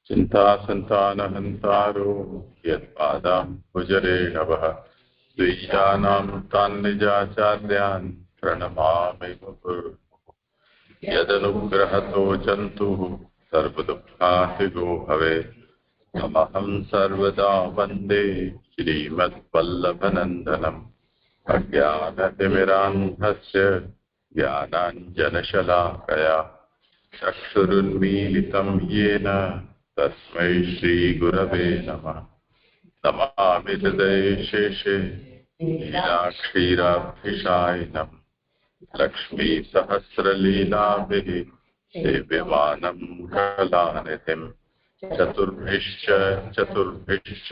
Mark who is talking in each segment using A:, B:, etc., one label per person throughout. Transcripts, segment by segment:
A: चिन्तासन्तानहन्तारो यत्पादां भुजरेणवः द्विजानां तान् निजाचार्यान् प्रणमामि मुहुर्मुहुः। यदनुग्रहतो जन्तुः सर्वदुःखातिगो भवेत् तमहं सर्वदा वन्दे श्रीमद्वल्लभनन्दनम्। अज्ञानतिमिरान्धस्य ज्ञानाञ्जनशलाकया चक्षुरुन्मीलितं येन तस्मै श्रीगुरवे नमः। नमामि हृदये शेषे लीलाक्षीराब्धिशायिनम् लक्ष्मीसहस्रलीलाभिः सेव्यमानं कलानिधिम्। चतुर्भिश्च चतुर्भिश्च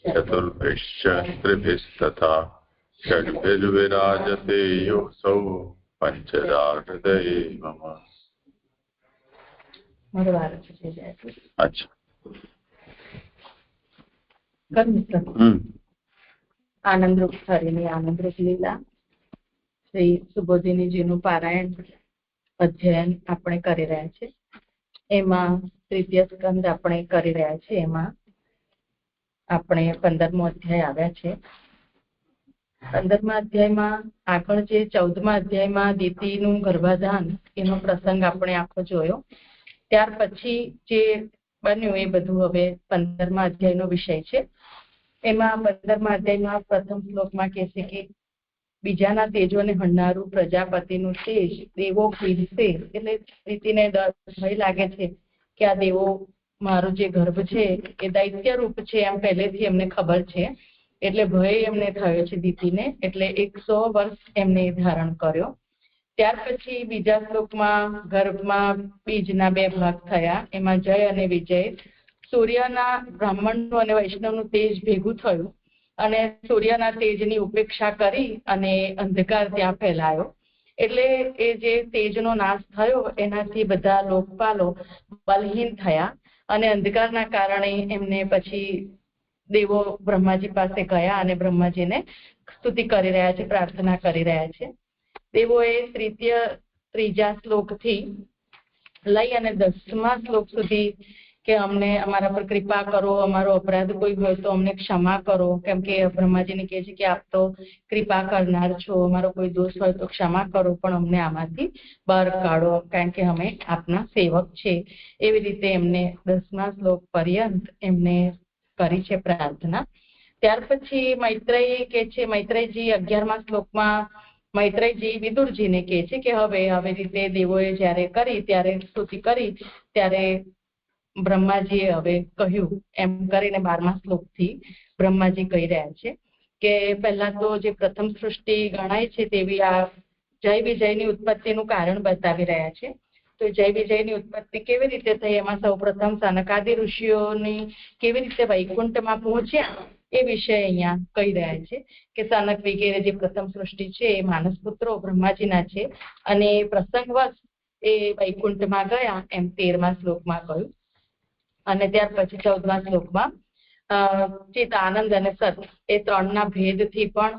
A: चतुर्भिश्च त्रिभिस्तथा षड्भिर्विराजते योऽसौ पञ्चदा हृदये मम। अच्छा
B: આનંદરૂપ હરિની આનંદરૂપ લીલા શ્રી સુબોધિનીજીનું પારાયણ અધ્યયન આપણે કરી રહ્યા છે. એમાં તૃતીય સ્કંદ આપણે કરી રહ્યા છે. એમાં આપણે 15મો અધ્યાય આવ્યા છે. 15મા અધ્યાયમાં આગળ જે 14મા અધ્યાયમાં દીતીનું ગર્ભાધાન એનો પ્રસંગ આપણે આખો જોયો. ત્યાર પછી જે બન્યું એ બધું હવે 15મા અધ્યાયનો વિષય છે. એમાં 15મા અધ્યાયમાં પ્રથમ શ્લોકમાં કહે છે કે બીજાના તેજોને હણનારું પ્રજાપતિનું તેજ દેવો પીરસે. એટલે દીતીને ભય લાગે છે કે આ દેવો મારું જે ગર્ભ છે એ દૈત્ય રૂપ છે એમ પહેલેથી એમને ખબર છે. એટલે ભય એમને થયો છે દીતીને. એટલે 100 વર્ષ એમને ધારણ કર્યો. ત્યાર પછી બીજા શ્લોકમાં ગર્ભમાં બીજના 2 ભાગ થયા. એમાં જય અને વિજય. સૂર્યના બ્રાહ્મણનું અને વૈષ્ણવનું તેજ ભેગું થયું અને સૂર્યના તેજની ઉપેક્ષા કરી અને અંધકાર ત્યાં ફેલાયો. એટલે એ જે તેજનો નાશ થયો એનાથી બધા લોકપાલો બલહીન થયા અને અંધકારના કારણે એમને પછી દેવો બ્રહ્માજી પાસે ગયા અને બ્રહ્માજીને સ્તુતિ કરી રહ્યા છે, પ્રાર્થના કરી રહ્યા છે. દેવોએ ત્રીજા શ્લોકથી લઈ અને 10મા શ્લોક સુધી કે અમને અમારા પર કૃપા કરો, અમારો અપરાધ કોઈ હોય તો અમને ક્ષમા કરો. કેમ કે બ્રહ્માજીને કહે છે કે આપ તો કૃપા કરનાર છો, અમારો કોઈ દોષ હોય તો ક્ષમા કરો, પણ અમને આમાંથી બહાર કાઢો કારણ કે અમે આપના સેવક છે. એવી રીતે એમને 10મા શ્લોક પર્યંત એમને કરી છે પ્રાર્થના. ત્યાર પછી મૈત્રેયી કે છે, મૈત્રેયજી 11મા શ્લોકમાં મૈત્રેયજી વિદુરજીને કહે છે કે હવે આવી રીતે દેવોએ જ્યારે કરી ત્યારે સ્તુતિ કરી ત્યારે બ્રહ્માજીએ હવે કહ્યું એમ કરીને 12મા શ્લોકથી બ્રહ્માજી કહી રહ્યા છે કે પહેલા તો જે પ્રથમ સૃષ્ટિ ગણાય છે તેવી આ જય વિજયની ઉત્પત્તિનું કારણ બતાવી રહ્યા છે. તો જય વિજયની ઉત્પત્તિ કેવી રીતે થઈ, એમાં સૌ પ્રથમ સનકાદિ ઋષિઓની કેવી રીતે વૈકુંઠમાં પહોંચ્યા એ વિષય અહીંયા કહી રહ્યા છે કે સનક વગેરે જે પ્રથમ સૃષ્ટિ છે એ માનસ પુત્રો બ્રહ્માજીના છે અને પ્રસંગવશ એ વૈકુંઠમાં ગયા એમ 13મા શ્લોકમાં કહ્યું. અને ત્યાર પછી 14મા શ્લોકમાં ચિત આનંદ અને સત એ 3ના ભેદથી પણ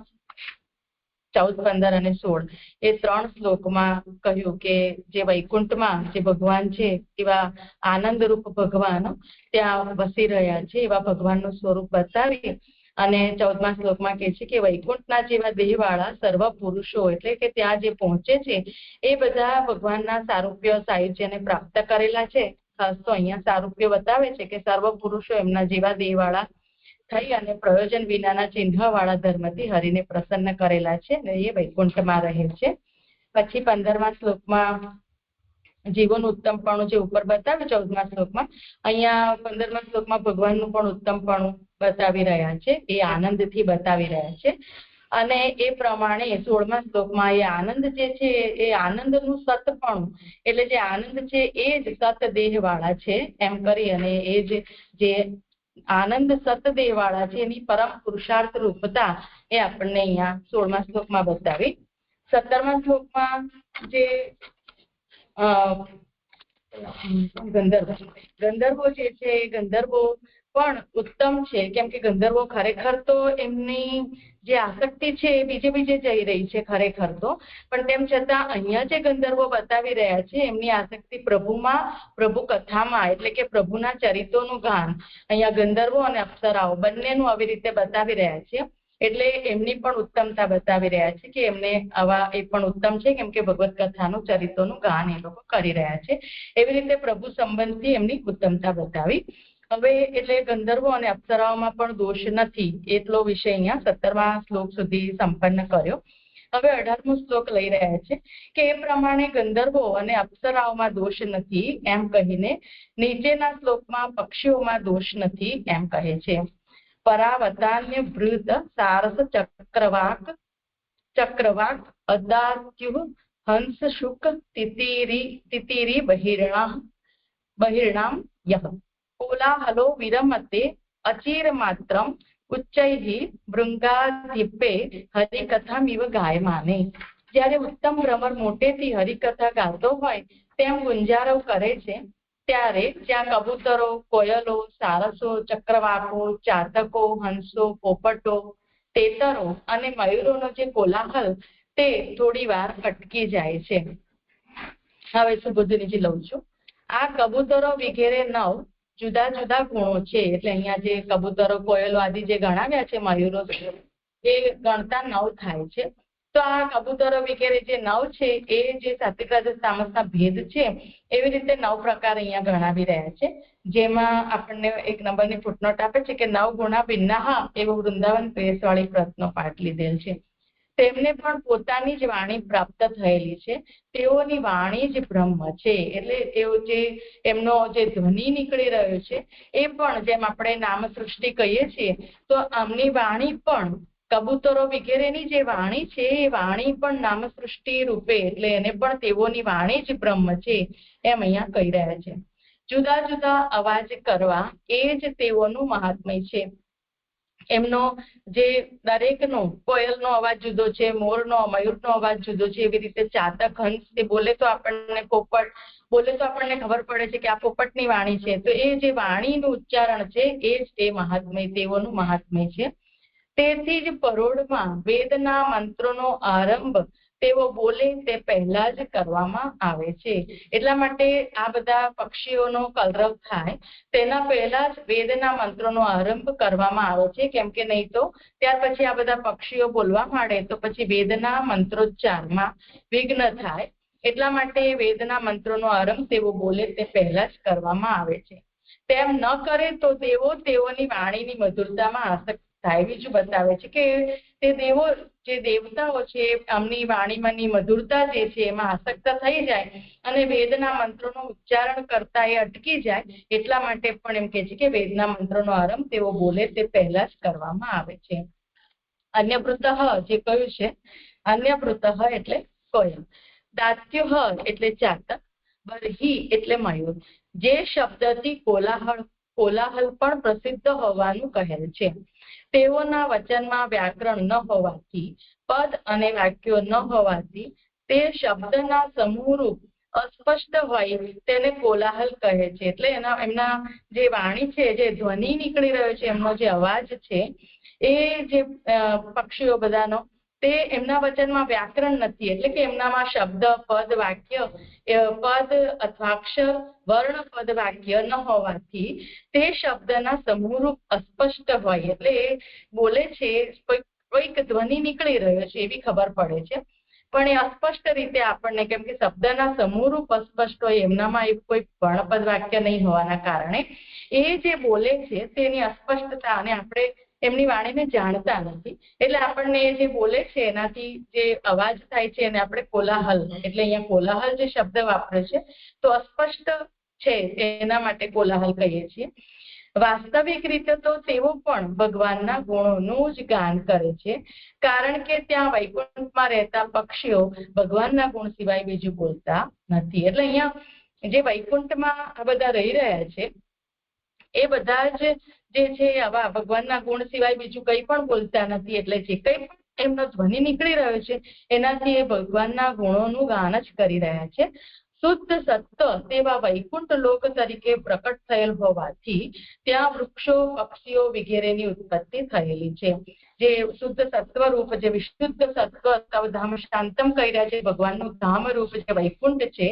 B: 14, 15 અને 16 એ 3 શ્લોકમાં કહ્યું કે જે વૈકુંઠમાં જે ભગવાન છે એવા આનંદરૂપ ભગવાન ત્યાં વસી રહ્યા છે એવા ભગવાનનું સ્વરૂપ બતાવી અને 14મા શ્લોકમાં કહે છે કે વૈકુંઠના જેવા દેહવાળા સર્વ પુરુષો એટલે કે ત્યાં જે પહોંચે છે એ બધા ભગવાનના સારૂપ્ય સાયુજ્યને પ્રાપ્ત કરેલા છે. ખાસ તો અહીંયા સારૂપ્ય બતાવે છે કે સર્વ પુરુષો એમના જેવા દેહવાળા થઈ અને પ્રયોજન વિનાના ચિહ્નવાળા ધર્મથી હરિને પ્રસન્ન કરેલા છે અને એ વૈકુંઠમાં રહે છે. પછી 15મા શ્લોકમાં જીવોનું ઉત્તમપણું જે ઉપર બતાવ્યું 14મા શ્લોકમાં, અહીંયા 15મા શ્લોકમાં ભગવાનનું પણ ઉત્તમપણું બતાવી રહ્યા છે. એ આનંદથી બતાવી રહ્યા છે અને એ પ્રમાણે 16મા શ્લોકમાં એ આનંદ જે છે એ આનંદનું સતપણું એટલે જે આનંદ છે એ જ સત દેહ વાળા છે એમ કરી અને એ જે આનંદ સતદેહ વાળા છે એની પરમ પુરુષાર્થ રૂપતા એ આપણને અહીંયા 16મા શ્લોકમાં બતાવી. 17મા શ્લોકમાં જે ગંધર્વો જે છે એ ગંધર્વો પણ ઉત્તમ છે, કેમ કે ગંધર્વો ખરેખર તો એમની જે આસક્તિ છે એ બીજે જઈ રહી છે ખરેખર તો, પણ તેમ છતાં અહીંયા જે ગંધર્વો બતાવી રહ્યા છે એમની આસક્તિ પ્રભુમાં, પ્રભુ કથામાં, એટલે કે પ્રભુના ચરિત્રોનું ગાન અહીંયા ગંધર્વો અને અપ્સરાઓ બંનેનું આવી રીતે બતાવી રહ્યા છે. એટલે એમની પણ ઉત્તમતા બતાવી રહ્યા છે કે એમને આવા એ પણ ઉત્તમ છે, કેમ કે ભગવત કથાનું ચરિત્રોનું ગાન એ લોકો કરી રહ્યા છે. એવી રીતે પ્રભુ સંબંધથી એમની ઉત્તમતા બતાવી. હવે એટલે ગંધર્વો અને અપ્સરાઓમાં પણ દોષ નથી, એટલો વિષય અહીંયા 17મા શ્લોક સુધી સંપન્ન કર્યો. હવે 18મો શ્લોક લઈ રહ્યા છે કે એ પ્રમાણે ગંધર્વો અને અપ્સરાઓમાં દોષ નથી એમ કહીને નીચેના શ્લોકમાં પક્ષીઓમાં દોષ નથી એમ કહે છે. પરાવતાન્ય વૃત સારસ ચક્રવાક અદાત્યુ હંસ શુક તિતિરી બહિર્ણામ યહ કોલાહલો વિરમતે અચિર માત્રમ ઉચ્ચૈઃ ભૃંગાધિપે હરિકથામિવ ગાયમાને. જ્યારે ઉત્તમ ભ્રમર મોટેથી હરિકથા ગાતો હોય તેમ ગુંજારવ કરે છે, ત્યારે ત્યાં કબૂતરો, કોયલો, સારસો, ચક્રવાકો, ચાતકો, હંસો, પોપટો, તેતરો અને મયુરોનો જે કોલાહલ તે થોડી વાર અટકી જાય છે. હવે સુબોધિનીજી લઉં છું. આ કબૂતરો વગેરે 9 જુદા જુદા ગુણો છે. એટલે અહીંયા જે કબૂતરો, કોયલો આદિ જે ગણાવ્યા છે, મયુરો એ ગણતા 9 થાય છે. તો આ કબૂતરો વગેરે જે 9 છે એ જે સાત્વિક રાજસ તામસના ભેદ છે એવી રીતે 9 પ્રકાર અહીંયા ગણાવી રહ્યા છે. જેમાં આપણને 1 નંબરની ફૂટનોટ આપે છે કે 9 ગુણા ભિન્નાહ એવો વૃંદાવન પ્રેસવાળી પ્રતનો પાઠ લીધેલ છે. તેમને પણ પોતાની જ વાણી પ્રાપ્ત થયેલી છે, તેઓની વાણી જ બ્રહ્મ છે. એટલે તેઓ જે એમનો જે ધ્વનિ નીકળી રહ્યો છે એ પણ જેમ આપણે નામ સૃષ્ટિ કહીએ છીએ, તો આમની વાણી પણ કબૂતરો વગેરેની જે વાણી છે એ વાણી પણ નામ સૃષ્ટિ રૂપે, એટલે એને પણ તેઓની વાણી જ બ્રહ્મ છે એમ અહીંયા કહી રહ્યા છે. જુદા જુદા અવાજ કરવા એ જ તેઓનું મહાત્મ્ય છે. એમનો જે દરેકનો, કોયલનો અવાજ જુદો છે, મોરનો, મયુરનો અવાજ જુદો છે. એવી રીતે ચાતક, હંસ તે બોલે તો આપણને, પોપટ બોલે તો આપણને ખબર પડે છે કે આ પોપટની વાણી છે. તો એ જે વાણીનું ઉચ્ચારણ છે એ જ એ મહાત્મ્ય, તેઓનું મહાત્મ્ય છે. તેથી જ પરોઢમાં વેદના મંત્રોનો આરંભ તેઓ બોલે તે પહેલા જ કરવામાં આવે છે. એટલા માટે આ બધા પક્ષીઓનો કલરવ થાય તેના પહેલા જ વેદના મંત્રોનો આરંભ કરવામાં આવે છે, કેમ કે નહીં તો ત્યાર પછી આ બધા પક્ષીઓ બોલવા માંડે તો પછી વેદના મંત્રોચ્ચારમાં વિઘ્ન થાય. એટલા માટે વેદના મંત્રોનો આરંભ તેઓ બોલે તે પહેલા જ કરવામાં આવે છે. તેમ ન કરે તો તેઓની વાણીની મધુરતામાં આસક્ત થાય. બીજું બતાવે છે કે તે દેવો, જે દેવતાઓ છે, આમની વાણીમાંની મધુરતા જે છે એમાં આસક્ત થઈ જાય અને વેદના મંત્રોનું ઉચ્ચારણ કરતા એ અટકી જાય. એટલા માટે પણ એમ કે છે કે વેદના મંત્રોનો આરંભ તેઓ બોલે તે પહેલા જ કરવામાં આવે છે. અન્યભૃતઃ જે કહ્યું છે, અન્યભૃતઃ એટલે કોયલ, દાત્યુઃ એટલે ચાતક, બર્હિ એટલે મયુર, જે શબ્દથી કોલાહલ પણ પ્રસિદ્ધ હોવાનું કહેલ છે. તેઓના વચનમાં વ્યાકરણ ન હોવાથી, પદ અને વાક્યો ન હોવાથી તે શબ્દના સમૂહરૂપ અસ્પષ્ટ હોય તેને કોલાહલ કહે છે. એટલે એમના જે વાણી છે, જે ધ્વનિ નીકળી રહ્યો છે, એમનો જે અવાજ છે, એ જે પક્ષીઓ બધાનો, તે એમના વચનમાં વ્યાકરણ નથી. એટલે કે એમનામાં શબ્દ, પદ, વાક્ય, પદ અથવા અક્ષર, વર્ણ, પદ, વાક્ય ન હોવાથી તે શબ્દના સમૂહરૂપ અસ્પષ્ટ હોય. એટલે એ બોલે છે, કોઈક ધ્વનિ નીકળી રહ્યો છે એવી ખબર પડે છે, પણ એ અસ્પષ્ટ રીતે આપણને, કેમ કે શબ્દના સમૂહરૂપ અસ્પષ્ટ હોય, એમનામાં કોઈ વર્ણપદ વાક્ય નહીં હોવાના કારણે એ જે બોલે છે તેની અસ્પષ્ટતા, અને આપણે એમની વાણીને જાણતા નથી. એટલે આપણને એ જે બોલે છે એનાથી જે અવાજ થાય છે એને આપણે કોલાહલ, એટલે અહીંયા કોલાહલ જે શબ્દ વાપરે છે તો અસ્પષ્ટ છે એના માટે કોલાહલ કહીએ છીએ. વાસ્તવિક રીતે તો તેઓ પણ ભગવાનના ગુણોનું જ ગાન કરે છે, કારણ કે ત્યાં વૈકુંઠમાં રહેતા પક્ષીઓ ભગવાનના ગુણ સિવાય બીજું બોલતા નથી. એટલે અહીંયા જે વૈકુંઠમાં આ બધા રહી રહ્યા છે એ બધા જ જે છે આવા ભગવાનના ગુણ સિવાય બીજું કંઈ પણ બોલતા નથી. એટલે જે કંઈ પણ એમનો ધ્વનિ નીકળી રહ્યો છે એનાથી એ ભગવાનના ગુણોનું ગાન જ કરી રહ્યા છે. શુદ્ધ સત્વ તેવા વૈકુંઠ લોક તરીકે પ્રકટ થયેલ હોવાથી ત્યાં વૃક્ષો પક્ષીઓ વગેરેની ઉત્પત્તિ થયેલી છે. જે શુદ્ધ સત્વ રૂપ, જે વિશુદ્ધ સત્વ ધામ શાંતમ કહી રહ્યા છે, ભગવાનનું ધામ રૂપ જે વૈકુંઠ છે,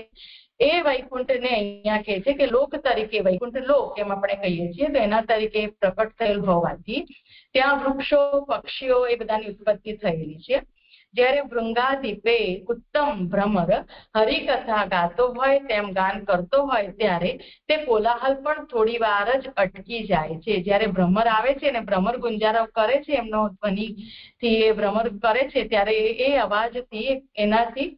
B: એ વૈકુંઠને અહીંયા કહે છે કે લોક તરીકે, વૈકુંઠ લોક એમ આપણે કહીએ છીએ, તો એના તરીકે પ્રકટ થયેલ હોવાથી ત્યાં વૃક્ષો પક્ષીઓ એ બધાની ઉત્પત્તિ થયેલી છે. જ્યારે ભૃંગાદીપે ઉત્તમ ભ્રમર હરિકથા ગાતો હોય, તેમ ગાન કરતો હોય, ત્યારે તે કોલાહલ પણ થોડી વાર જ અટકી જાય છે. જ્યારે ભ્રમર આવે છે ને ભ્રમર ગુંજારવ કરે છે, એમનો ધ્વનિથી એ ભ્રમર કરે છે, ત્યારે એ અવાજથી એનાથી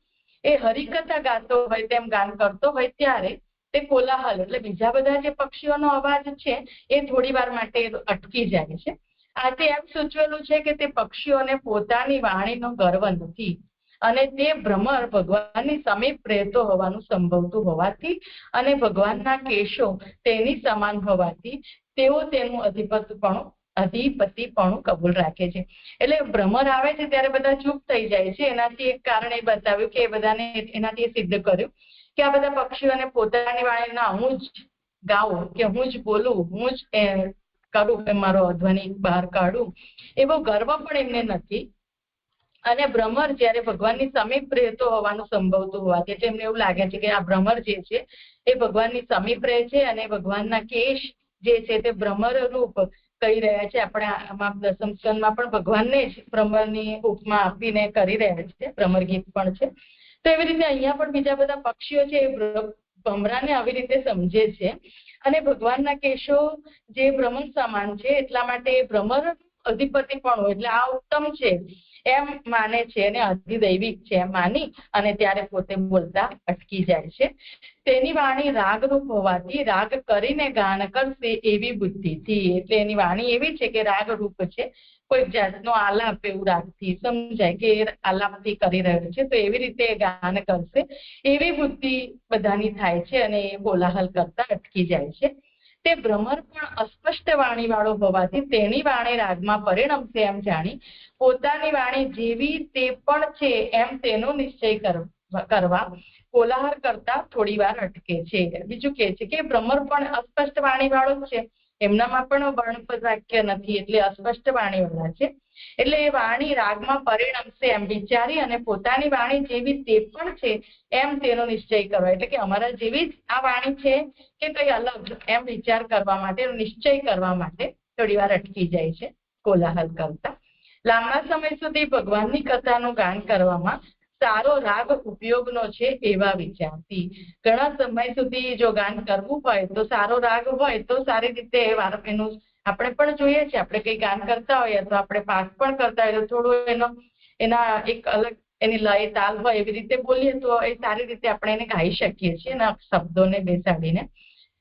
B: એ હરિકથા ગાતો હોય તેમ ગાન કરતો હોય, ત્યારે તે કોલાહલ એટલે બીજા બધા જે પક્ષીઓનો અવાજ છે એ થોડી વાર માટે અટકી જાય છે. આથી એમ સૂચવેલું છે કે તે પક્ષીઓને પોતાની વાણીનો ગર્વ નથી અને તે ભ્રમર ભગવાનની સમીપ રહેતો હોવાનું સંભવતું હોવાથી અને ભગવાનના કેશો તેની સમાન હોવાથી તેઓ તેનું અધિપતિપણું કબૂલ રાખે છે. એટલે ભ્રમર આવે છે ત્યારે બધા ચૂપ થઈ જાય છે. એનાથી એક કારણ એ બતાવ્યું કે એ બધાને એનાથી સિદ્ધ કર્યું કે આ બધા પક્ષીઓને પોતાની વાણીના હું જ ગાઉં કે હું જ બોલું, હું જ કરું, મારો ધ્વનિ બહાર કાઢું, એવો ગર્વ પણ એમને નથી. અને ભ્રમર જ્યારે ભગવાનની સમીપ રહેતો હોવાનું સંભવતું હોવાથી એટલે એમને એવું લાગે છે કે આ ભ્રમર જે છે એ ભગવાનની સમીપ રહે છે અને ભગવાનના કેશ જે છે તે ભ્રમર રૂપ કહી રહ્યા છે. આપણે આમાં દસમ સ્કંદમાં પણ ભગવાનને જ ભ્રમરની ઉપમા આપીને કરી રહ્યા છે, ભ્રમર ગીત પણ છે. તો એવી રીતે અહીંયા પણ બીજા બધા પક્ષીઓ છે એ ભમરાને આવી રીતે સમજે છે અને ભગવાનના કેશો જે ભ્રમર સમાન છે એટલા માટે ભ્રમર અધિપતિ પણ એટલે આ ઉત્તમ છે એમ માને છે અને અધિદૈવિક છે એમ માની અને ત્યારે પોતે બોલતા અટકી જાય છે. તેની વાણી રાગરૂપ હોવાથી રાગ કરીને ગાન કરશે એવી બુદ્ધિથી, એટલે એની વાણી એવી છે કે રાગરૂપ છે, કોઈ જાતનો આલાપ એવું રાગથી સમજાય કે આલાપથી કરી રહ્યો છે, તો એવી રીતે ગાન કરશે એવી બુદ્ધિ બધાની થાય છે અને એ કોલાહલ કરતા અટકી જાય છે. તે ભ્રમર પણ અસ્પષ્ટ વાણી વાળો હોવાથી તેની વાણી રાગમાં પરિણમશે એમ જાણી પોતાની વાણી જેવી તે પણ છે એમ તેનો નિશ્ચય કરવા કોલાહલ કરતા થોડી વાર અટકે છે. બીજું કે છે કે ભ્રમર પણ અસ્પષ્ટ વાણી વાળો જ છે, એમનામાં પણ વર્ણપદ વાક્ય નથી એટલે અસ્પષ્ટ વાણી વાળા છે. એટલે એ વાણી રાગમાં પરિણમશે એમ વિચારી અને પોતાની વાણી જેવી તે પણ છે એમ તેનો નિશ્ચય કરવા, એટલે કે અમારા જેવી જ આ વાણી છે કે કઈ અલગ એમ વિચાર કરવા માટે, નિશ્ચય કરવા માટે થોડી વાર અટકી જાય છે કોલાહલ કરતા. લાંબા સમય સુધી ભગવાનની કથાનું ગાન કરવામાં સારો રાગ ઉપયોગનો છે એવા વિચારથી. ઘણા સમય સુધી જો ગાન કરવું હોય તો સારો રાગ હોય તો સારી રીતે એનું આપણે પણ જોઈએ છીએ, આપણે કઈ ગાન કરતા હોઈએ તો આપણે પાઠ પણ કરતા હોઈએ તો થોડું એના એક અલગ એની લય તાલ હોય એવી રીતે બોલીએ તો એ સારી રીતે આપણે એને ગાઈ શકીએ છીએ એના શબ્દોને બેસાડીને.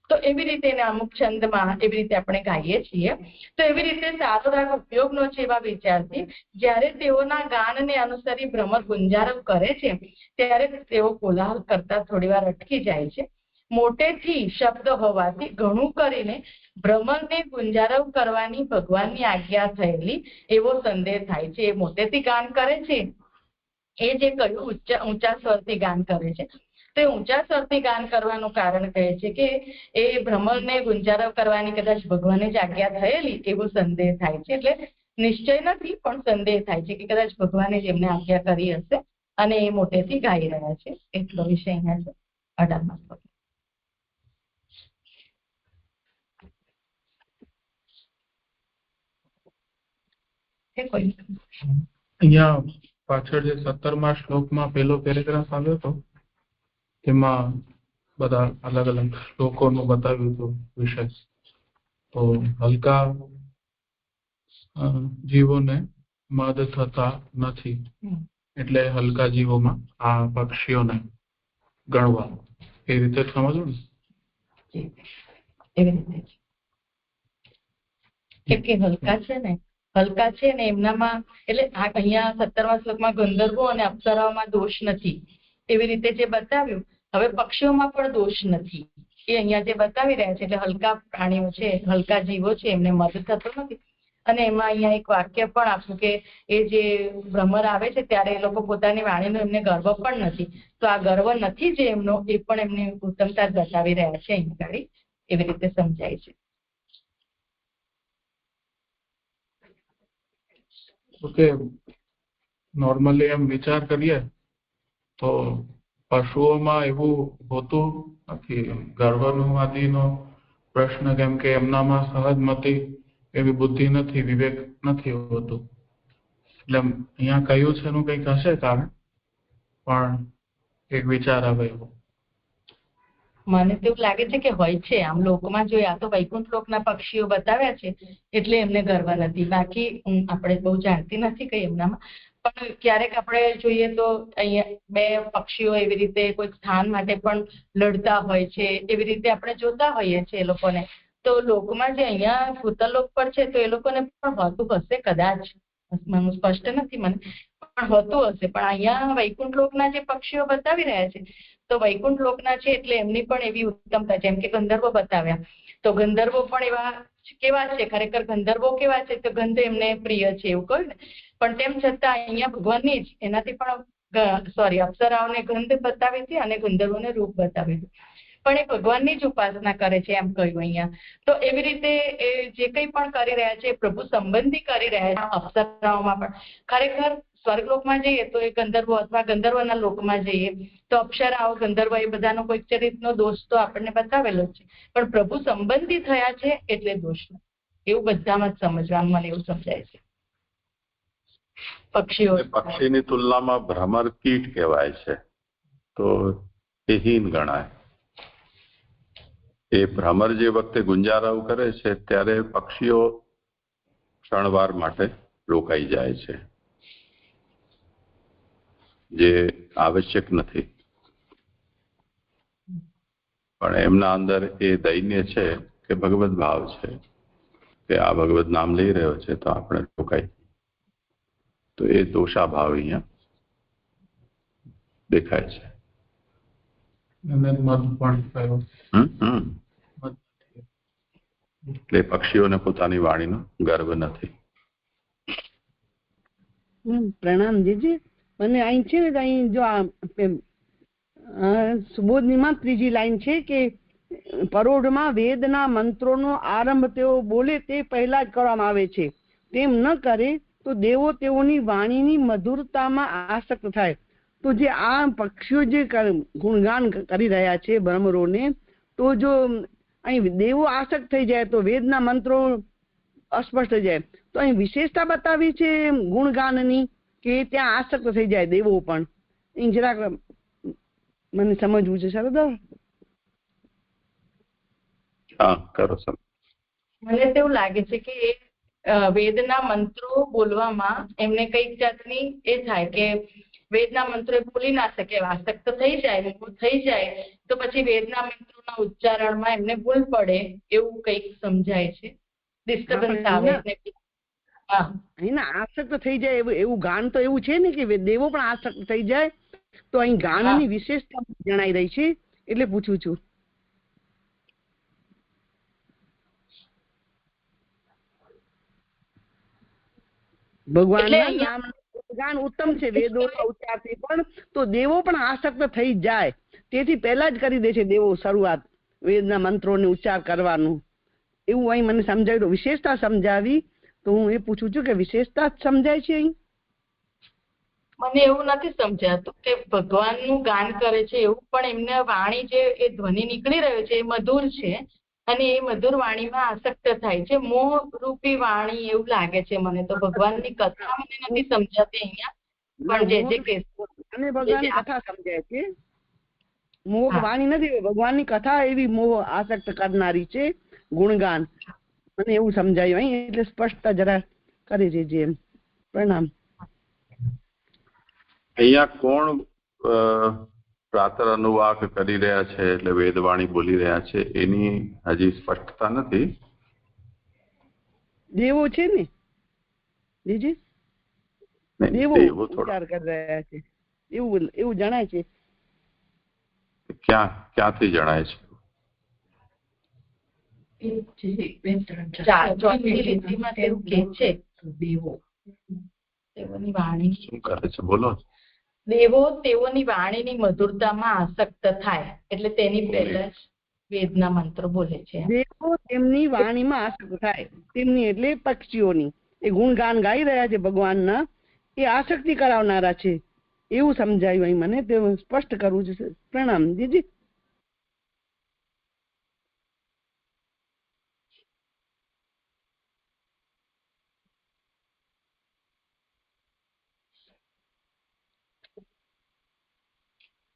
B: તો એવી રીતે એને અમુક છંદમાં એવી રીતે આપણે ગાઈએ છીએ. તો એવી રીતે સારો રાગ ઉપયોગનો છે એવા વિચારથી જ્યારે તેઓના ગાનને અનુસરી ભ્રમર ગુંજારવ કરે છે ત્યારે તેઓ કોલાહલ કરતા થોડી વાર અટકી જાય છે. મોટેથી શબ્દ હોવાથી ઘણું કરીને ભ્રમરને ગુંજારવ કરવાની ભગવાનની આજ્ઞા થયેલી એવો સંદેહ થાય છે. એ મોટેથી ગાન કરે છે એ જે કહ્યું ઊંચા સ્વરથી ગાન કરે છે, તો ઊંચા સ્વરથી ગાન કરવાનું કારણ કહે છે કે એ ભ્રમરને ગુંજારવ કરવાની કદાચ ભગવાને જ આજ્ઞા થયેલી એવો સંદેહ થાય છે. એટલે નિશ્ચય નથી પણ સંદેહ થાય છે કે કદાચ ભગવાને જ એમને આજ્ઞા કરી હશે અને એ મોટેથી ગાઈ રહ્યા છે. એટલો વિષય અહીંયા છે 18મા શ્લોક.
C: અહીંયા પાછળ જે 17મા શ્લોકમાં પેલો પેરેગ્રાફ આવ્યો હતો તેમાં બધા અલગ અલગ શ્લોકોનું બતાવ્યું હતું વિષય. તો હલકા જીવોને મદ થતા નથી એટલે હલકા જીવોમાં આ પક્ષીઓને ગણવા એ રીતે સમજવું ને
B: એવી રીતે કે હલકા છે ને એમનામાં, એટલે અહીંયા 17મા શ્લોકમાં ગંધર્વો અને અપ્સરાઓમાં દોષ નથી એવી રીતે જે બતાવ્યું, હવે પક્ષીઓમાં પણ દોષ નથી એ અહીંયા જે બતાવી રહ્યા છે. એટલે હલકા પ્રાણીઓ છે, હલકા જીવો છે, એમને મદ થતો નથી. અને એમાં અહીંયા એક વાક્ય પણ આપ્યું કે એ જે ભ્રમર આવે છે ત્યારે એ લોકો પોતાની વાણીનો એમને ગર્વ પણ નથી. તો આ ગર્વ નથી જે એમનો એ પણ એમની ઉત્તમતા બતાવી રહ્યા છે અહીં ગાડી, એવી રીતે સમજાય છે.
C: ઓકે, નોર્મલી એમ વિચાર કરીએ તો પશુઓમાં એવું હોતું નથી ગર્વનો આદિનો પ્રશ્ન, કેમ કે એમનામાં સહજમતી એવી બુદ્ધિ નથી, વિવેક નથી હોતું. એટલે અહીંયા કહ્યું છે એનું કંઈક હશે કારણ, પણ એક વિચાર આવે એવો.
B: મને તો એવું લાગે છે કે હોય છે. આમ લોકમાં જોઈએ, આ તો વૈકુંઠ લોકના પક્ષીઓ બતાવ્યા છે એટલે એમને ગર્વ નથી. બાકી આપણે બહુ જાણતી નથી કઈ એમનામાં, પણ ક્યારેક આપણે જોઈએ તો અહીંયા બે પક્ષીઓ એવી રીતે કોઈ સ્થાન માટે પણ લડતા હોય છે, એવી રીતે આપણે જોતા હોઈએ છીએ એ લોકોને. તો લોકમાં જે અહીંયા ભૂતલોક પર છે તો એ લોકોને પણ હોતું હશે કદાચ, મને સ્પષ્ટ નથી મને, પણ હોતું હશે. પણ અહીંયા વૈકુંઠ લોકના જે પક્ષીઓ બતાવી રહ્યા છે તો વૈકુંઠ લોકના છે એટલે એમની પણ એવી ઉત્તમતા, જેમ કે ગંધર્વો બતાવ્યા તો ગંધર્વો પણ એવા કેવા છે, ખરેખર ગંધર્વો કેવા છે તો ગંધ એમને પ્રિય છે એવું કહ્યું ને, પણ તેમ છતાં અહીંયા ભગવાનની જ એનાથી પણ અપ્સરાઓને ગંધ બતાવી હતી અને ગંધર્વોને રૂપ બતાવ્યું હતું, પણ એ ભગવાનની જ ઉપાસના કરે છે એમ કહ્યું અહીંયા. તો એવી રીતે એ જે કંઈ પણ કરી રહ્યા છે પ્રભુ સંબંધી કરી રહ્યા છે. અપ્સરાઓમાં પણ ખરેખર સ્વર્ગલોકમાં જઈએ તો એ ગંધર્વો અથવા ગંધર્વના લોકમાં જઈએ તો અપ્સરાઓ ગંધર્વ એ બધાનો કોઈક ચરિત્રનો દોષ તો આપણને બતાવેલો છે, પણ પ્રભુ સંબંધી થયા છે એટલે દોષ એવું બધામાં જ સમજવાનું મને એવું સમજાય છે.
A: પક્ષીની તુલનામાં ભ્રમર કીટ કહેવાય છે તો એ હીન ગણાય. એ ભ્રમર જે વખતે ગુંજારાવ કરે છે ત્યારે પક્ષીઓ ક્ષણવાર માટે રોકાઈ જાય છે, જે આવશ્યક નથી. પણ એમના અંદર એ દૈન્ય છે કે ભગવત ભાવ છે કે આ ભગવત નામ લઈ રહ્યો છે તો આપણે રોકાઈ, તો એ દોષા ભાવ અહીંયા દેખાય છે. એટલે પક્ષીઓને પોતાની વાણીનો ગર્વ નથી.
D: પ્રણામ જીજી. મને અહીં છે ને અહીં જો સુબોધનીમાં ત્રીજી લાઈન છે કે પરોઢમાં વેદના મંત્રોનો આરંભ તેઓ બોલે તે પહેલા જ કરવામાં આવે છે, તેમ ન કરે તો દેવો તેઓની વાણીની મધુરતામાં આસક્ત થાય. તો જે આ પક્ષીઓ જે ગુણગાન કરી રહ્યા છે ભ્રમરોને, તો જો અહીં દેવો આસક્ત થઈ જાય તો વેદના મંત્રો અસ્પષ્ટ થઈ જાય. તો અહીં વિશેષતા બતાવી છે ગુણગાનની કે ત્યાં આસક્ત થઈ જાય દેવો પણ. અહીં જરાક મને સમજવું છે સરદાર.
A: હા કરો સર.
B: મને તો એવું લાગે છે કે વેદના મંત્રો બોલવામાં એમને કઈક જાતની એ થાય કે વેદના મંત્રો બોલી ના શકે, આસક્ત થઈ જાય, થઈ જાય તો પછી વેદના મંત્રોના ઉચ્ચારણમાં એમને ભૂલ પડે એવું કઈક સમજાય છે, ડિસ્ટર્બન્સ આવે.
D: આસક્ત થઈ જાય એવું ગાન તો એવું છે ને કે દેવો પણ આસક્ત થઈ જાય, તો અહીં ગાનની વિશેષતા જણાઈ રહી છે એટલે પૂછું છું. ભગવાન ગાન ઉત્તમ છે વેદોના ઉચ્ચારથી પણ, તો દેવો પણ આસક્ત થઈ જાય તેથી પહેલા જ કરી દે છે દેવો શરૂઆત વેદના મંત્રોને ઉચ્ચાર કરવાનું. એવું અહીં મને સમજાવ્યું, વિશેષતા સમજાવી, તો હું એ પૂછું છું કે વિશેષતા સમજાય છે અહીં?
B: મને એવું નથી સમજાતું કે ભગવાનનું ગાન કરે છે એવું, પણ એમને વાણી જે એ ધ્વનિ નીકળી રહ્યો છે એ મધુર છે અને એ મધુર વાણીમાં આસક્ત થાય છે, મોહ રૂપી વાણી એવું લાગે છે મને. તો ભગવાનની કથા મને નથી સમજાતી અહીંયા, પણ જે
D: અને ભગવાનની કથા સમજાય છે, મોહ વાણી નથી. ભગવાનની કથા એવી મોહ આસક્ત કરનારી છે, ગુણગાન. મને એવું સમજાયું અહીં, એટલે સ્પષ્ટતા જરા કરી દેજે એમ. પ્રણામ.
A: અહીંયા કોણ પ્રાતર અનુવાક કરી રહ્યા છે એટલે વેદવાણી બોલી રહ્યા છે એની હજી સ્પષ્ટતા નથી.
D: દેવો છે ને જીજી, દેવો ઉચ્ચાર કરી રહ્યા છે એવું જણાય છે.
A: ક્યાંથી જણાય છે?
B: ચોથી લીટીમાં તેવું કહે છે તેઓની વાણી
A: શું કરે છે બોલો.
B: દેવો તેઓની વાણીની મધુરતામાં આસક્ત થાય, એટલે તેની પહેલા જ વેદના મંત્રો બોલે છે.
D: દેવો તેમની વાણીમાં આસક્ત થાય, તેમની એટલે પક્ષીઓની એ ગુણગાન ગાઈ રહ્યા છે ભગવાનના, એ આસક્તિ કરાવનારા છે એવું સમજાયું. અહીં મને તે સ્પષ્ટ કરવું છે. પ્રણામ દીદી.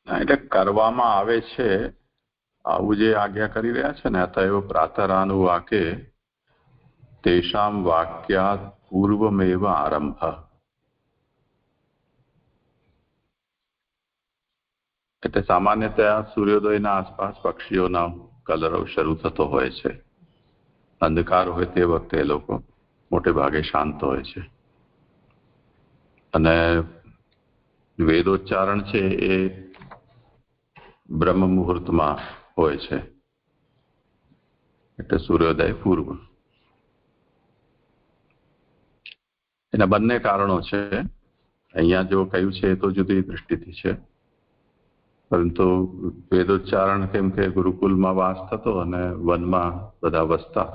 A: એટલે કરવામાં આવે છે આવું જે આજ્ઞા કરી રહ્યા છે ને, અતએવ પ્રાતરાનું વાકે તેષામ વાક્યાત પૂર્વમેવ આરંભ. એટલે સામાન્યતઃ સૂર્યોદયના આસપાસ પક્ષીઓના કલરવ શરૂ થતો હોય છે. અંધકાર હોય તે વખતે એ લોકો મોટે ભાગે શાંત હોય છે, અને વેદોચ્ચારણ છે એ બ્રહ્મ મુહૂર્તમાં હોય છે, એટલે સૂર્યોદય પૂર્વ. એના બંને કારણો છે. અહીંયા જો કહ્યું છે એ તો જુદી દૃષ્ટિથી છે, પરંતુ વેદોચ્ચારણ કેમ કે ગુરુકુલમાં વાસ થતો અને વનમાં બધા વસતા,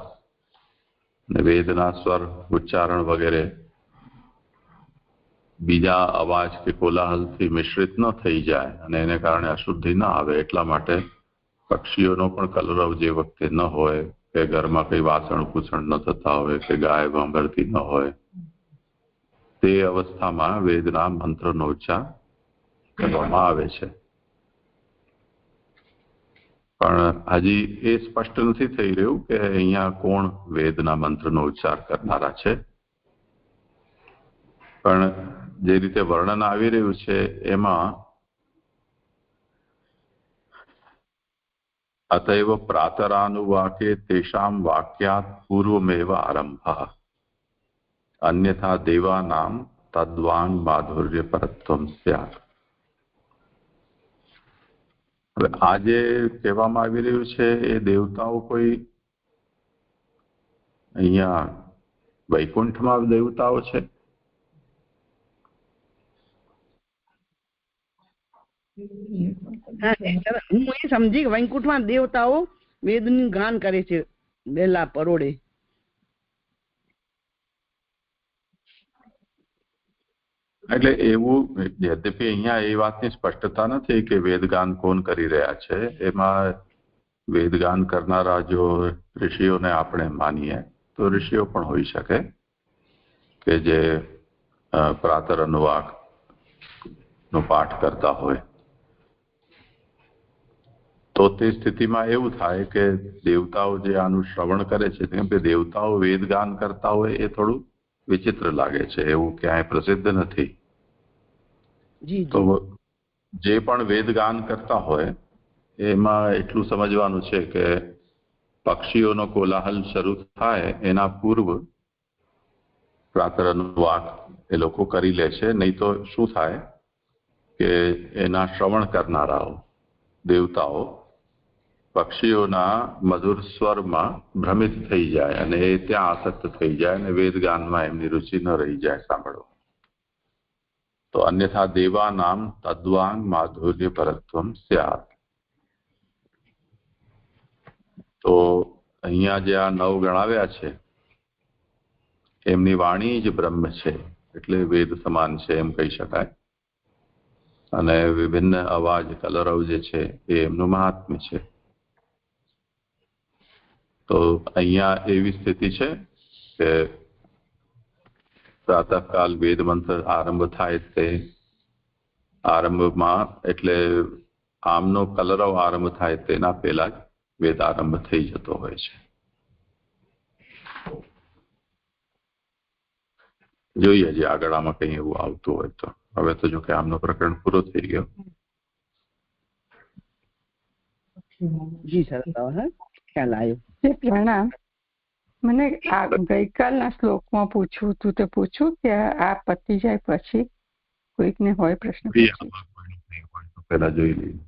A: અને વેદના સ્વર ઉચ્ચારણ વગેરે બીજા અવાજ કે કોલાહલથી મિશ્રિત ન થઈ જાય અને એને કારણે અશુદ્ધિ ન આવે, એટલા માટે પક્ષીઓનો પણ કલરવ જે વખતે ન હોય, કે ઘરમાં કઈ વાસણ કૂસણ ન થતા હોય, કે ગાય ભાંભરતી ન હોય, તે અવસ્થામાં વેદના મંત્રનો ઉચ્ચાર કરવામાં આવે છે. પણ હજી એ સ્પષ્ટ નથી થઈ રહ્યું કે અહીંયા કોણ વેદના મંત્રનો ઉચ્ચાર કરનારા છે. પણ જે રીતે વર્ણન આવી રહ્યું છે એમાં અતએવ પ્રાતરાનુવાકે તેષામ વાક્યાત પૂર્વમેવ આરંભ અન્યથા દેવાનામ તદ્વાંગ માધુર્ય પરત્વમ સ્યાત. હવે આજે કહેવામાં આવી રહ્યું છે એ દેવતાઓ કોઈ અહીંયા વૈકુંઠમાં દેવતાઓ છે?
D: હું એ સમજી વૈકુંઠમાં દેવતાઓ વેદનું ગાન કરે છે વહેલા પરોડે.
A: એટલે એવું યદ્યપી અહીંયા એ વાતની સ્પષ્ટતા નથી કે વેદગાન કોણ કરી રહ્યા છે. એમાં વેદગાન કરનારા જો ઋષિઓને આપણે માનીએ તો ઋષિઓ પણ હોઈ શકે કે જે પ્રાતર અનુવાક નો પાઠ કરતા હોય. તો તે સ્થિતિમાં એવું થાય કે દેવતાઓ જે આનું શ્રવણ કરે છે, કેમ કે દેવતાઓ વેદગાન કરતા હોય એ થોડું વિચિત્ર લાગે છે, એવું ક્યાંય પ્રસિદ્ધ નથી. તો જે પણ વેદગાન કરતા હોય એમાં એટલું સમજવાનું છે કે પક્ષીઓનો કોલાહલ શરૂ થાય એના પૂર્વ પ્રાતર અનુવાક એ લોકો કરી લે છે. નહીં તો શું થાય કે એના શ્રવણ કરનારાઓ દેવતાઓ પક્ષીઓના મધુર સ્વરમાં ભ્રમિત થઈ જાય અને એ ત્યાં આસક્ત થઈ જાય અને વેદગાનમાં એમની રુચિ ન રહી જાય સાંભળો. તો અન્યથા દેવાનામ તદ્વાંગ માધુર્ય પરત્વમ સ્યાત. તો અહીંયા જે આ 9 ગણાવ્યા છે એમની વાણી જ બ્રહ્મ છે, એટલે વેદ સમાન છે એમ કહી શકાય. અને વિભિન્ન અવાજ કલરવ જે છે એ એમનું મહાત્મ્ય છે. તો અહીંયા એવી સ્થિતિ છે કે પ્રાતઃકાલ વેદ મંત્ર આરંભ થાય તે આરંભમાં એટલે આમનો કલરવ આરંભ થાય તેના પહેલા જ વેદ આરંભ થઈ જતો હોય છે. જોઈએ જે આગળ આમાં કઈ એવું આવતું હોય તો. હવે તો જો કે આમનો પ્રકરણ પૂરો થઈ ગયો.
D: જી સર, ખ્યાલ આવ્યો.
E: પ્રણામ. મને આ ગઈકાલના શ્લોકમાં પૂછવું હતું તે પૂછું કે આ પતી જાય પછી કોઈકને હોય પ્રશ્ન
A: પેલા જોઈ લઈએ.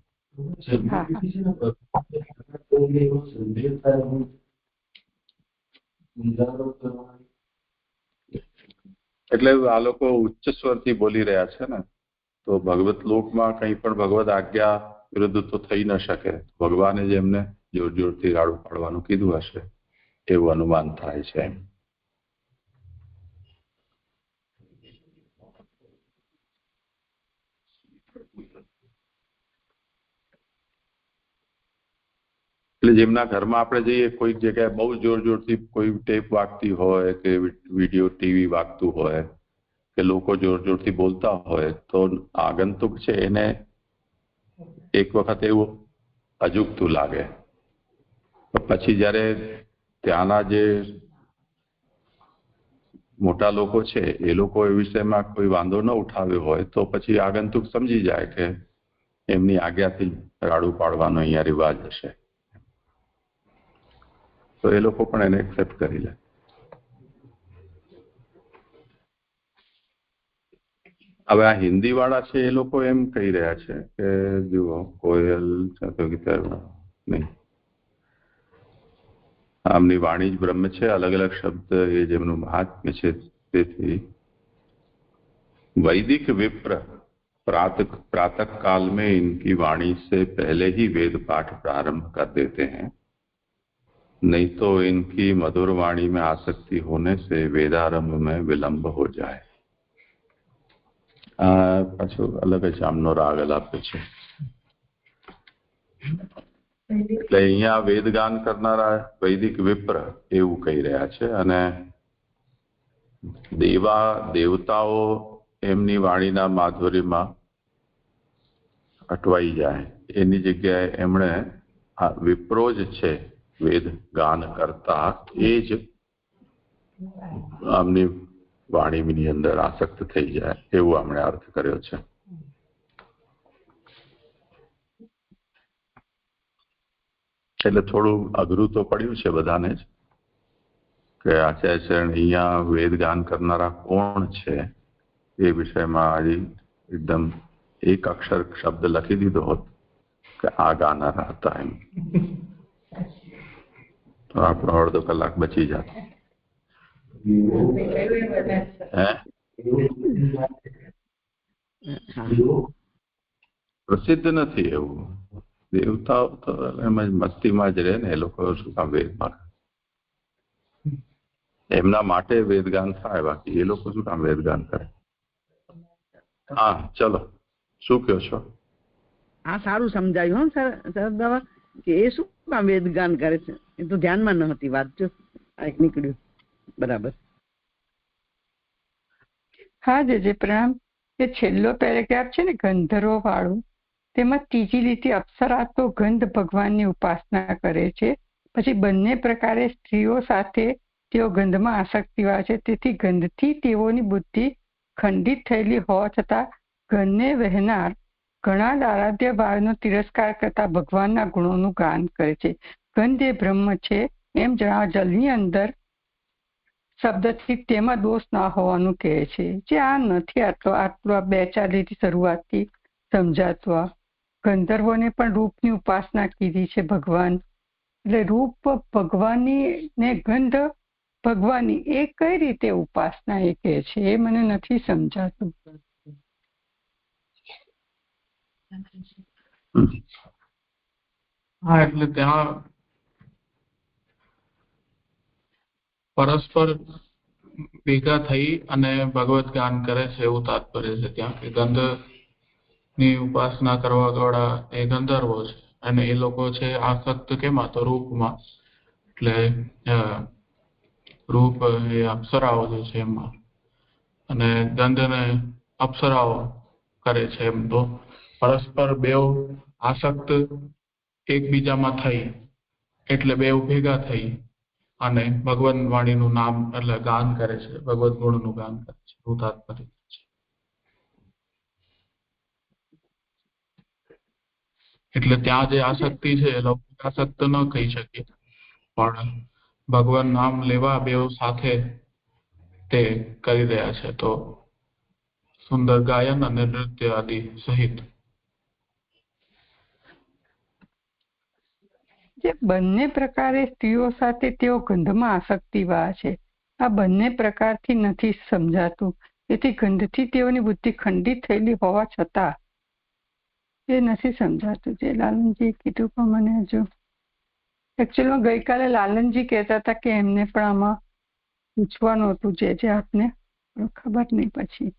A: એટલે આ લોકો ઉચ્ચ સ્વરથી બોલી રહ્યા છે ને, તો ભગવત લોકમાં કંઈ પણ ભગવદ આજ્ઞા વિરુદ્ધ તો થઈ ન શકે. ભગવાને જ એમને જોર જોરથી રાડું પાડવાનું કીધું હશે એવું અનુમાન થાય છે. એટલે જેમના ઘરમાં આપણે જઈએ, કોઈક જગ્યાએ બહુ જોર જોરથી કોઈ ટેપ વાગતી હોય કે વિડીયો ટીવી વાગતું હોય કે લોકો જોર જોરથી બોલતા હોય, તો આગંતુક છે એને એક વખત એવું અજુગતું લાગે. પછી જ્યારે ત્યાંના જે મોટા લોકો છે એ લોકો એ વિષયમાં કોઈ વાંધો ન ઉઠાવ્યો હોય તો પછી આગંતુક સમજી જાય કે એમની આજ્ઞાથી રાડું પાડવાનો અહીંયા રિવાજ હશે, તો એ લોકો પણ એને એક્સેપ્ટ કરી લે. હવે આ હિન્દી વાળા છે એ લોકો એમ કહી રહ્યા છે કે જુઓ કોયલ નહીં, આમની વાણી જ બ્રહ્મ છે, અલગ અલગ શબ્દ એ જેમનું મહાત્મ્ય છે. તેથી वैदिक विप्र प्रातः काल में इनकी वाणी से पहले ही वेद पाठ प्रारंभ कर देते हैं, नहीं तो इनकी मधुर वाणी में आसक्ति होने से वेदारंभ में विलंब हो जाए. પાછો અલગ જ આમનો રાગ આપે છે. એટલે અહીંયા વેદગાન કરનારા વૈદિક વિપ્ર એવું કહી રહ્યા છે, અને દેવતાઓ એમની વાણીના માધુર્યમાં અટવાઈ જાય એની જગ્યાએ એમણે આ વિપ્રો જ છે વેદ ગાન કરતા, એ જ આમની વાણીની અંદર આસક્ત થઈ જાય એવું આમણે અર્થ કર્યો છે. એટલે થોડું અઘરું તો પડ્યું છે બધાને જ કે આચાર્ય અહીંયા વેદ ગાન કરનારા કોણ છે એ વિષયમાં હજી એકદમ એક અક્ષર શબ્દ લખી દીધો હોત કે આ ગાનારા હતા એમ, તો આપણો અડધો કલાક બચી જાત. પ્રસિદ્ધ નથી એવું. દેવતાઓ તો એમ જ મસ્તીમાં જ રહે ને, એ લોકો શું કામ વેદમાં, એમના માટે વેદગાન થાય, બાકી એ લોકો શું કામ વેદગાન કરે. હા ચલો, શું કહો છો?
D: આ સારું સમજાયું હો શરદ બાબા, કે એ શું કામ વેદગાન કરે છે, એ તો ધ્યાનમાં ન હતી વાત. જો એક નીકળ્યું બરાબર.
E: હા જે પ્રણામ. એ છેલ્લો પેરેગ્રાફ છે ને ગંધર્વો વાળું, તેમાં ત્રીજી લીટી અપ્સરા તો ગંધ ભગવાનની ઉપાસના કરે છે, પછી બંને પ્રકારે સ્ત્રીઓ સાથે તેઓ ગંધમાં આસક્તિવાળા છે, તેથી ગંધથી તેઓની બુદ્ધિ ખંડિત થયેલી હોવા છતાં ગંધને વહેનાર ઘણા આરાધ્ય ભાવનો તિરસ્કાર કરતા ભગવાનના ગુણોનું ગાન કરે છે. ગંધ એ બ્રહ્મ છે એમ જણાવવા જલની અંદર શબ્દથી તેમાં દોષ ના હોવાનું કહે છે, જે આ નથી. આટલું 2-4 લીટી શરૂઆતથી સમજાતું. ગંધર્વોને પણ રૂપની ઉપાસના કીધી છે ભગવાન, એટલે રૂપ ભગવાનની ને ગંધ ભગવાનની, એ કઈ રીતે ઉપાસના એ કહે છે, એ મને નથી સમજાતું.
C: હા, એટલે ત્યાં પરસ્પર ભેગા થઈ અને ભગવત ગાન કરે છે એવું તાત્પર્ય છે ત્યાં, કે ગંધ ની ઉપાસના કરવા વાળા એ ગંધર્વો છે અને એ લોકો છે આસક્ત કેમાં, તો રૂપમાં. એટલે રૂપ એ અપ્સરાઓ જે છે એમાં, અને ગંધને અપ્સરાઓ કરે છે એમ. તો પરસ્પર બેવ આસક્ત એકબીજામાં થઈ એટલે બેવ ભેગા થઈ અને ભગવાન વાણીનું નામ એટલે ગાન કરે છે, ભગવત ગુણનું ગાન કરે છે એવું તાત્પર્ય છે. એટલે ત્યાં જે આસક્તિ છે એ લૌકિક આસક્ત ન કહી શકીએ, પણ ભગવાન નામ લેવા બેવ સાથે તે કરી રહ્યા છે, તો સુંદર ગાયન અને નૃત્ય આદિ સહિત.
E: જે બંને પ્રકારે સ્ત્રીઓ સાથે તેઓ ગંધમાં આસક્તિવાળા છે, આ બંને પ્રકારથી નથી સમજાતું. તેથી ગંધથી તેઓની બુદ્ધિ ખંડિત થયેલી હોવા છતાં એ નથી સમજાતું. જે લાલનજી કીધું પણ મને હજુ એકચ્યુઅલમાં ગઈકાલે લાલનજી કહેતા હતા કે એમને પણ આમાં પૂછવાનું હતું, જે આપને ખબર નહીં. પછી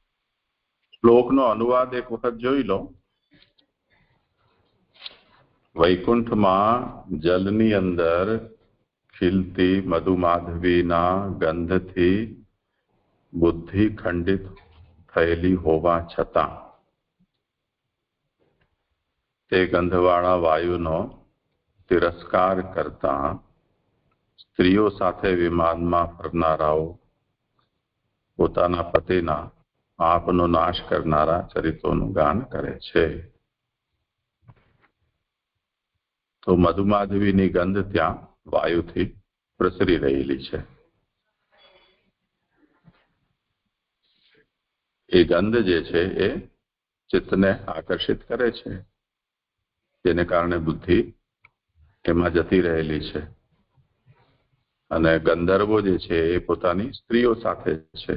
A: શ્લોકનો અનુવાદ એક વખત જોઈ લો. વૈકુંઠમાં જલની અંદર ખીલતી મધુમાધવીના ગંધથી બુદ્ધિ ખંડિત થયેલી હોવા છતાં તે ગંધવાળા વાયુનો તિરસ્કાર કરતા સ્ત્રીઓ સાથે વિમાનમાં ફરનારાઓ પોતાના પતિના પાપનો નાશ કરનારા ચરિત્રોનું ગાન કરે છે. તો મધુમાધવીની ગંધ ત્યાં વાયુથી પ્રસરી રહેલી છે. એ ગંધ જે છે એ ચિત્તને આકર્ષિત કરે છે, જેને કારણે બુદ્ધિ એમાં જતી રહેલી છે. અને ગંધર્વો જે છે એ પોતાની સ્ત્રીઓ સાથે છે.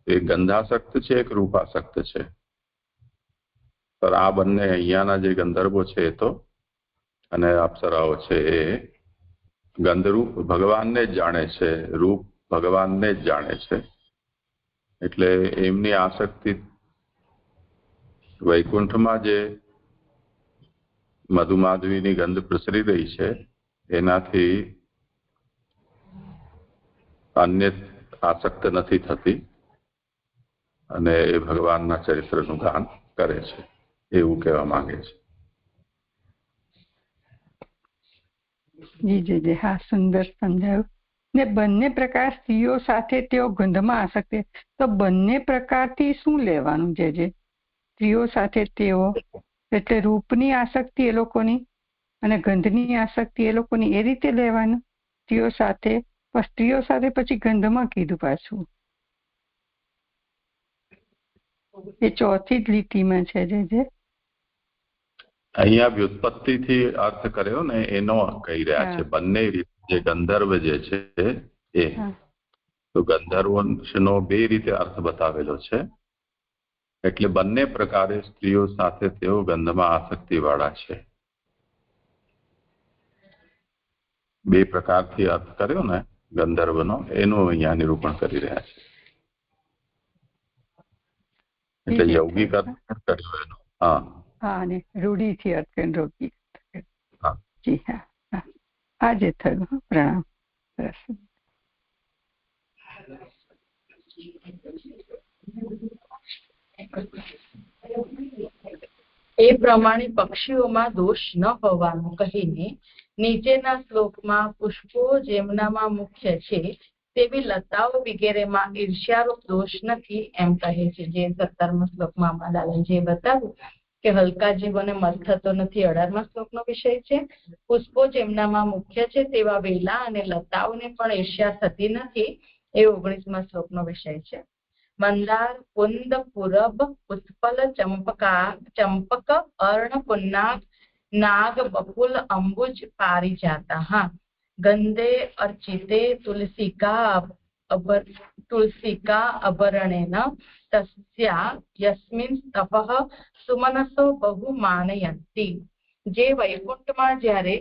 A: એ ગંધાસક્ત છે, એક રૂપાસક્ત છે. પણ આ બંને અહીંયાના જે ગંધર્વો છે એ તો અને અપ્સરાઓ છે એ ગંધરૂપ ભગવાનને જ જાણે છે, રૂપ ભગવાનને જ જાણે છે. એટલે એમની આસક્તિ વૈકુંઠમાં જે મધુમાધવીની ગંધ પ્રસરી રહી છે એનાથી અન્ય આસક્ત નથી થતી અને એ ભગવાનના ચરિત્રનું ગાન કરે છે, એવું કહેવા માંગે છે.
E: જી હા, સુંદર સમજાયું. ને બંને પ્રકાર સ્ત્રીઓ સાથે તેઓ ગંધમાં આસક્તિ, તો બંને પ્રકારથી શું લેવાનું? જે સ્ત્રીઓ સાથે તેઓ એટલે રૂપની આસક્તિ એ લોકોની અને ગંધની આસક્તિ એ લોકોની, એ રીતે લેવાનું સ્ત્રીઓ સાથે. પણ સ્ત્રીઓ સાથે પછી ગંધમાં કીધું પાછું, એ ચોથી જ લીટીમાં છે. જે
A: અહીંયા વ્યુત્પત્તિથી અર્થ કર્યો ને એનો કહી રહ્યા છે. બંને રીતે જે ગંધર્વ જે છે એ તો ગંધર્વનો બે રીતે અર્થ બતાવેલો છે. એટલે બંને પ્રકારે સ્ત્રીઓ સાથે તેઓ ગંધમાં આસક્તિ વાળા છે. બે પ્રકારથી અર્થ કર્યો ને ગંધર્વનો, એનું અહીંયા નિરૂપણ કરી રહ્યા છે. એટલે યૌગિક અર્થ પણ કર્યો એનો. હા
E: અને રૂઢિથી અર્થ કરીને રોકી. જી હા, આજે થયું. પ્રણામ. સરસ.
B: એ પ્રમાણે પક્ષીઓમાં દોષ ન હોવાનું કહીને નીચેના શ્લોકમાં પુષ્પો જેમનામાં મુખ્ય છે તેવી લતાઓ વગેરેમાં ઈર્ષ્યારૂપ દોષ નથી એમ કહે છે. જે 17મા શ્લોકમાં લાલનજીએ બતાવ્યું કે હલકા જીવોને મત થતો નથી, 18મા શ્લોકનો વિષય છે. પુષ્પો જેમનામાં મુખ્ય છે તેવા વેલા અને લતાઓને પણ ઈર્ષ્યા થતી નથી, એ 19મા શ્લોકનો વિષય છે. મંદાર, કુંદ, પુરબ, પુષ્પલ, ચંપક, અર્ણ, પુન્નાગ, નાગ, બકુલ, અંબુજ, પારિજાતા ગંધે અર્ચિતે તુલસિકા અભરણેન તસ્યા યસ્મિન તપઃ સુમનસો બહુ માનયંતિ. જે વૈકુંઠમાં જ્યારે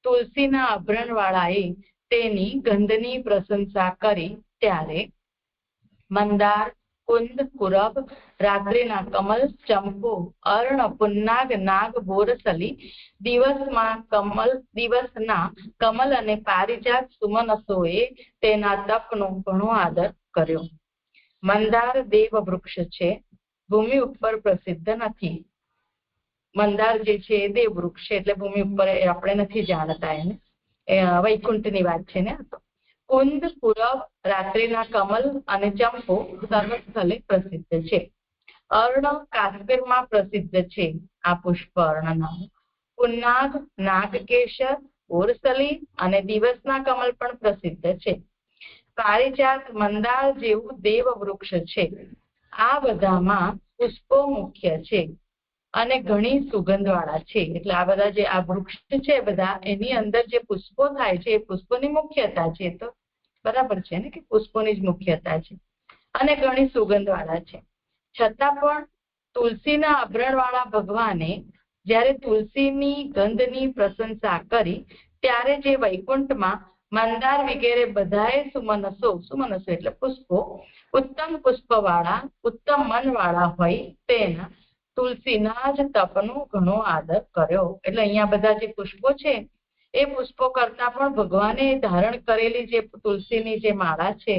B: તુલસીના આભરણ વાળાએ તેની ગંધની પ્રશંસા કરી ત્યારે મંદાર, કુંદ, પુરબ, રાત્રિના કમલ, ચંપો, અર્ણ, પુન્નાગ, નાગ, બોરસલી, દિવસના કમલ અને પારિજાત સુમનસોએ તેના તપનો ઘણો આદર કર્યો. મંદાર દેવ વૃક્ષ છે, ભૂમિ ઉપર પ્રસિદ્ધ નથી. મંદાર જે છે એ દેવ વૃક્ષ છે, એટલે ભૂમિ ઉપર આપણે નથી જાણતા એને, વૈકુંઠની વાત છે ને. કુંદ, પુરબ, રાત્રિના કમલ અને ચંપો સર્વસ્થળે પ્રસિદ્ધ છે. અર્ણ કાશ્મીરમાં પ્રસિદ્ધ છે, આ પુષ્પ અર્ણ નામ. પુન્નાગ, નાગકેશર, બોરસલી અને દિવસના કમલ પણ પ્રસિદ્ધ છે. પારિજાત મંદાર જેવું દેવ વૃક્ષ છે. આ બધામાં પુષ્પો મુખ્ય છે. અને ઘણી સુગંધવાળા છે. એટલે આ બધા જે આ વૃક્ષ છે બધા એની અંદર જે પુષ્પો થાય છે એ પુષ્પોની મુખ્યતા છે. તો બરાબર છે ને કે પુષ્પોની જ મુખ્યતા છે અને ઘણી સુગંધવાળા છે. છતાં પણ તુલસીના આભરણવાળા ભગવાને જ્યારે તુલસીની ગંધની પ્રશંસા કરી ત્યારે જે વૈકુંઠમાં મંદાર વગેરે બધાએ સુમનસો એટલે પુષ્પો ઉત્તમ પુષ્પવાળા ઉત્તમ મનવાળા હોય તેના તુલસીના જ તપનો ઘણો આદર કર્યો. એટલે અહીંયા બધા જે પુષ્પો છે એ પુષ્પો કરતા પણ ભગવાને ધારણ કરેલી જે તુલસીની જે માળા છે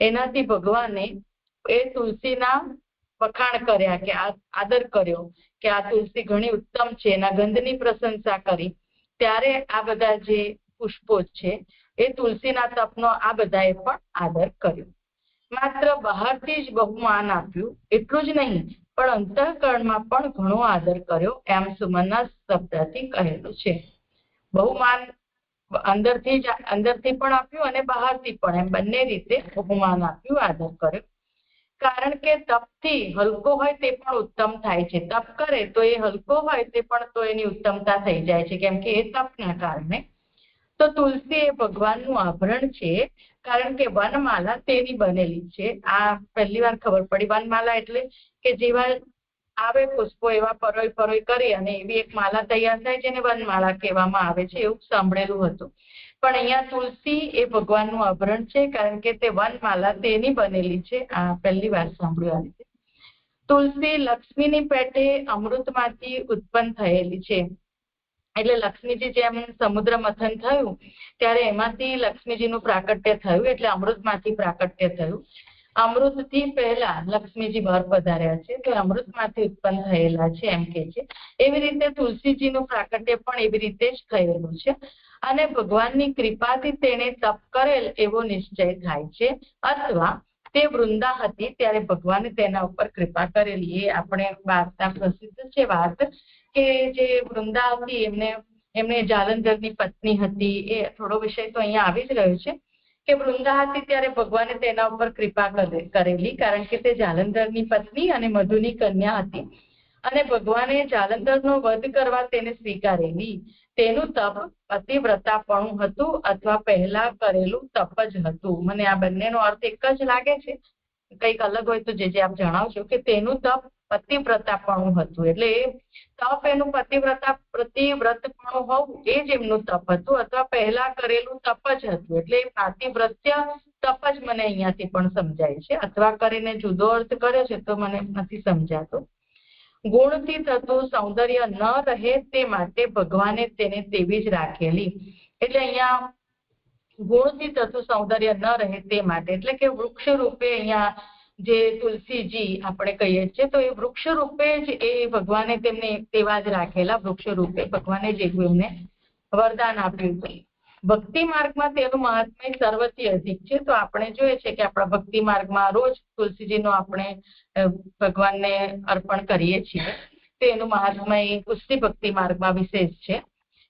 B: એનાથી ભગવાને એ તુલસીના વખાણ કર્યા કે આદર કર્યો કે આ તુલસી ઘણી ઉત્તમ છે. એના ગંધની પ્રશંસા કરી ત્યારે આ બધા જે પુષ્પો છે એ તુલસીના તપનો આ બધાએ પણ આદર કર્યો. માત્ર બહારથી જ બહુમાન આપ્યું એટલું જ નહીં પણ અંતઃકરણમાં પણ ઘણો આદર કર્યો એમ સુમનના શબ્દથી કહેલું છે. બહુમાન અંદરથી પણ આપ્યું અને બહારથી પણ એમ બંને રીતે બહુમાન આપ્યું, આદર કર્યો. કારણ કે તપથી હલકો હોય તે પણ ઉત્તમ થાય છે. તપ કરે તો એ હલકો હોય તે પણ તો એની ઉત્તમતા થઈ જાય છે કેમ કે એ તપના કારણે. તો તુલસી એ ભગવાનનું આભરણ છે કારણ કે વનમાલા તેની બનેલી છે. આ પહેલી વાર ખબર પડી. વનમાલા એટલે કે જેવા આવે પુષ્પો એવા પરોય કરી અને એવી એક માલા તૈયાર થાય જેને વનમાળા કહેવામાં આવે છે એવું સાંભળેલું હતું. પણ અહીંયા તુલસી એ ભગવાનનું આભરણ છે કારણ કે તે વનમાલા તેની બનેલી છે. આ પહેલી વાર સાંભળ્યું આ રીતે. તુલસી લક્ષ્મીની પેટે અમૃતમાંથી ઉત્પન્ન થયેલી છે. એટલે લક્ષ્મીજી જેમ સમુદ્ર મંથન થયું ત્યારે એમાંથી લક્ષ્મીજીનું પ્રાકટ્ય થયું એટલે અમૃતમાંથી પ્રાકટ્ય થયું. અમૃતથી પહેલા લક્ષ્મીજી બહાર પધાર્યા છે તો અમૃતમાંથી ઉત્પન્ન થયેલા છે એમ કે છે. એવી રીતે તુલસીજીનું પ્રાકટ્ય પણ એવી રીતે જ થયેલું છે અને ભગવાનની કૃપાથી તેણે તપ કરેલ એવો નિશ્ચય થાય છે અથવા તે વૃંદા હતી ત્યારે ભગવાને તેના ઉપર કૃપા કરેલી. એ આપણે વાર્તા પ્રસિદ્ધ છે વાત કે જે વૃંદા હતી એમને જાલંધરની પત્ની હતી. એ થોડો વિષય તો અહીંયા આવી જ રહ્યો છે કે વૃંદા હતી ત્યારે ભગવાને તેના ઉપર કૃપા કરેલી કારણ કે તે જાલંધરની પત્ની અને મધુની કન્યા હતી અને ભગવાને જાલંધરનો વધ કરવા તેને સ્વીકારેલી. તેનું તપ પતિવ્રતાપણું હતું અથવા પહેલા કરેલું તપ જ હતું. મને આ બંનેનો અર્થ એક જ લાગે છે, કંઈક અલગ હોય તો જે આપ જણાવજો કે તેનું તપ પતિવ્રતાપણું હતું. એટલે એ તપ એનું પતિવ્રતપણું હોવું એ જ એમનું તપ હતું અથવા પહેલા કરેલું તપ જ હતું. એટલે પાતિવ્રત્ય તપ જ મને અહીંયાથી પણ સમજાય છે. અથવા કરીને જુદો અર્થ કર્યો છે તો મને નથી સમજાતો. ગુણથી થતું સૌંદર્ય ન રહે તે માટે ભગવાને તેને તેવી જ રાખેલી. એટલે અહીંયા ગુણથી થતું સૌંદર્ય ન રહે તે માટે એટલે કે વૃક્ષ રૂપે અહીંયા જે તુલસીજી આપણે કહીએ છીએ તો એ વૃક્ષ રૂપે જ એ ભગવાને તેમને તેવા જ રાખેલા. વૃક્ષ રૂપે ભગવાને જે એમને વરદાન આપ્યું હતું. ભક્તિ માર્ગમાં તેનું મહાત્મ્ય સર્વથી અધિક છે. તો આપણે જોઈએ છે કે આપણા ભક્તિ માર્ગમાં રોજ તુલસીજીનો આપણે ભગવાનને અર્પણ કરીએ છીએ તો એનું મહાત્મ્ય પુષ્ટિ ભક્તિ માર્ગમાં વિશેષ છે.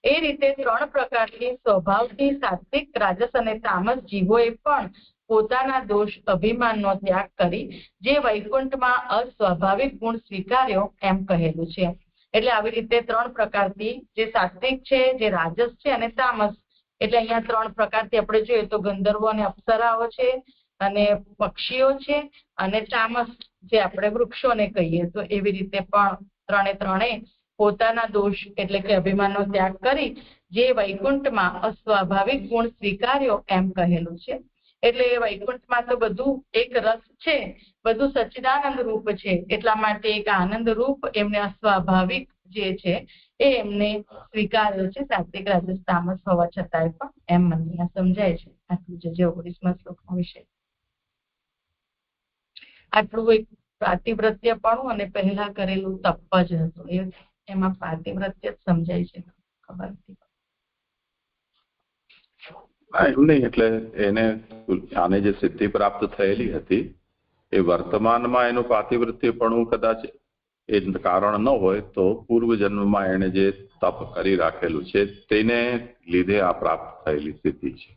B: એ રીતે 3 પ્રકારની સ્વભાવથી સાત્વિક, રાજસ અને તામસ જીવોએ પણ પોતાના દોષ અભિમાનનો ત્યાગ કરી જે વૈકુંઠમાં અસ્વાભાવિક ગુણ સ્વીકાર્યો એમ કહેલું છે. એટલે આવી રીતે 3 પ્રકારથી જે સાત્વિક છે, જે રાજસ છે અને તામસ. એટલે અહીંયા 3 પ્રકારથી આપણે જોઈએ તો ગંધર્વો અને અપ્સરાઓ છે અને પક્ષીઓ છે અને તામસ જે આપણે વૃક્ષોને કહીએ. તો એવી રીતે પણ ત્રણે પોતાના દોષ એટલે કે અભિમાનનો ત્યાગ કરી જે વૈકુંઠમાં અસ્વાભાવિક ગુણ સ્વીકાર્યો એમ કહેલું છે. એટલે વૈકુંઠમાં તો બધું એક રસ છે, બધું સચ્ચિદાનંદ રૂપ છે. એટલા માટે એક આનંદ રૂપ એમને અસ્વાભાવિક જે છે એ એમને સ્વીકાર્યો છે સાત્વિક, રાજસ, તામસ હોવા છતાંય પણ એમ મને સમજાય છે. આટલું છે જે 19મા શ્લોકનો વિષય. આટલું એક પાતિવ્રત્યપણું અને પહેલા કરેલું તપ જ હતું. એમાં પાતિવ્રત્ય જ સમજાય છે. ખબર નથી.
A: એમ નહીં એટલે એને આને જે સિદ્ધિ પ્રાપ્ત થયેલી હતી એ વર્તમાનમાં એનું પાતિવ્રત્યપણું કદાચ એ કારણ ન હોય તો પૂર્વ જન્મમાં એને જે તપ કરી રાખેલું છે તેને લીધે આ પ્રાપ્ત થયેલી સિદ્ધિ છે.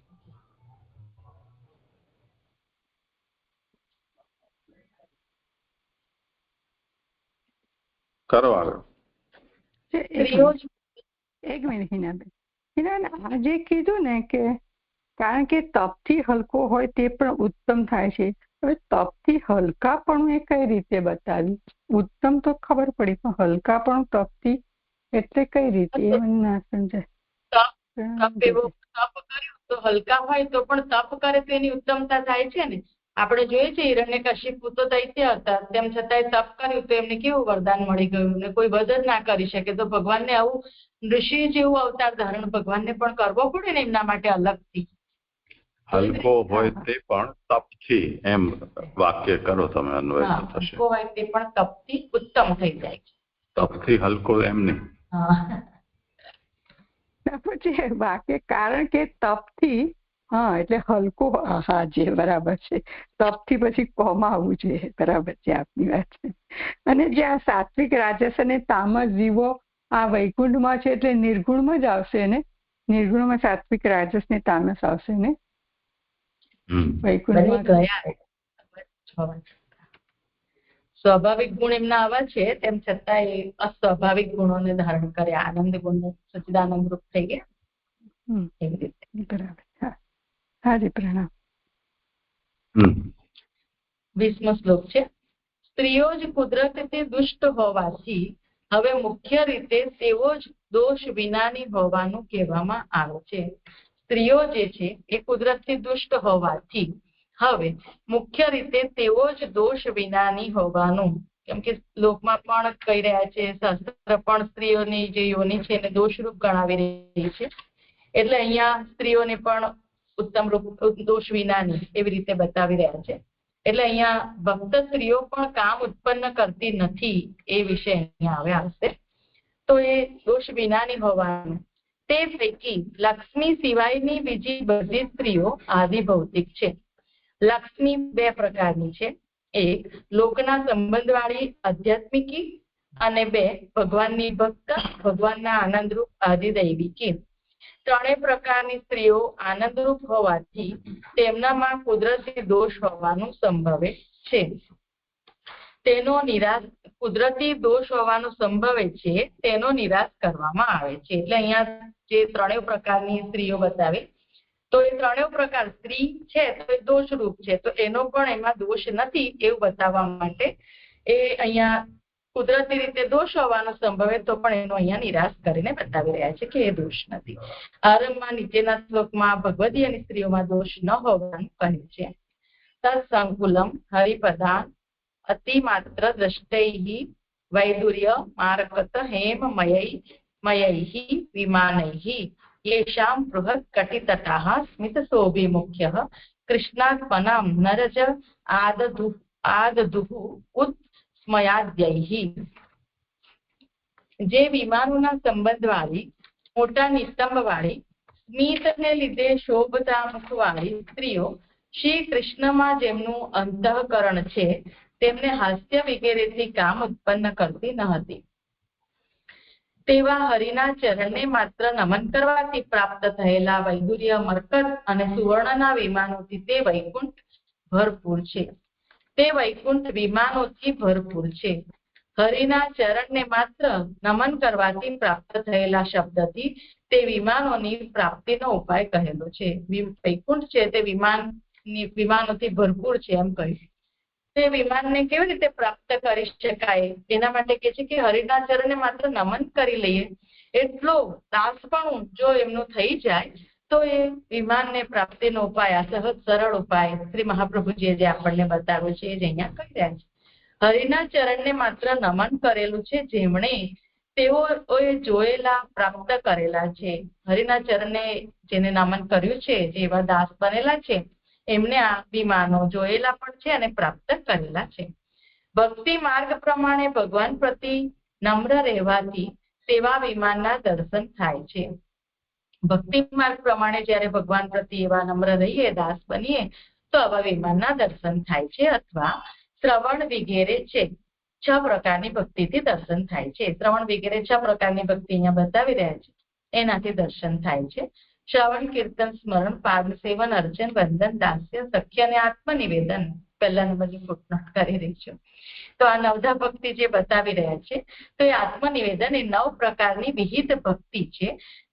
A: કરો આગળ.
B: સ્ત્રીઓ જ
E: એક મિનિટ હિનાબેન, આ જે કીધું ને કે કારણ કે તપથી હલકો હોય તે પણ ઉત્તમ થાય છે, હવે તપથી હલકા પણ એ કઈ રીતે બતાવ્યું? ઉત્તમ તો ખબર પડી, પણ હલકા પણ તપથી એટલે કઈ રીતે એ મને ના સમજાય.
B: તપ એવો તપ કર્યું તો હલકા હોય તો પણ તપ કરે તો એની ઉત્તમતા થાય છે ને. આપણે જોઈએ છે હિરણ્યકશિપુ તો દૈત્ય હતા, તેમ છતાંય તપ કર્યું તો એમને કેવું વરદાન મળી ગયું ને કોઈ વધ જ ના કરી શકે. તો ભગવાનને આવું ઋષિ જેવું અવતાર ધારણ ભગવાનને પણ કરવો પડે ને એમના માટે અલગથી.
A: હલકો હોય તે પણ તપથી, એમ વાક્ય કરો તમે, અન્વય થશે.
B: હલકો હોય તે પણ તપથી ઉત્તમ થઈ જાય છે.
A: તપથી હલકો એમ નહીં.
E: પછી વાક્ય કારણ કે તપથી, હા એટલે હલકો, હા જે બરાબર છે, તપથી પછી કોમાં આવવું જોઈએ, બરાબર છે આપની વાત છે. અને જે આ સાત્વિક રાજસ અને તામસ જીવો આ વૈકુંઠમાં છે એટલે નિર્ગુણમાં જ આવશે ને? નિર્ગુણમાં સાત્વિક રાજસ ને તામસ આવશે ને વૈકુંઠમાં?
B: સ્વાભાવિક ગુણ એમના આવા છે, તેમ છતાં એ અસ્વાભાવિક ગુણોને ધારણ કર્યા, આનંદ ગુણ સચ્ચિદાનંદ રૂપ થઈ ગયા. એવી રીતે
E: બરાબર. હાજી પ્રણામ.
B: 20મો શ્લોક છે. સ્ત્રીઓ જ કુદરતથી દુષ્ટ હોવાથી હવે મુખ્ય રીતે તેઓ જ દોષ વિનાની હોવાનું કહેવામાં આવે છે. સ્ત્રીઓ જે છે એ કુદરતથી દુષ્ટ હોવાથી હવે મુખ્ય રીતે તેઓ જ દોષ વિનાની હોવાનું, કેમ કે લોકમાં પણ કહી રહ્યા છે, શાસ્ત્ર પણ સ્ત્રીઓની જે યોની છે એને દોષરૂપ ગણાવી રહી છે. એટલે અહીંયા સ્ત્રીઓને પણ ઉત્તમ રૂપ દોષ વિનાની એવી રીતે બતાવી રહ્યા છે. એટલે અહીંયા ભક્ત સ્ત્રીઓ પણ કામ ઉત્પન્ન કરતી નથી એ વિશે અહીંયા હવે આવશે. તો એ દોષ વિનાની હોવાનું. તે પૈકી લક્ષ્મી સિવાયની બીજી બધી સ્ત્રીઓ આદિભૌતિક છે. લક્ષ્મી બે પ્રકારની છે, એક લોકના સંબંધવાળી આધ્યાત્મિકી અને બે ભગવાનની ભક્ત ભગવાનના આનંદરૂપ આદિદૈવિકી. ત્રણેય પ્રકારની સ્ત્રીઓ આનંદરૂપ હોવાથી તેમનામાં કુદરતી દોષ હોવાનું સંભવે છે. તેનો નિરાશ, કુદરતી દોષ હોવાનું સંભવે છે તેનો નિરાશ કરવામાં આવે છે. એટલે અહીંયા જે ત્રણેય પ્રકારની સ્ત્રીઓ બતાવી, તો એ ત્રણેય પ્રકાર સ્ત્રી છે તો એ દોષરૂપ છે, તો એનો પણ એમાં દોષ નથી એવું બતાવવા માટે એ અહીંયા કુદરતી રીતે દોષ હોવાનો સંભવે તો પણ એનો અહીંયા નિરાશ કરીને બતાવી રહ્યા છે કે એ દોષ નથી. આરંભમાં નીચેના શ્લોકમાં ભગવદીયની સ્ત્રીઓમાં દોષ ન હોવાનું કહે છે. તત્સંકુલમ હરિપદાન અતિમાત્ર દ્રષ્ટૈ વૈદુર્ય મારકત હેમ મયૈ વિમાનૈ येषां बृहत् कटितटाः स्मितशोभिमुख्यः कृष्णात्मनां नरज आदधुः उत्स्मयाद्यैः. જે વિમાનોના સંબંધવાળી, મોટા નિસ્તંભવાળી, સ્મિતને લીધે શોભતા મુખવાળી સ્ત્રીઓ શ્રી કૃષ્ણમાં જેમનું અંતઃકરણ છે તેમને હાસ્ય વગેરેથી કામ ઉત્પન્ન કરતી ન હતી. તેવા હરિના ચરણને માત્ર નમન કરવાથી પ્રાપ્ત થયેલા વૈદુર્ય, મરકત અને સુવર્ણના વિમાનોથી તે વૈકુંઠ ભરપૂર છે. તે વૈકુંઠ વિમાનોથી ભરપૂર છે. હરિના ચરણને માત્ર નમન કરવાથી પ્રાપ્ત થયેલા શબ્દથી તે વિમાનોની પ્રાપ્તિનો ઉપાય કહેલો છે. વૈકુંઠ છે તે વિમાનોથી ભરપૂર છે એમ કહ્યું. તે વિમાનને કેવી રીતે પ્રાપ્ત કરી શકાય એના માટે કે છે કે હરિના ચરણને માત્ર નમન કરી લઈએ એટલો દાસપણું જો એમનું થઈ જાય તો એ વિમાનને પ્રાપ્તિનો ઉપાય, આ સહજ સરળ ઉપાય શ્રી મહાપ્રભુજીએ જે આપણને બતાવ્યો છે એ જ અહીંયા કહી રહ્યા છે. હરિના ચરણને માત્ર નમન કરેલું છે જેમણે તેઓએ જોયેલા, પ્રાપ્ત કરેલા છે. હરિના ચરણને જેને નમન કર્યું છે, જેવા દાસ બનેલા છે, એમને આ વિમાનો જોયેલા પણ છે અને પ્રાપ્ત કરેલા છે. ભક્તિ માર્ગ પ્રમાણે ભગવાન પ્રતિ નમ્ર રહેવાથી તેવા વિમાનના દર્શન થાય છે. ભક્તિ માર્ગ પ્રમાણે જયારે ભગવાન પ્રતિ એવા નમ્ર રહીએ, દાસ બનીએ, તો આવા વિમાનના દર્શન થાય છે. અથવા શ્રવણ વગેરે છે, 6 પ્રકારની ભક્તિથી દર્શન થાય છે. શ્રવણ વગેરે 6 પ્રકારની ભક્તિ અહીંયા બતાવી રહ્યા છે, એનાથી દર્શન થાય છે. શ્રવણ, કીર્તન, સ્મરણ, પાદ સેવન, અર્ચન, વંદન, દાસ્ય, સખ્ય અને આત્મનિવેદન પહેલા નંબરની ફૂટનોટ કરી રહી છું. તો આ નવધા ભક્તિ જે બતાવી રહ્યા છે, તો એ આત્મનિવેદન એ 9 પ્રકારની વિહિત ભક્તિ છે.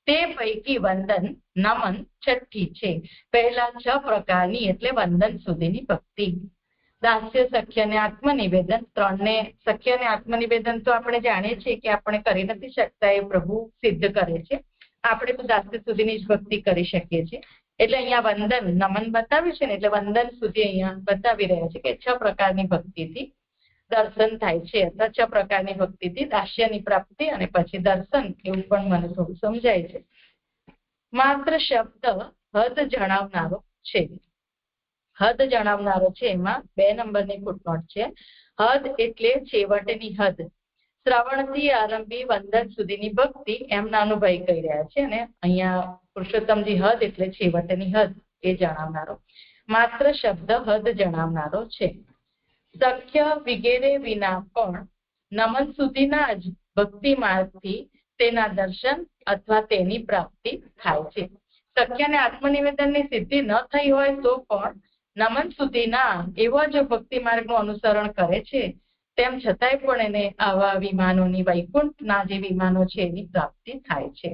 B: તે પૈકી વંદન નમન છઠ્ઠી છે. પહેલા 6 પ્રકારની એટલે વંદન સુધીની ભક્તિ. દાસ્ય, સખ્ય અને આત્મનિવેદન 3 ને સખ્ય અને આત્મનિવેદન તો આપણે જાણીએ છીએ કે આપણે કરી નથી શકતા, એ પ્રભુ સિદ્ધ કરે છે. આપણે તો દાસ્ય સુધીની જ ભક્તિ કરી શકીએ છીએ. એટલે અહીંયા વંદન નમન બતાવ્યું છે ને, એટલે વંદન સુધી અહીંયા બતાવી રહ્યા છે કે 6 પ્રકારની ભક્તિથી દર્શન થાય છે, અથવા 6 પ્રકારની ભક્તિથી દાસ્યની પ્રાપ્તિ અને પછી દર્શન, એવું પણ મને થોડું સમજાય છે. માત્ર શબ્દ હદ જણાવનારો છે. હદ જણાવનારો છે, એમાં 2 નંબરની ફૂટનોટ છે. હદ એટલે છેવટની હદ. શ્રવણથી આરંભી વંદન સુધીની ભક્તિ એમ નાનુભાઈ કહી રહ્યા છે, અને અહીંયા પુરુષોત્તમજી હદ એટલે છેવટની હદ એ જણાવનારો. માત્ર શબ્દ હદ જણાવનારો છે. સખ્ય વગેરે વિના પણ નમન સુધીના જ ભક્તિ માર્ગથી તેના દર્શન અથવા તેની પ્રાપ્તિ થાય છે. સખ્ય અને આત્મનિવેદનની સિદ્ધિ ન થઈ હોય તો પણ નમન સુધીના એવો જો ભક્તિ માર્ગનું અનુસરણ કરે છે, તેમ છતાંય પણ એને આવા વિમાનોની, વૈકુંઠના જે વિમાનો છે એની પ્રાપ્તિ થાય છે.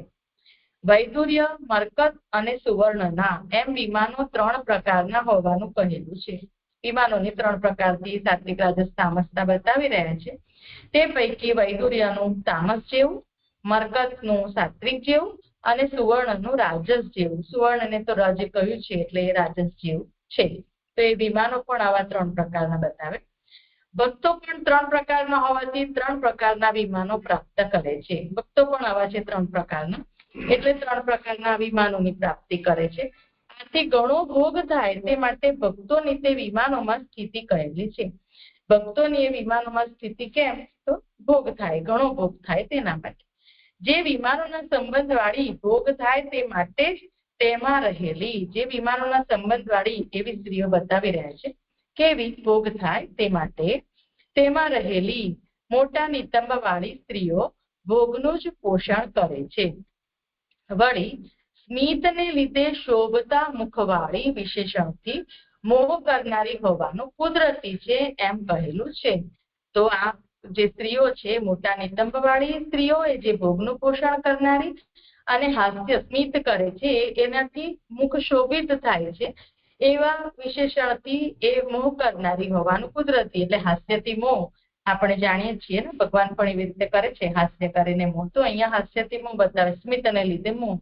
B: વૈદુર્ય, મરકત અને સુવર્ણના એમ વિમાનો 3 પ્રકારના હોવાનું કહેલું છે. વિમાનોની 3 પ્રકારથી સાત્વિક, રાજસ, તામસના બતાવી રહ્યા છે. તે પૈકી વૈદુર્યનું તામસ જેવું, મરકતનું સાત્વિક જેવું અને સુવર્ણનું રાજસ જેવું. સુવર્ણને તો રજ કહ્યું છે એટલે એ રાજસ જેવું છે. તો એ વિમાનો પણ આવા 3 પ્રકારના બતાવે. ભક્તો પણ 3 પ્રકારના હોવાથી 3 પ્રકારના વિમાનો પ્રાપ્ત કરે છે. ભક્તો પણ આવા છે 3 પ્રકારના, એટલે 3 પ્રકારના વિમાનોની પ્રાપ્તિ કરે છે. આથી ઘણો ભોગ થાય તે માટે ભક્તોની તે વિમાનોમાં સ્થિતિ કહેલી છે. ભક્તોની એ વિમાનોમાં સ્થિતિ કેમ? તો ભોગ થાય, ઘણો ભોગ થાય તેના માટે. જે વિમાનોના સંબંધ વાળી ભોગ થાય તે માટે જ તેમાં રહેલી, જે વિમાનોના સંબંધ વાળી એવી સ્ત્રીઓ બતાવી રહ્યા છે. કેવી? ભોગ થાય તે માટે તેમાં રહેલી મોટા નિતંબ વાળી સ્ત્રીઓ ભોગનું જ પોષણ કરે છે. વળી સ્મિતને લીધે શોભતા મુખવાળી વિશેષણથી મોહ કરનારી હોવાનું કુદરતી છે એમ કહેલું છે. તો આ જે સ્ત્રીઓ છે, મોટા નિતંબ વાળી સ્ત્રીઓ, એ જે ભોગનું પોષણ કરનારી અને હાસ્ય સ્મિત કરે છે, એનાથી મુખ શોભિત થાય છે એવા વિશેષણથી એ મોહ કરનારી હોવાનું કુદરતી. એટલે હાસ્યથી મોહ આપણે જાણીએ છીએ ને, ભગવાન પણ એવી રીતે કરે છે, હાસ્ય કરીને મોહ. તો અહીંયા હાસ્યથી મોહ બતાવે, સ્મિતને લીધે મોહ,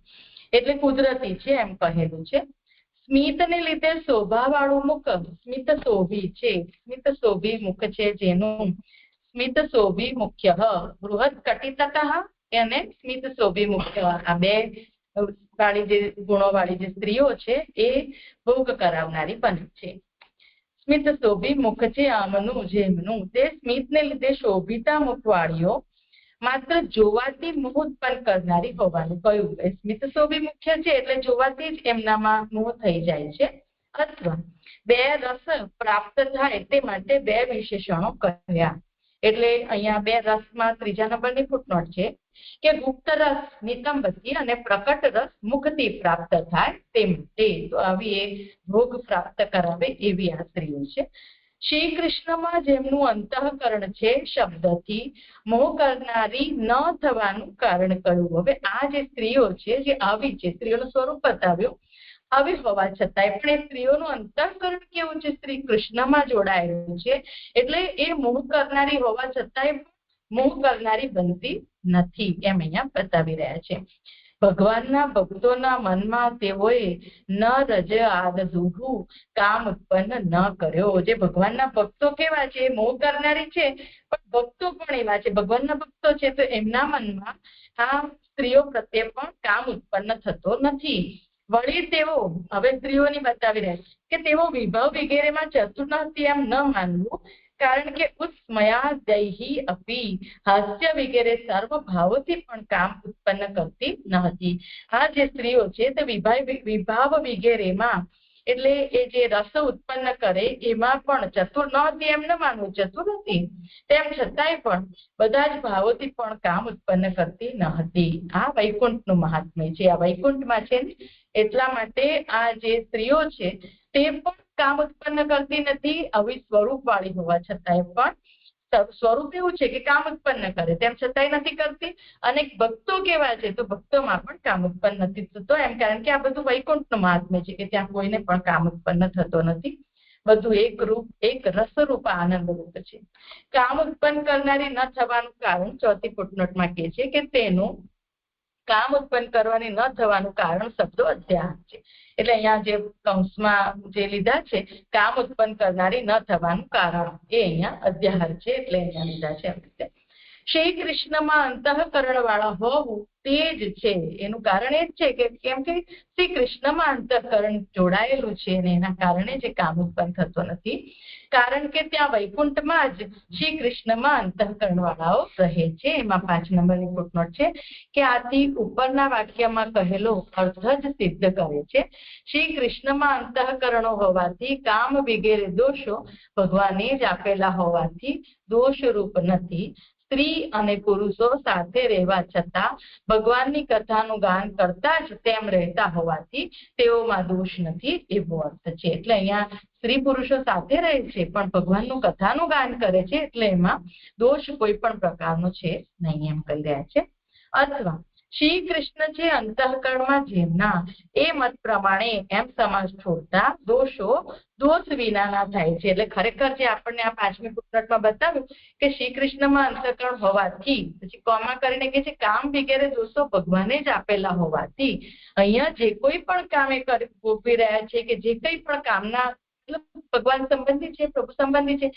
B: એટલે કુદરતી છે એમ કહેલું છે. સ્મિતને લીધે શોભાવાળું મુખ સ્મિત શોભી છે. સ્મિત શોભી મુખ છે જેનું, સ્મિત શોભી મુખ્ય બૃહદ કટિતતઃ અને સ્મિત શોભી મુખ્ય, આ 2 વાળી જે ગુણો વાળી જે સ્ત્રીઓ છે એ ભોગ કરાવનારી બને છે. સ્મિત શોભી મુખ છે આમનું જેમનું. તે સ્મિતને લીધે શોભિતા મુખવાળીઓ માત્ર જોવાથી મોહ ઉત્પન્ન કરનારી હોવાનું કહ્યું. સ્મિત શોભી મુખ્ય છે એટલે જોવાથી જ એમનામાં મોહ થઈ જાય છે, અથવા 2 રસ પ્રાપ્ત થાય તે માટે 2 વિશેષણો કહ્યા. એટલે અહીંયા 2 રસમાં 3જા નંબરની ફૂટનોટ છે કે ગુપ્ત રસ નિતંબથી અને પ્રકટ રસ મુખથી પ્રાપ્ત થાય તે માટે. તો આવી એ ભોગ પ્રાપ્ત કરાવે એવી આ સ્ત્રીઓ છે. શ્રી કૃષ્ણમાં જેમનું અંતઃકરણ છે શબ્દથી મોહ કરનારી ન થવાનું કારણ કયું? હવે આ જે સ્ત્રીઓ છે, જે આવી છે, સ્ત્રીઓનું સ્વરૂપ બતાવ્યું, આવી હોવા છતાંય પણ એ સ્ત્રીઓનું અંતઃકરણ કેવું છે? શ્રી કૃષ્ણમાં જોડાયેલું છે. એટલે એ મોહ કરનારી હોવા છતાંય મોહ કરનારી બનતી નથી એમ અહીંયા બતાવી રહ્યા છે. ભગવાનના ભક્તોના મનમાં તેઓએ ન રજ આદ દુહુ કામ ઉત્પન્ન ન કર્યો. જે ભગવાનના ભક્તો કેવા છે? મોહ કરનારી છે, પણ ભક્તો પણ એવા છે, ભગવાનના ભક્તો છે, તો એમના મનમાં આ સ્ત્રીઓ પ્રત્યે પણ કામ ઉત્પન્ન થતો નથી. વળી તેઓ, હવે સ્ત્રીઓની બતાવી રહ્યા છે કે તેઓ વિભવ વગેરેમાં ચતુર નથી એમ ન માનવું, કારણ કે ઉત્સ્મયા દૈહી અપી હાસ્ય વગેરે સર્વ ભાવોથી પણ કામ ઉત્પન્ન કરતી ન હતી. આ જે સ્ત્રીઓ છે તે વિભાવ વગેરેમાં, એટલે એ જે રસ ઉત્પન્ન કરે એમાં પણ ચતુર ન હતી એમ ન માનવું, ચતુર હતી, તેમ છતાંય પણ બધા જ ભાવોથી પણ કામ ઉત્પન્ન કરતી ન હતી. આ વૈકુંઠનું મહાત્મ્ય છે. આ વૈકુંઠમાં છે ને, એટલા માટે આ જે સ્ત્રીઓ છે તે પણ કામ ઉત્પન્ન કરતી નથી, આવી સ્વરૂપ વાળી હોવા છતાંય પણ સ્વરૂપ એવું છે કે કામ ઉત્પન્ન કરે, તેમ છતાંય નથી કરતી. અને ભક્તો કેવા છે, તો ભક્તોમાં પણ કામ ઉત્પન્ન નથી થતો એમ, કારણ કે આ બધું વૈકુંઠનું મહાત્મ્ય છે કે ત્યાં કોઈને પણ કામ ઉત્પન્ન થતો નથી. બધું એક રૂપ, એક રસરૂપ આનંદ રૂપ છે. કામ ઉત્પન્ન કરનારી ન થવાનું કારણ ચોથી ફૂટનોટમાં કહે છે કે તેનું કામ ઉત્પન્ન કરવાની ન થવાનું કારણ શબ્દો અધ્યાહાર છે. એટલે અહીંયા જે કૌંસમાં જે લીધા છે કામ ઉત્પન્ન કરનારી ન થવાનું કારણ, એ અહીંયા અધ્યાહાર છે, એટલે અહીંયા લીધા છે. એમ રીતે શ્રી કૃષ્ણમાં અંતઃકરણ વાળા હોવું તે જ છે. એનું કારણ એ જ છે કે કેમ કે શ્રી કૃષ્ણમાં અંતઃકરણ જોડાયેલું છે અને એના કારણે જે કામ ઉત્પન્ન થતો નથી. કારણ કે ત્યાં વૈકુંઠમાં જ શ્રી કૃષ્ણમાં અંતઃકરણ વાળાઓ રહે છે. એમાં 5 નંબરની ફૂટનોટ છે કે આથી ઉપરના વાક્યમાં કહેલો અર્થ જ સિદ્ધ કરે છે. શ્રી કૃષ્ણમાં અંતઃકરણો હોવાથી કામ વગેરે દોષો ભગવાને જ આપેલા હોવાથી દોષરૂપ નથી. સ્ત્રી અને પુરુષો સાથે રહેવા છતાં ભગવાનની કથાનું ગાન કરતા જ તેમ રહેતા હોવાથી તેઓમાં દોષ નથી, એવો અર્થ છે. એટલે અહીંયા સ્ત્રી પુરુષો સાથે રહે છે પણ ભગવાનનું કથાનું ગાન કરે છે, એટલે એમાં દોષ કોઈ પણ પ્રકારનો છે નહીં, એમ કહી રહ્યા છે. અથવા શ્રી કૃષ્ણ છે અંતઃકરણમાં જેમના, એ મત પ્રમાણે એમ સમાસ છોડતા દોષો દોષ વિનાના થાય છે. એટલે ખરેખર જે આપણને આ 5મી ફૂટનોટમાં બતાવ્યું કે શ્રી કૃષ્ણમાં અંતઃકરણ હોવાથી, પછી કોમા કરીને કે છે કામ વગેરે દોષો ભગવાને જ આપેલા હોવાથી અહીંયા જે કોઈ પણ કામ એ ભોગવી રહ્યા છે કે જે કઈ પણ કામના ભગવાન સંબંધી છે, પ્રભુ સંબંધી છે,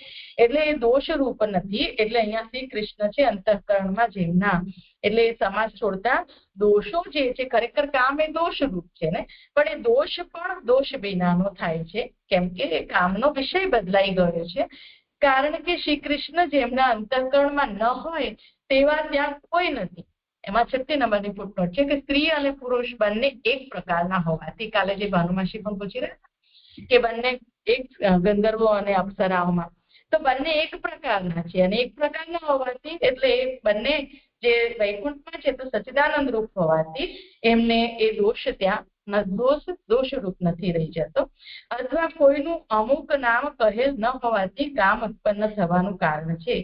B: એટલે એ દોષ રૂપ નથી. એટલે અહીંયા શ્રી કૃષ્ણ છે અંતઃકરણમાં જેમના, એટલે એ સમાસ છોડતા દોષો જે છે, ખરેખર કામ એ દોષ રૂપ છે ને, પણ એ દોષ પણ દોષ વિનાનો થાય છે, કેમ કે એ કામનો વિષય બદલાઈ ગયો છે. કારણ કે શ્રી કૃષ્ણ જેમના અંતઃકરણમાં ન હોય તેવા ત્યાં કોઈ નથી. એમાં 36 નંબરની ફૂટનોટ છે કે સ્ત્રી અને પુરુષ બંને એક પ્રકારના હોવાથી, કાલે જે ભાનુમાસી પણ પૂછી રહ્યા કે બંને એક ગંધર્વો અને અપ્સરાઓમાં, તો બંને એક પ્રકારના છે અને એક પ્રકારના હોવાથી, એટલે એ બંને જે વૈકુંઠમાં છે તો સચ્ચિદાનંદ રૂપ હોવાથી એમને એ દોષ ત્યાં દોષરૂપ નથી રહી જતો. અથવા કોઈનું અમુક નામ કહેલ ન હોવાથી કામ ઉત્પન્ન થવાનું કારણ છે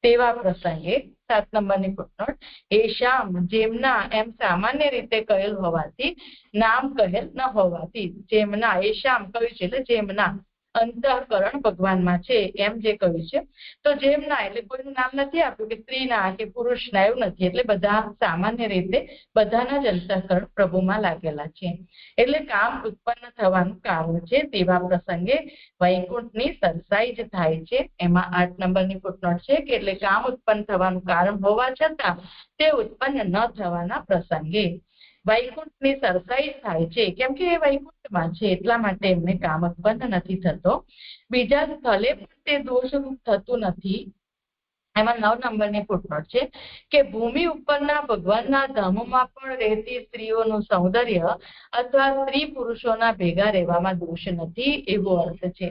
B: તેવા પ્રસંગે 7 નંબરની ફૂટનોટ એ શ્યામ જેમના એમ સામાન્ય રીતે કહેલ હોવાથી, નામ કહેલ ન હોવાથી, જેમના એ શ્યામ કહ્યું છે એટલે જેમના અંતઃકરણ ભગવાનમાં છે એમ જે કહ્યું છે, તો જેમના એટલે કોઈનું નામ નથી આપ્યું કે સ્ત્રીના કે પુરુષના, એવું નથી. એટલે બધા સામાન્ય રીતે બધાના જ અંતઃકરણ પ્રભુમાં લાગેલા છે. એટલે કામ ઉત્પન્ન થવાનું કારણ છે તેવા પ્રસંગે વૈકુંઠની સરસાઈ જ થાય છે. એમાં 8 નંબરની ફૂટનોટ છે કે એટલે કામ ઉત્પન્ન થવાનું કારણ હોવા છતાં તે ઉત્પન્ન ન થવાના પ્રસંગે વૈકુંઠની સરસાઈ થાય છે, કેમ કે એ વૈકુંઠમાં છે એટલા માટે એમને કામ ઉત્પન્ન નથી થતો. બીજા સ્થળે પણ તે દોષરૂપ થતું નથી. એમાં 9 નંબરની ફૂટનોટ છે કે ભૂમિ ઉપરના ભગવાનના ધામોમાં પણ રહેતી સ્ત્રીઓનું સૌંદર્ય અથવા સ્ત્રી પુરુષોના ભેગા રહેવામાં દોષ નથી, એવો અર્થ છે.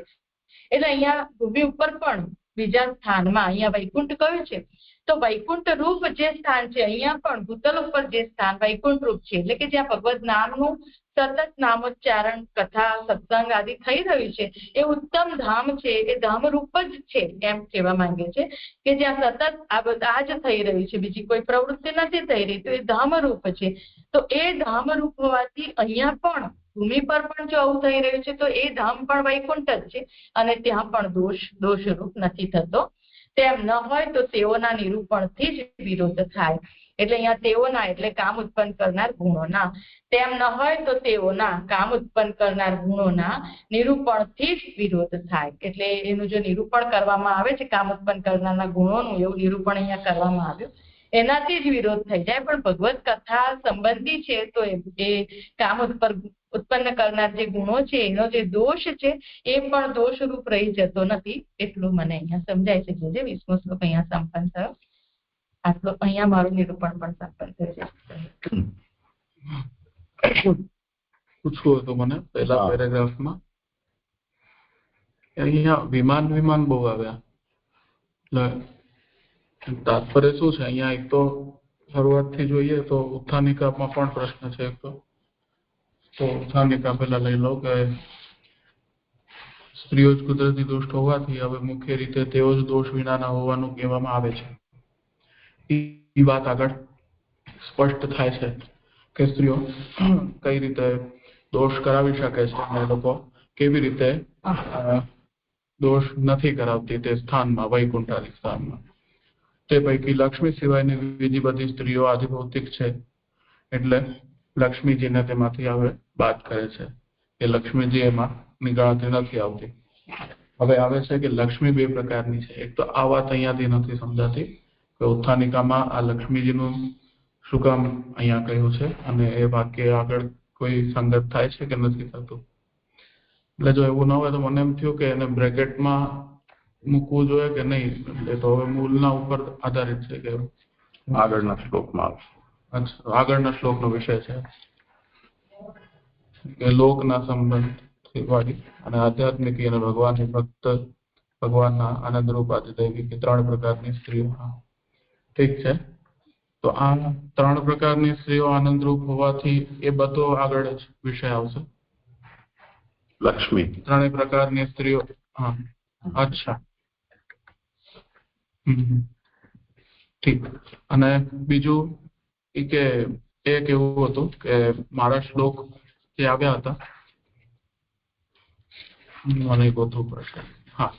B: એટલે અહીંયા ભૂમિ ઉપર પણ બીજા સ્થાનમાં, અહીંયા વૈકુંઠ કયું છે તો વૈકુંઠ રૂપ જે સ્થાન છે, અહીંયા પણ ભૂતલ ઉપર જે સ્થાન વૈકુંઠ રૂપ છે, એટલે કે જ્યાં ભગવત નામનું સતત નામોચ્ચારણ, કથા, સત્સંગ આદિ થઈ રહ્યું છે, એ ઉત્તમ ધામ છે, એ ધામ રૂપ જ છે એમ કહેવા માંગે છે કે જ્યાં સતત આ જ થઈ રહ્યું છે, બીજી કોઈ પ્રવૃત્તિ નથી થઈ રહી, તો એ ધામ રૂપ છે. તો એ ધામ રૂપ હોવાથી અહીંયા પણ ભૂમિ પર પણ જો આવું થઈ રહ્યું છે તો એ ધામ પણ વૈકુંઠ જ છે અને ત્યાં પણ દોષરૂપ નથી થતો. તેમ ન હોય તો તેઓના નિરૂપણથી જ વિરોધ થાય. એટલે અહીંયા તેઓના એટલે કામ ઉત્પન્ન કરનાર ગુણોના, તેમ ન હોય તો તેઓના કામ ઉત્પન્ન કરનાર ગુણોના નિરૂપણથી જ વિરોધ થાય. એટલે એનું જો નિરૂપણ કરવામાં આવે છે કામ ઉત્પન્ન કરનારના ગુણોનું, એવું નિરૂપણ અહીંયા કરવામાં આવ્યું, એનાથી જ વિરોધ થઈ જાય. પણ ભગવત કથા સંબંધી છે તો એ કામ ઉત્પન્ન કરનાર જે ગુણો છે એનો જે દોષ છે એ પણ દોષરૂપ રહી જતો નથી, એટલું મને અહીંયા સમજાય છે. જે 20મો શ્લોક અહીંયા સંપન્ન થયો. આટલો અહીંયા મારું નિરૂપણ પણ સંપન્ન થયું છે.
C: પૂછવું હતું મને પહેલા પેરેગ્રાફમાં, અહીંયા વિમાન બહુ આવ્યા, એટલે તાત્પર્ય શું છે અહીંયા? એક તો શરૂઆતથી જોઈએ તો ઉત્થાનિકામાં પણ પ્રશ્ન છે. એક તો ઉત્થાનિકા પેલા લઈ લો કે સ્ત્રીઓ જ કુદરતી દુષ્ટ હોવાથી હવે મુખ્ય રીતે તેઓ જ દોષ વિનાના હોવાનું કહેવામાં આવે છે. એ વાત આગળ સ્પષ્ટ થાય છે કે સ્ત્રીઓ કઈ રીતે દોષ કરાવી શકે છે અને લોકો કેવી રીતે દોષ નથી કરાવતી તે સ્થાનમાં, વૈકુંઠાદી સ્થાનમાં. તે પૈકી લક્ષ્મી સિવાયની બીજી બધી સ્ત્રીઓ આધિભૌતિક છે એટલે લક્ષ્મીજીને તેમાંથી હવે બાદ કરે છે કે લક્ષ્મીજી એમાં ગણતરી નથી આવતી. હવે આવે છે કે લક્ષ્મી બે પ્રકારની છે. એક તો આ વાત અહીંયાથી નથી સમજાતી કે ઉત્થાનિકામાં આ લક્ષ્મીજીનું શું કામ અહીંયા કહ્યું છે અને એ વાક્ય આગળ કોઈ સંગત થાય છે કે નથી થતું. એટલે જો એવું ન હોય તો મને એમ થયું કે એને બ્રેકેટમાં મૂકવું જોઈએ કે નહીં. એટલે તો હવે મૂળના ઉપર આધારિત છે કે
A: આગળના શ્લોકમાં
C: અચ્છા આગળના શ્લોકનો વિષય છે કે લોકના સંબંધ વાળી અને આધ્યાત્મિક અને ભગવાનની ભક્ત ભગવાનના આનંદરૂપ આદિદેવી કે 3 પ્રકારની સ્ત્રીઓ. ઠીક છે. તો આ 3 પ્રકારની સ્ત્રીઓ આનંદરૂપ હોવાથી એ બધો આગળ જ વિષય આવશે.
A: લક્ષ્મી
C: 3 પ્રકારની સ્ત્રીઓ. હા અચ્છા ઠીક. અને બીજું કે એક એવું હતું કે મારા શ્લોક જે આવ્યા હતા મને ગોતવું પડશે. હા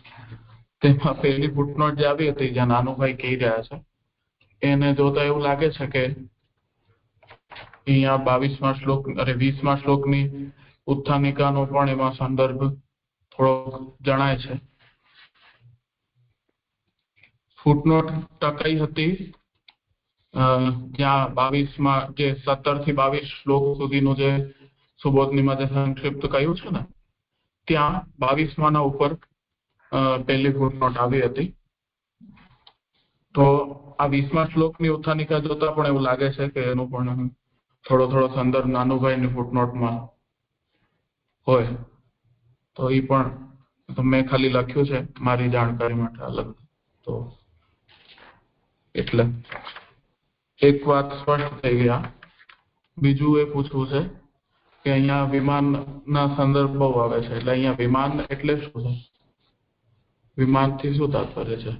C: તેમાં પહેલી ફૂટનોટ જે આવી હતી જ્યાં નાનુભાઈ કહી રહ્યા છે એને જોતા એવું લાગે છે કે અહીંયા 22મા શ્લોક અરે 20મા શ્લોકની ઉત્થાનિકાનો પણ એમાં સંદર્ભ થોડો જણાય છે. ફૂટનોટ ટકાઈ હતી જ્યાં 22માં જે 17 થી 22 શ્લોક સુધીનું જે સુબોધનીમાં જે સંક્ષિપ્ત કહ્યું છે ને ત્યાં 22માના ઉપર પહેલી ફૂટનોટ આવી હતી. તો આ 20મા શ્લોકની ઉત્થાનિકા જોતા પણ એવું લાગે છે કે એનું પણ થોડો સંદર્ભ નાનુભાઈની ફૂટનોટમાં હોય. તો એ પણ મેં ખાલી લખ્યું છે મારી જાણકારી માટે અલગ. તો એટલે એક વાત સ્પષ્ટ થઈ ગયા. બીજું એ પૂછવું છે કે અહીંયા વિમાનના સંદર્ભ બહુ આવે છે. એટલે અહીંયા વિમાન એટલે શું છે? વિમાનથી શું તાત્પર્ય છે?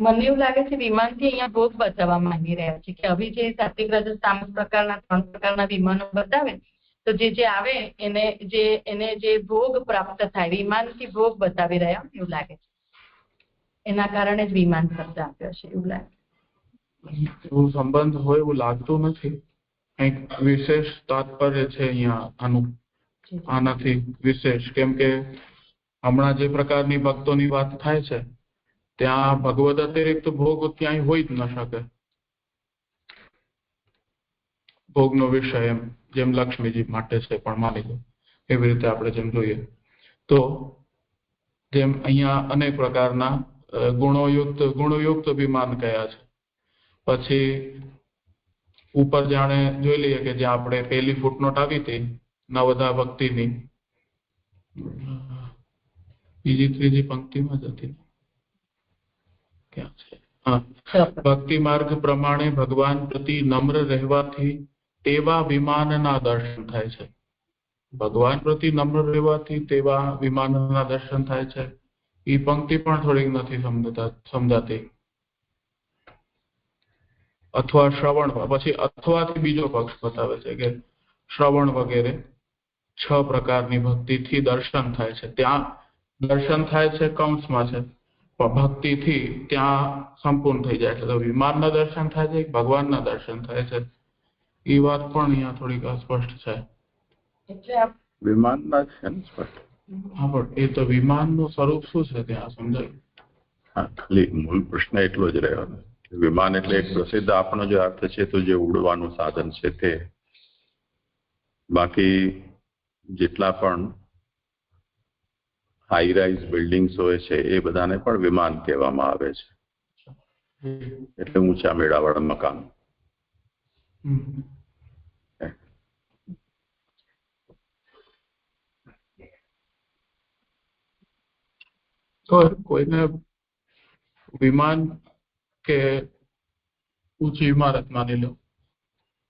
B: મને એવું લાગે છે વિમાનથી અહીંયા ભોગ બતાવવા માંગી રહ્યા છે કે હવે જે સાત્વિક રજસ તામસ પ્રકારના 3 પ્રકારના વિમાનો બતાવે તો જે આવે એને જે ભોગ પ્રાપ્ત થાય વિમાનથી ભોગ બતાવી રહ્યા એવું લાગે છે. એના કારણે જ વિમાન શબ્દ આપ્યો છે એવું લાગે.
C: એવું સંબંધ હોય એવું લાગતું નથી. કંઈક વિશેષ તાત્પર્ય છે અહીંયા આનું. આનાથી વિશેષ કેમ કે હમણાં જે પ્રકારની ભક્તોની વાત થાય છે ત્યાં ભગવદ અતિરિક્ત ભોગ ક્યાંય હોય જ ન શકે. ભોગનો વિષય એમ જેમ લક્ષ્મીજી માટે છે પણ માની લો એવી રીતે આપણે જેમ જોઈએ તો જેમ અહીંયા અનેક પ્રકારના ગુણોયુક્ત વિમાન કયા છે. પછી ઉપર જાણે જોઈ લઈએ કે જે આપણે પહેલી ફૂટનોટ આવી હતી નવધા ભક્તિની બીજી ત્રીજી પંક્તિમાં જ હતી. ક્યાં છે? હા ભક્તિ માર્ગ પ્રમાણે ભગવાન પ્રતિ નમ્ર રહેવાથી તેવા વિમાનના દર્શન થાય છે. ભગવાન પ્રતિ નમ્ર રહેવાથી તેવા વિમાનના દર્શન થાય છે. એ પંક્તિ પણ થોડીક નથી સમજાતી. અથવા શ્રવણ પછી અથવાથી બીજો પક્ષ બતાવે છે કે શ્રવણ વગેરે 6 પ્રકારની ભક્તિથી દર્શન થાય છે. ત્યાં દર્શન થાય છે કૌંસમાં છે પણ ભક્તિથી ત્યાં સંપૂર્ણ થઈ જાય છે. તો વિમાનના દર્શન થાય છે ભગવાનના દર્શન થાય છે એ વાત પણ અહીંયા થોડીક અસ્પષ્ટ છે.
B: એટલે
A: વિમાનના છે ને સ્પષ્ટ.
C: હા પણ એ તો વિમાનનું સ્વરૂપ શું છે ત્યાં સમજાય.
A: હા ખાલી મૂળ પ્રશ્ન એટલો જ રહ્યો ને. વિમાન એટલે એક પ્રસિદ્ધ આપણો જે અર્થ છે તો જે ઉડવાનું સાધન છે તે. બાકી જેટલા પણ હાઈ રાઇઝ બિલ્ડિંગ્સ હોય છે એ બધાને પણ વિમાન કહેવામાં આવે છે. એટલે ઊંચા મેળાવાળા મકાન.
C: તો કોઈને વિમાન કે ઊંચી ઇમારત માની લો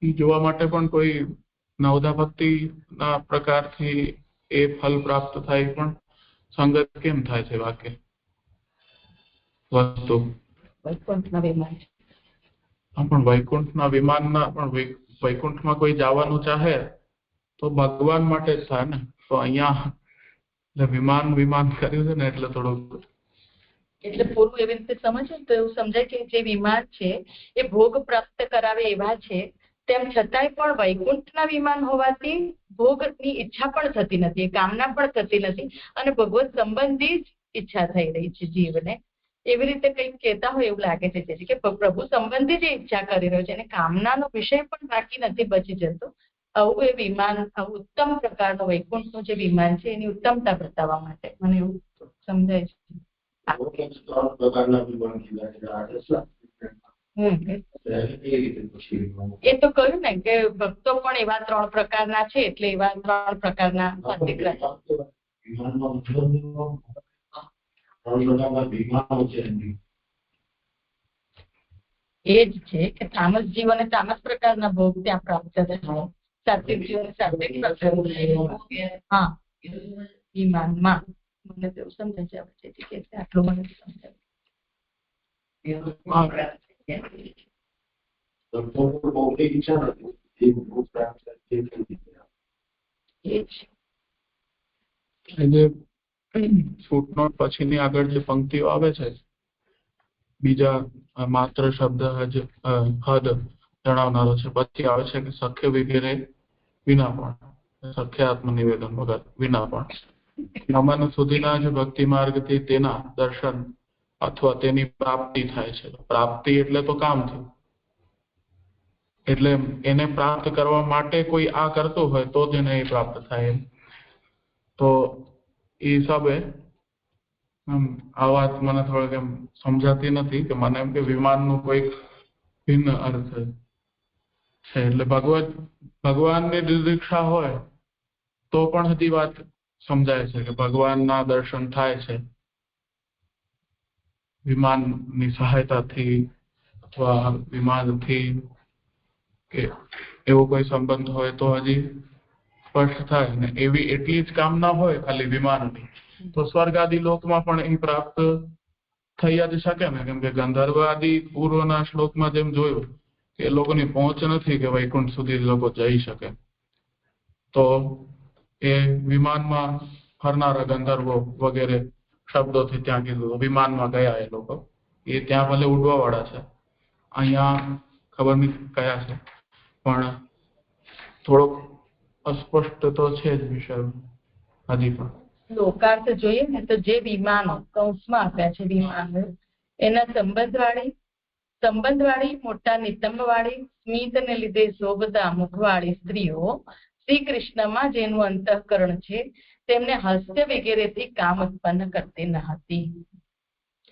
C: એ જોવા માટે પણ કોઈ નવધા ભક્તિના પ્રકારથી એ ફલ પ્રાપ્ત થાય પણ સંગત કેમ થાય છે વાક્ય વસ્તુ?
B: વૈકુંઠના વિમાન.
C: પણ વૈકુંઠના વિમાનના પણ વૈકુંઠમાં કોઈ જવાનું ચાહે તો ભગવાન માટે જ થાય ને. તો અહીંયા વિમાન કર્યું છે ને એટલે થોડુંક
B: એટલે પૂરું એવી રીતે સમજો તો એવું સમજાય કે જે વિમાન છે એ ભોગ પ્રાપ્ત કરાવે એવા છે, તેમ છતાંય પણ વૈકુંઠના વિમાન હોવાથી ભોગની ઈચ્છા પણ થતી નથી, કામના પણ થતી નથી, અને ભગવત સંબંધી જ ઈચ્છા થઈ રહી છે જીવને. એવી રીતે કંઈક કહેતા હોય એવું લાગે છે કે પ્રભુ સંબંધી જ ઈચ્છા કરી રહ્યો છે અને કામનાનો વિષય પણ બાકી નથી બચી જતો. આવું એ વિમાન, આવું ઉત્તમ પ્રકારનું વૈકુંઠનું જે વિમાન છે એની ઉત્તમતા બતાવવા માટે મને એવું સમજાય છે. એ તો કહ્યું ને કે ભક્તો પણ એવા 3 પ્રકારના છે, એટલે એવા 3 પ્રકારના એ જ છે કે તામસ જીવોને તામસ પ્રકારના ભોગ ત્યાં પ્રાપ્ત થાય, સાત્વિક જીવોને સાત્વિક પ્રકારના. હા, વિમાનમાં મને તો એવું સમજાય છે કે આટલું મને સમજાય.
C: ફૂટનોટ પછીની આગળ જે પંક્તિઓ આવે છે, બીજા માત્ર શબ્દ હદ જણાવનારો છે. પછી આવે છે કે સખ્ય વગેરે વિના પણ, સખ્ય આત્મનિવેદન વગર વિના પણ નમન સુધીના જે ભક્તિ માર્ગથી તેના દર્શન અથવા તેની પ્રાપ્તિ થાય છે. પ્રાપ્તિ એટલે તો કામ થયું, એટલે એને પ્રાપ્ત કરવા માટે કોઈ આ કરતું હોય તો જ એને પ્રાપ્ત થાય. તો એ હિસાબે આ વાત મને થોડીક એમ સમજાતી નથી કે મને એમ કે વિમાનનું કોઈક ભિન્ન અર્થ છે. એટલે ભગવાનની દીક્ષા હોય તો પણ હજી વાત સમજાય છે કે ભગવાનના દર્શન થાય છે વિમાનની સહાયતાથી અથવા વિમાનથી, કે એવો કોઈ સંબંધ હોય તો હજી સ્પષ્ટ થાય. ને એવી એટલી જ કામના હોય ખાલી વિમાનની તો સ્વર્ગ આદિ લોકમાં પણ એ પ્રાપ્ત થઈ જ શકે ને. કેમ કે ગંધર્વ આદિ પૂર્વના શ્લોકમાં જેમ જોયું કે એ લોકોની પહોંચ નથી કે વૈકુંઠ સુધી લોકો જઈ શકે, તો એ વિમાનમાં ફરનારા ગંધર્વો વગેરે શબ્દોથી ત્યાં કીધું વિમાનમાં ગયા એ લોકો. એ ત્યાં ભલે ઉડવા વાળા છે, અહીંયા ખબર નહીં કયા છે, પણ થોડોક અસ્પષ્ટ તો છે જ વિષય હજી પણ.
B: લોકાર્થ જોઈએ ને તો જે વિમાનો કૌંસમાં આપ્યા છે વિમાનો, એના સંબંધવાળી મોટા નિતંબવાળી સ્મિતને લીધે શોભતા મુખવાળી સ્ત્રીઓ શ્રી કૃષ્ણમાં જેનું અંતઃકરણ છે તેમને હાસ્ય વગેરેથી કામ ઉત્પન્ન કરતી ન હતી.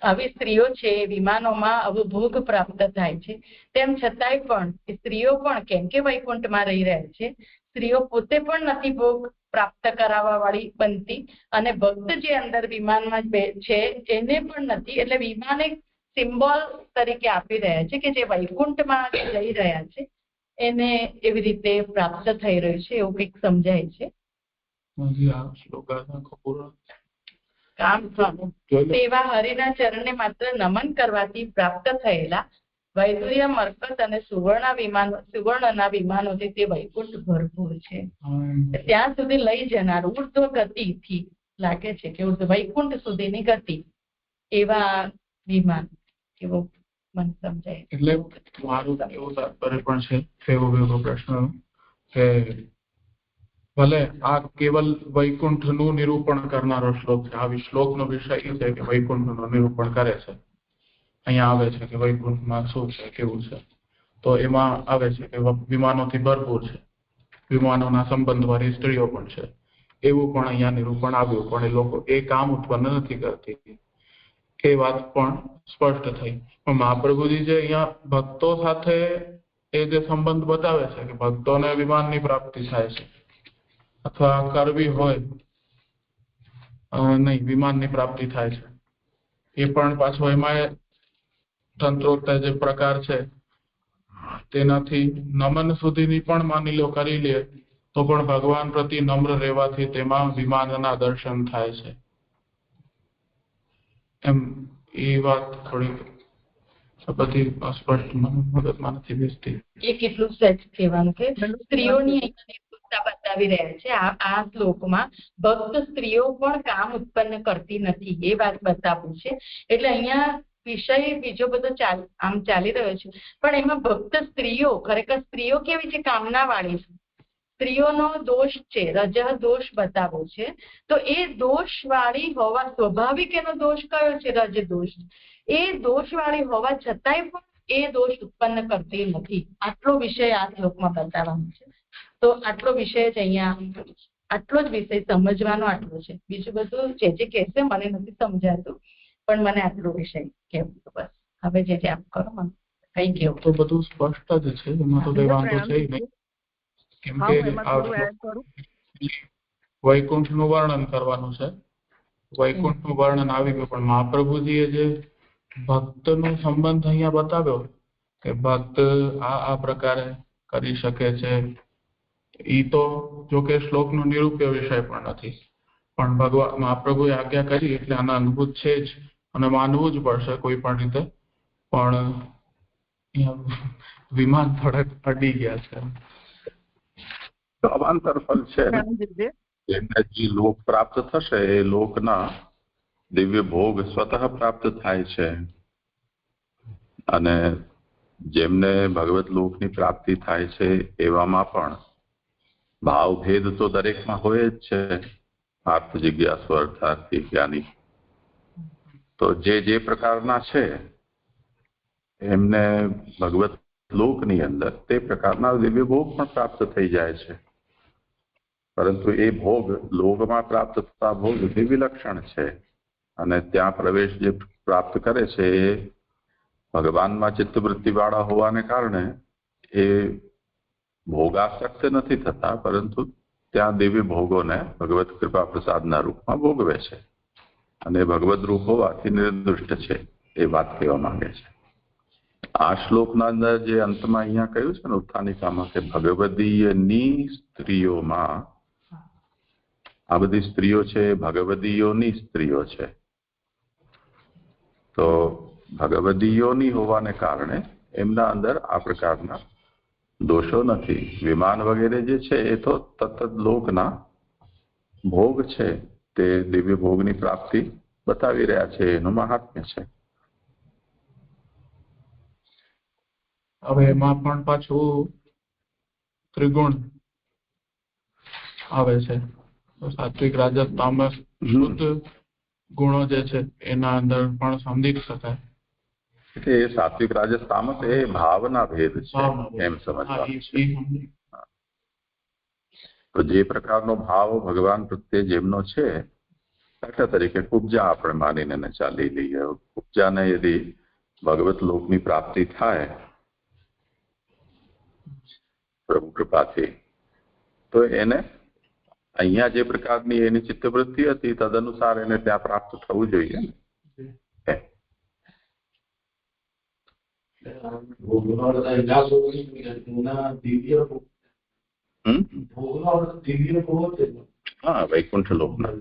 B: આવી સ્ત્રીઓ છે વિમાનોમાં અવભોગ પ્રાપ્ત થાય છે, તેમ છતાંય પણ સ્ત્રીઓ પણ કેમ કે વૈકુંઠમાં રહી રહ્યા છે, સ્ત્રીઓ પોતે પણ નથી ભોગ પ્રાપ્ત કરાવવા વાળી બનતી, અને ભક્ત જે અંદર વિમાનમાં છે એને પણ નથી. એટલે વિમાન એક સિમ્બોલ તરીકે આપી રહ્યા છે કે જે વૈકુંઠમાં જઈ રહ્યા છે એને એવી રીતે પ્રાપ્ત થઈ રહ્યું છે, એવું કંઈક સમજાય છે. તેવા હરિના ચરણને માત્ર નમન કરવાથી પ્રાપ્ત થયેલા વૈદુર્ય, મરકત અને સુવર્ણના વિમાનોથી તે વૈકુંઠ ભરપૂર છે. ત્યાં સુધી લઈ જનાર ઉર્ધ્વ ગતિથી લાગે છે કે વૈકુંઠ સુધીની ગતિ એવા વિમાન, એવો મને સમજાય.
C: એટલે મારું એવું તાત્પર્ય પણ છે એવો પ્રશ્ન કે ભલે આ કેવલ વૈકુંઠનું નિરૂપણ કરનારો શ્લોક છે. આ શ્લોકનો વિષય એ છે કે વૈકુંઠનું નિરૂપણ કરે છે. અહીંયા આવે છે કે વૈકુંઠમાં શું છે, કેવું છે, તો એમાં આવે છે કે વિમાનોથી ભરપૂર છે, વિમાનોના સંબંધવાળી સ્ત્રીઓ પણ છે, એવું પણ અહીંયા નિરૂપણ આવ્યું. પણ એ લોકો એ કામ ઉત્પન્ન નથી કરતી, એ વાત પણ સ્પષ્ટ થઈ. પણ મહાપ્રભુજી જે અહીંયા ભક્તો સાથે એ જે સંબંધ બતાવે છે કે ભક્તોને વિમાનની પ્રાપ્તિ થાય છે અથવા કરવી હોય નહીં વિમાનની પ્રાપ્તિ થાય છે, એ પણ પાછો એમાં તંત્રોક્ત જે પ્રકાર છે તેનાથી નમન સુધીની પણ માની લો કરી લે તો પણ ભગવાન પ્રતિ નમ્ર રહેવાથી તેમાં વિમાનના દર્શન થાય છે. એમ એ વાત થોડી બધી અસ્પષ્ટ મગજમાં નથી બેસતી.
B: એ કેટલું સહેજ કહેવાનું કે સ્ત્રીઓની અહીંયા નિપુણતા બતાવી રહ્યા છે આ શ્લોકમાં. ભક્ત સ્ત્રીઓ પણ કામ ઉત્પન્ન કરતી નથી એ વાત બતાવવું છે. એટલે અહીંયા વિષય બીજો બધો આમ ચાલી રહ્યો છે, પણ એમાં ભક્ત સ્ત્રીઓ ખરેખર સ્ત્રીઓ કેવી છે, કામના વાળી છે. સ્ત્રીઓનો દોષ છે, રજઃ દોષ બતાવો છે. તો એ દોષ વાળી હોવા, સ્વાભાવિક એનો દોષ કયો છે? રજ દોષ. એ દોષ વાળી હોવા છતાંય પણ એ દોષ ઉત્પન્ન કરતી નથી. આટલો વિષય આ શ્લોકમાં બતાવવાનો છે. તો આટલો વિષય જ અહીંયા, આટલો જ વિષય સમજવાનો આટલો છે. બીજું બધું જે કહેશે મને નથી સમજાતું, પણ મને આટલો વિષય કહેવું તો બસ. હવે જે આપ કરો મને કઈ કેવું.
C: તો બધું સ્પષ્ટ જ છે, એમાં તો કઈ વાંધો છે નહીં. કેમ કે વૈકુંઠ નું વર્ણન કરવાનું છે. વૈકુંઠ નું વર્ણન આવી ગયું, પણ મહાપ્રભુજીએ જે ભક્ત નો સંબંધ અહીંયા બતાવ્યો કે ભક્ત આ પ્રકારે કરી શકે છે, ઈ તો જો કે શ્લોક નો નિરૂપ્ય વિષય પણ નથી, પણ ભગવાન મહાપ્રભુએ આજ્ઞા કરી એટલે આના અનુભૂત છે જ અને માનવું જ પડશે કોઈ પણ રીતે. પણ વિમાન થોડાક અડી ગયા છે.
A: અવાંતર ફલ છે. જેમને જે લોક પ્રાપ્ત થશે એ લોકના દિવ્ય ભોગ સ્વતઃ પ્રાપ્ત થાય છે, અને જેમને ભગવત લોકની પ્રાપ્તિ થાય છે એવામાં પણ ભાવભેદ તો દરેકમાં હોય જ છે. આર્થ જિજ્ઞાસુ, અર્થાર્થી, જ્ઞાની, તો જે પ્રકારના છે એમને ભગવત લોકની અંદર તે પ્રકારના દિવ્ય ભોગ પણ પ્રાપ્ત થઈ જાય છે. પરંતુ એ ભોગ લોકમાં પ્રાપ્ત થતા ભોગ વિલક્ષણ છે, અને ત્યાં પ્રવેશ જે પ્રાપ્ત કરે છે એ ભગવાનમાં ચિત્તવૃત્તિ વાળા હોવાને કારણે એ ભોગાસક્ત નથી થતા, પરંતુ ત્યાં દિવ્ય ભોગોને ભગવત કૃપા પ્રસાદના રૂપમાં ભોગવે છે, અને ભગવત રૂપ હોવાથી નિર્દુષ્ટ છે એ વાત કહેવા માંગે છે. આ શ્લોકના અંદર જે અંતમાં અહીંયા કહ્યું છે ને ઉત્થાનિકામાં કે ભગવદીયની સ્ત્રીઓમાં, આ બધી સ્ત્રીઓ છે ભગવદીયોની સ્ત્રીઓ છે. તો ભગવદીયોની હોવાને કારણે એમના અંદર આ પ્રકારના દોષો નથી. વિમાન વગેરે જે છે એ તો તત્ત લોકના ભોગ છે, તે દિવ્ય ભોગની પ્રાપ્તિ બતાવી રહ્યા છે, એનું મહાત્મ્ય છે.
C: હવે એમાં પણ પાછું ત્રિગુણ આવે છે. સાત્વિક, રાજસ, તામસ, શુદ્ધ ગુણો જે છે એના અંદર પણ સમજી શકાય.
A: એટલે એ સાત્વિક, રાજસ, તામસ એ ભાવના ભેદ છે એમ સમજવાનું. તો જે પ્રકારનો ભાવ ભગવાન પ્રત્યે જેમનો છે, દાખલા તરીકે કુબ્જા આપણે માનીને ચાલી લઈએ. કુબ્જાને યદી ભગવત લોકની પ્રાપ્તિ થાય પ્રભુ કૃપાથી, તો એને અહીંયા જે પ્રકારની એની ચિત્તવૃત્તિ હતી તદનુસાર એને ત્યાં પ્રાપ્ત થવું જોઈએ. હા, વૈકુંઠ લોકના.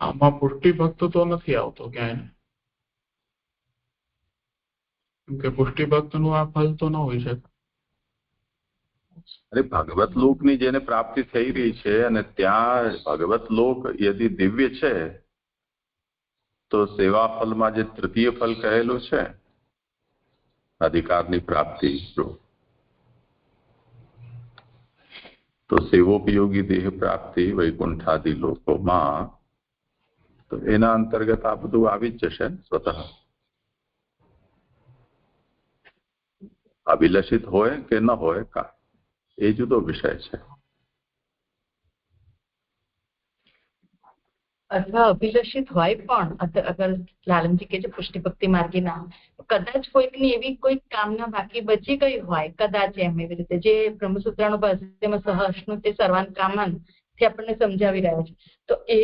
C: આમાં પુષ્ટિ ભક્ત તો નથી આવતો ક્યાંય, કેમ કે પુષ્ટિ ભક્ત નું આ ફલ તો ન હોઈ શકે.
A: અરે ભગવત લોકની જેને પ્રાપ્તિ થઈ રહી છે અને ત્યાં ભગવત લોક યદિ દિવ્ય છે, તો સેવા ફલમાં જે તૃતીય ફલ કહેલું છે અધિકારની પ્રાપ્તિ, તો સેવોપયોગી દેહ પ્રાપ્તિ વૈકુંઠાદિ લોકોમાં, તો એના અંતર્ગત આ બધું આવી જ જશે સ્વતઃ. અભિલષિત હોય કે ન હોય એ જુદો વિષય છે.
B: અથવા અભિલષિત હોય પણ અગર લાલનજી કે છે પુષ્ટિ ભક્તિ માર્ગી ના, કદાચ કોઈકની એવી કોઈ કામના બાકી બચી ગઈ હોય, કદાચ એમ એવી રીતે જે બ્રહ્મસૂત્રાનું ભાષ્યમાં સહર્ષનું તે સર્વાન કામન થી આપણને સમજાવી રહ્યા છે, તો એ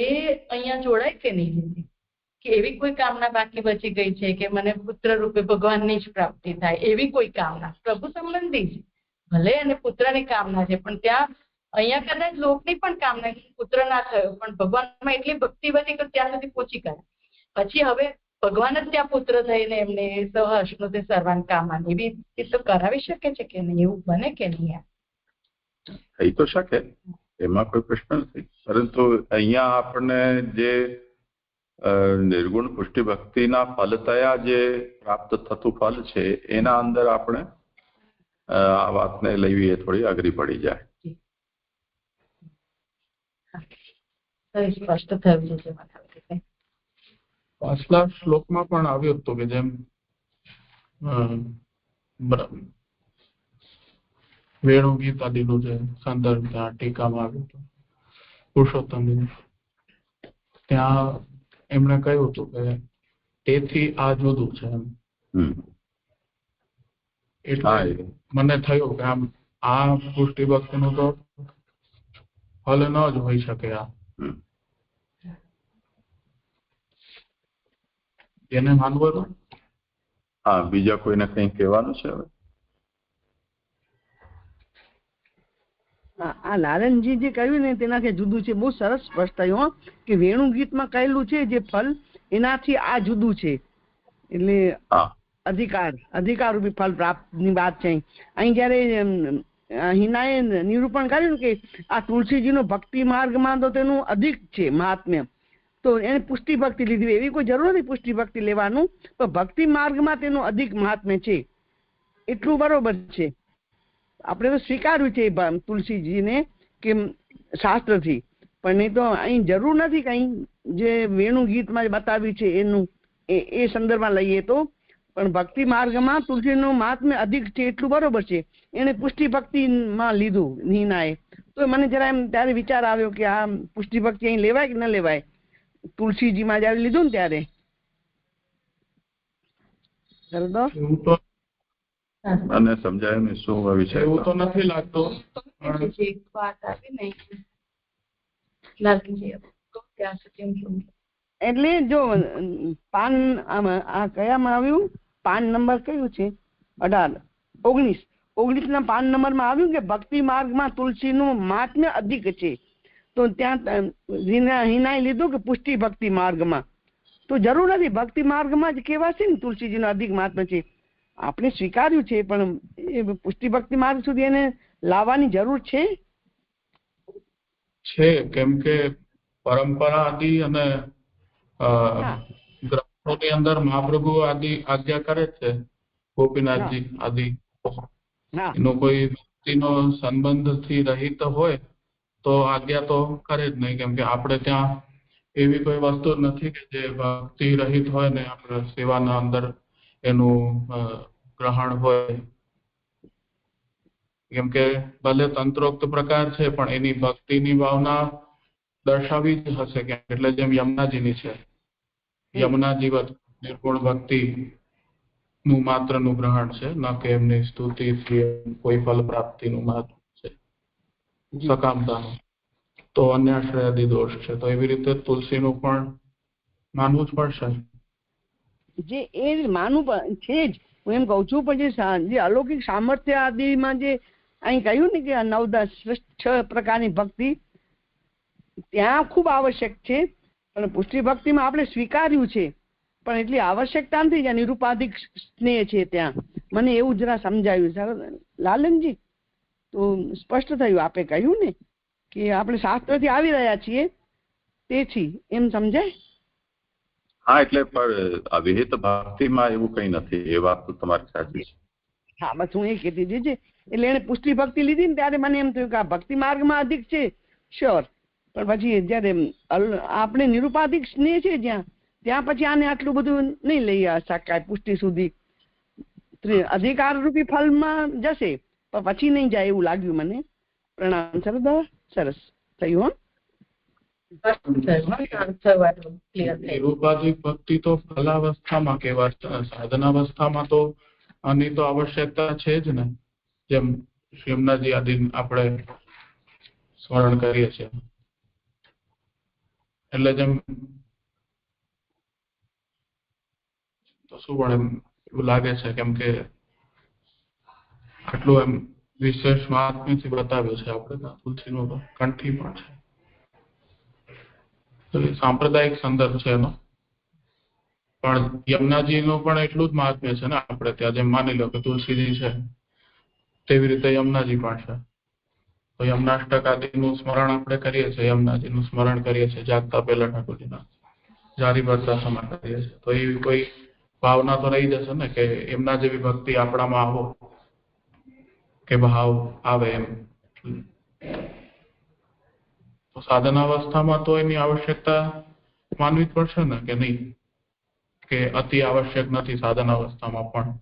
B: અહીંયા જોડાય કે નહીં, કે એવી કોઈ કામના બાકી બચી ગઈ છે કે મને પુત્ર રૂપે ભગવાનની જ પ્રાપ્તિ થાય, એવી કોઈ કામના પ્રભુ સંબંધી છે, ભલે અને પુત્રની કામના છે, પણ ત્યાં અહીંયા કદાચ લોકની પણ કામના પુત્ર ના થયો, પણ ભગવાનમાં એટલી ભક્તિ વધી કે ત્યાં સુધી પહોંચી ગયા. પછી હવે ભગવાન જ ત્યાં પુત્ર થઈને એમને સહઅશ્નુતે સર્વાન કામાન એવી રીતે તો કરાવી શકે છે કે નહીં? એવું બને કે નહીં?
A: થઈ તો શકે, એમાં કોઈ પ્રશ્ન નથી. પરંતુ અહીંયા આપણને જે નિર્ગુણ પુષ્ટિ ભક્તિના ફલ થયા જે પ્રાપ્ત થતું ફલ છે એના અંદર આપણે આ વાતને લેવી એ થોડી અઘરી પડી જાય.
B: સ્પષ્ટ થયું છે.
C: પાછલા શ્લોકમાં પણ આવ્યું હતું કે જેમ વેણુ ગીત આદિનું જે સંદર્ભ ત્યાં ટીકામાં આવ્યું હતું પુરુષોત્તમ, ત્યાં એમણે કહ્યું હતું કે તેથી આ જુદું છે એમ. એટલે મને થયું કે આમ આ પુષ્ટિ ભક્તિનું તો ફલ ન જ હોઈ શકે. આ એને માનવું.
A: હા, બીજા કોઈને કંઈ કહેવાનું છે હવે?
D: આ લાલનજી જે કહ્યું ને તેનાથી જુદું છે, બહુ સરસ સ્પષ્ટ થયું કે વેણુ ગીતમાં કહેલું છે જે ફલ એનાથી આ જુદું છે. એટલે અધિકાર રૂપી ફળ પ્રાપ્ત ની વાત છે. અહીં જયારે હિનાએ નિરૂપણ કર્યું કે આ તુલસીજીનો ભક્તિ માર્ગમાં તો તેનું અધિક છે મહાત્મ્ય, તો એને પુષ્ટિ ભક્તિ લીધી. એવી કોઈ જરૂર નથી પુષ્ટિ ભક્તિ લેવાનું, તો ભક્તિ માર્ગમાં તેનું અધિક મહાત્મ્ય છે એટલું બરોબર છે. આપણે તો સ્વીકાર્યું છે તુલસીજીને કે શાસ્ત્રથી, પણ નહીં તો અહીં જરૂર નથી કઈ જે વેણુ ગીતમાં બતાવ્યું છે એનું એ સંદર્ભમાં લઈએ તો. પણ ભક્તિ માર્ગમાં તુલસીનું મહાત્મ્ય અધિક છે એટલું બરોબર છે. એને પુષ્ટિ ભક્તિમાં લીધું નીનાએ, તો મને જરા એમ ત્યારે વિચાર આવ્યો કે આ પુષ્ટિ ભક્તિ અહીં લેવાય કે ન લેવાય. તુલસીજીમાં જયારે લીધું ને ત્યારે
A: અને સમજાયું ને શું વિષય?
C: એવું તો નથી લાગતું.
D: એટલે જો પાન આ કયામાં આવ્યું, પાન નંબર કયું છે? 19 ના પાન નંબરમાં આવ્યું કે ભક્તિ માર્ગમાં તુલસીનું મહાત્મ્ય અધિક છે. તો ત્યાં હિનાએ લીધું કે પુષ્ટિ ભક્તિ માર્ગમાં, તો જરૂર નથી ભક્તિ માર્ગમાં જ કહેવાશે ને તુલસીજીનું અધિક મહાત્મ્ય છે. આપણે સ્વીકાર્યું છે, પણ એ પુષ્ટિ ભક્તિ માર્ગ સુધી એને લાવવાની જરૂર છે.
C: કેમ કે પરંપરા આદિ અને ગ્રંથોની અંદર મહાપ્રભુ આદિ આજ્ઞા કરે છે. ગોપીનાથજી આદિ એનો કોઈ ભક્તિનો સંબંધથી રહિત હોય તો આજ્ઞા તો કરે જ નહીં, કેમ કે આપણે ત્યાં એવી કોઈ વસ્તુ નથી કે જે ભક્તિ રહિત હોય ને આપણે સેવાના અંદર એનું ગ્રહણ હોય. કેમ કે ભલે તંત્રોક્ત પ્રકાર છે પણ એની ભક્તિની ભાવના દર્શાવી જ હશે. એટલે જેમ યમુનાજીની છે, યમુનાજીવત નિર્ગુણ ભક્તિ નું માત્ર નું ગ્રહણ છે, ન કે એમની સ્તુતિથી કોઈ ફલ પ્રાપ્તિનું મહત્વ છે સકામતાનું. તો અન્યાશ્રય આદિ દોષ છે. તો એવી રીતે તુલસીનું પણ માનવું જ પડશે.
D: જે એ માનવું છે જ, હું એમ કઉ છું. પણ જે અલૌકિક સામર્થ્ય આદિમાં જે અહીં કહ્યું ને કે 9-10 પ્રકારની ભક્તિ ત્યાં ખૂબ આવશ્યક છે, પણ પુષ્ટિ ભક્તિમાં આપણે સ્વીકાર્યું છે પણ એટલી આવશ્યકતા નથી. જ્યાં નિરૂપાધિક સ્નેહ છે ત્યાં મને એવું જરા સમજાયું લાલનજી. તો સ્પષ્ટ થયું આપે કહ્યું ને કે આપણે શાસ્ત્રથી આવી રહ્યા છીએ તેથી એમ સમજાય.
A: હા, એટલે પણ અવિહિત ભક્તિમાં એવું કઈ નથી, એ વાત તો તમારી સાચી છે.
D: હા, બસ હું એ કહેતી હતી છે. એટલે એને પુષ્ટિ ભક્તિ લીધી ને ત્યારે મને એમ થયું કે આ ભક્તિ માર્ગમાં અધિક છે શ્યોર, પણ પછી જયારે આપણે નિરૂપાધિક સ્નેહ છે ત્યાં પછી આને આટલું બધું નહીં લઈ શકાય. પુષ્ટિ સુધી અધિકાર રૂપી ફલમાં જશે પણ પછી નહીં જાય એવું લાગ્યું મને. પ્રણામ સરદાર, સરસ થયું.
C: નિરૂપાધિક ભક્તિ તો ફલાવસ્થામાં કહેવાય, સાધનાવસ્થામાં તો આની તો આવશ્યકતા છે જ ને. જેમ યમુનાજી આદિ આપણે સ્મરણ કરીએ છીએ. એટલે જેમ તો શું પણ એમ એવું લાગે છે, કેમ કે આટલું એમ વિશેષ મહાત્મ્યથી બતાવ્યું છે આપણે. તુલસીનો કંઠી પણ છે. તો એ સાંપ્રદાયિક સંદર્ભ છે એનો. પણ યમુનાજીનું પણ એટલું જ મહાત્મ્ય છે ને આપણે ત્યાં. જેમ માની લો કે તુલસીજી છે તેવી રીતે યમુનાજી પણ છે. તો યમનાષ્ટક આદિનું સ્મરણ આપણે કરીએ છીએ, યમુનાજીનું સ્મરણ કરીએ છીએ જાગતા પહેલા ઠાકોરજીના, જારી ભરતા સમા કરીએ છીએ. તો એવી કોઈ ભાવના તો રહી જશે ને કે એમના જેવી ભક્તિ આપણામાં આવો કે ભાવ આવે એમ. તો સાધનાવસ્થામાં તો એની આવશ્યકતા માનવી જ પડશે ને કે નહીં, કે અતિ આવશ્યક નથી સાધનાવસ્થામાં પણ.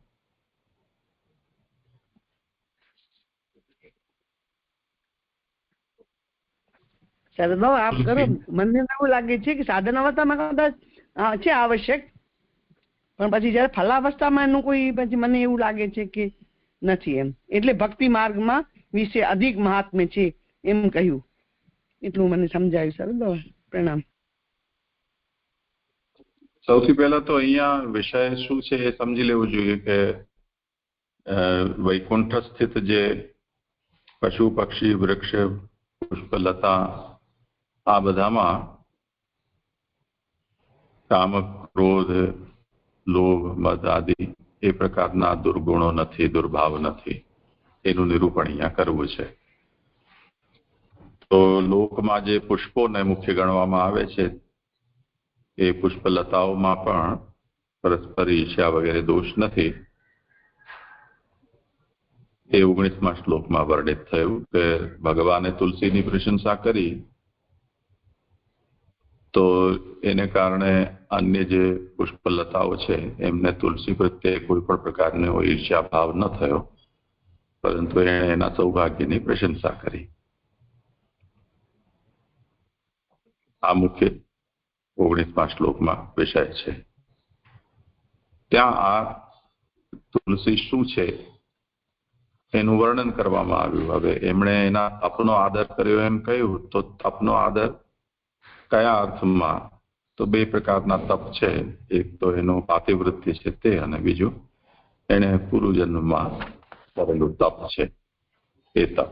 D: સદભાવ આપ કરો. મને એવું લાગે છે કે સાધન અવસ્થામાં કદાચ છે આવશ્યક, પણ પછી જયારે ફલાવસ્થામાં એનું કોઈ પછી મને એવું લાગે છે કે નથી એમ. એટલે ભક્તિ માર્ગમાં વિશે અધિક મહાત્મ્ય છે એમ કહ્યું. એટલું મને સમજાયું. સદભાવ પ્રણામ.
A: સૌથી પહેલા તો અહીંયા વિષય શું છે એ સમજી લેવું જોઈએ કે વૈકુંઠ સ્થિત જે પશુ પક્ષી વૃક્ષ પુષ્પ લતા આ બધામાં કામ ક્રોધ લોભ મદ આદિ એ પ્રકારના દુર્ગુણો નથી, દુર્ભાવ નથી. એનું નિરૂપણ અહીંયા કરવું છે. તો લોકમાં જે પુષ્પોને મુખ્ય ગણવામાં આવે છે એ પુષ્પલતાઓમાં પણ પરસ્પર ઈર્ષ્યા વગેરે દોષ નથી. એ 19મા શ્લોકમાં વર્ણિત થયું કે ભગવાને તુલસીની પ્રશંસા કરી તો એને કારણે અન્ય જે પુષ્પલતાઓ છે એમને તુલસી પ્રત્યે કોઈ પણ પ્રકારનો ઈર્ષ્યા ભાવ ન થયો, પરંતુ એણે એના સૌભાગ્યની પ્રશંસા કરી. આ મુખ્ય 19મા શ્લોકમાં વિષય છે. ત્યાં આ તુલસી શું છે એનું વર્ણન કરવામાં આવ્યું. હવે એમણે એના તપનો આદર કર્યો એમ કહ્યું, તો તપનો આદર કયા અર્થમાં? તો બે પ્રકારના તપ છે. એક તો એનો પાતિવૃત્તિ છે તે, અને બીજું એણે પૂર્વજન્મમાં કરેલું તપ છે એ તપ.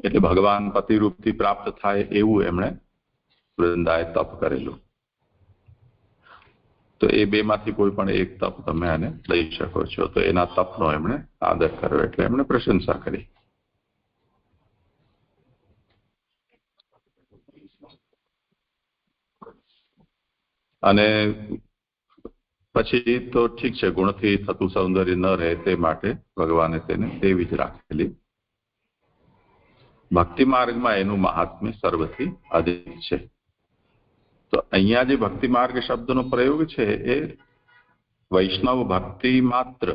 A: એટલે ભગવાન પતિરૂપથી પ્રાપ્ત થાય એવું એમણે વૃંદાએ તપ કરેલું. તો એ બેમાંથી કોઈ પણ એક તપ તમે આને લઈ શકો છો. તો એના તપનો એમણે આદર કર્યો એટલે એમણે પ્રશંસા કરી. અને પછી તો ઠીક છે, ગુણથી થતું સૌંદર્ય ન રહે તે માટે ભગવાને તેને તેવી જ રાખેલી. ભક્તિ માર્ગમાં એનું મહાત્મ્ય સર્વથી અધિક છે. તો અહીંયા જે ભક્તિ માર્ગ શબ્દનો પ્રયોગ છે એ વૈષ્ણવ ભક્તિ માત્ર,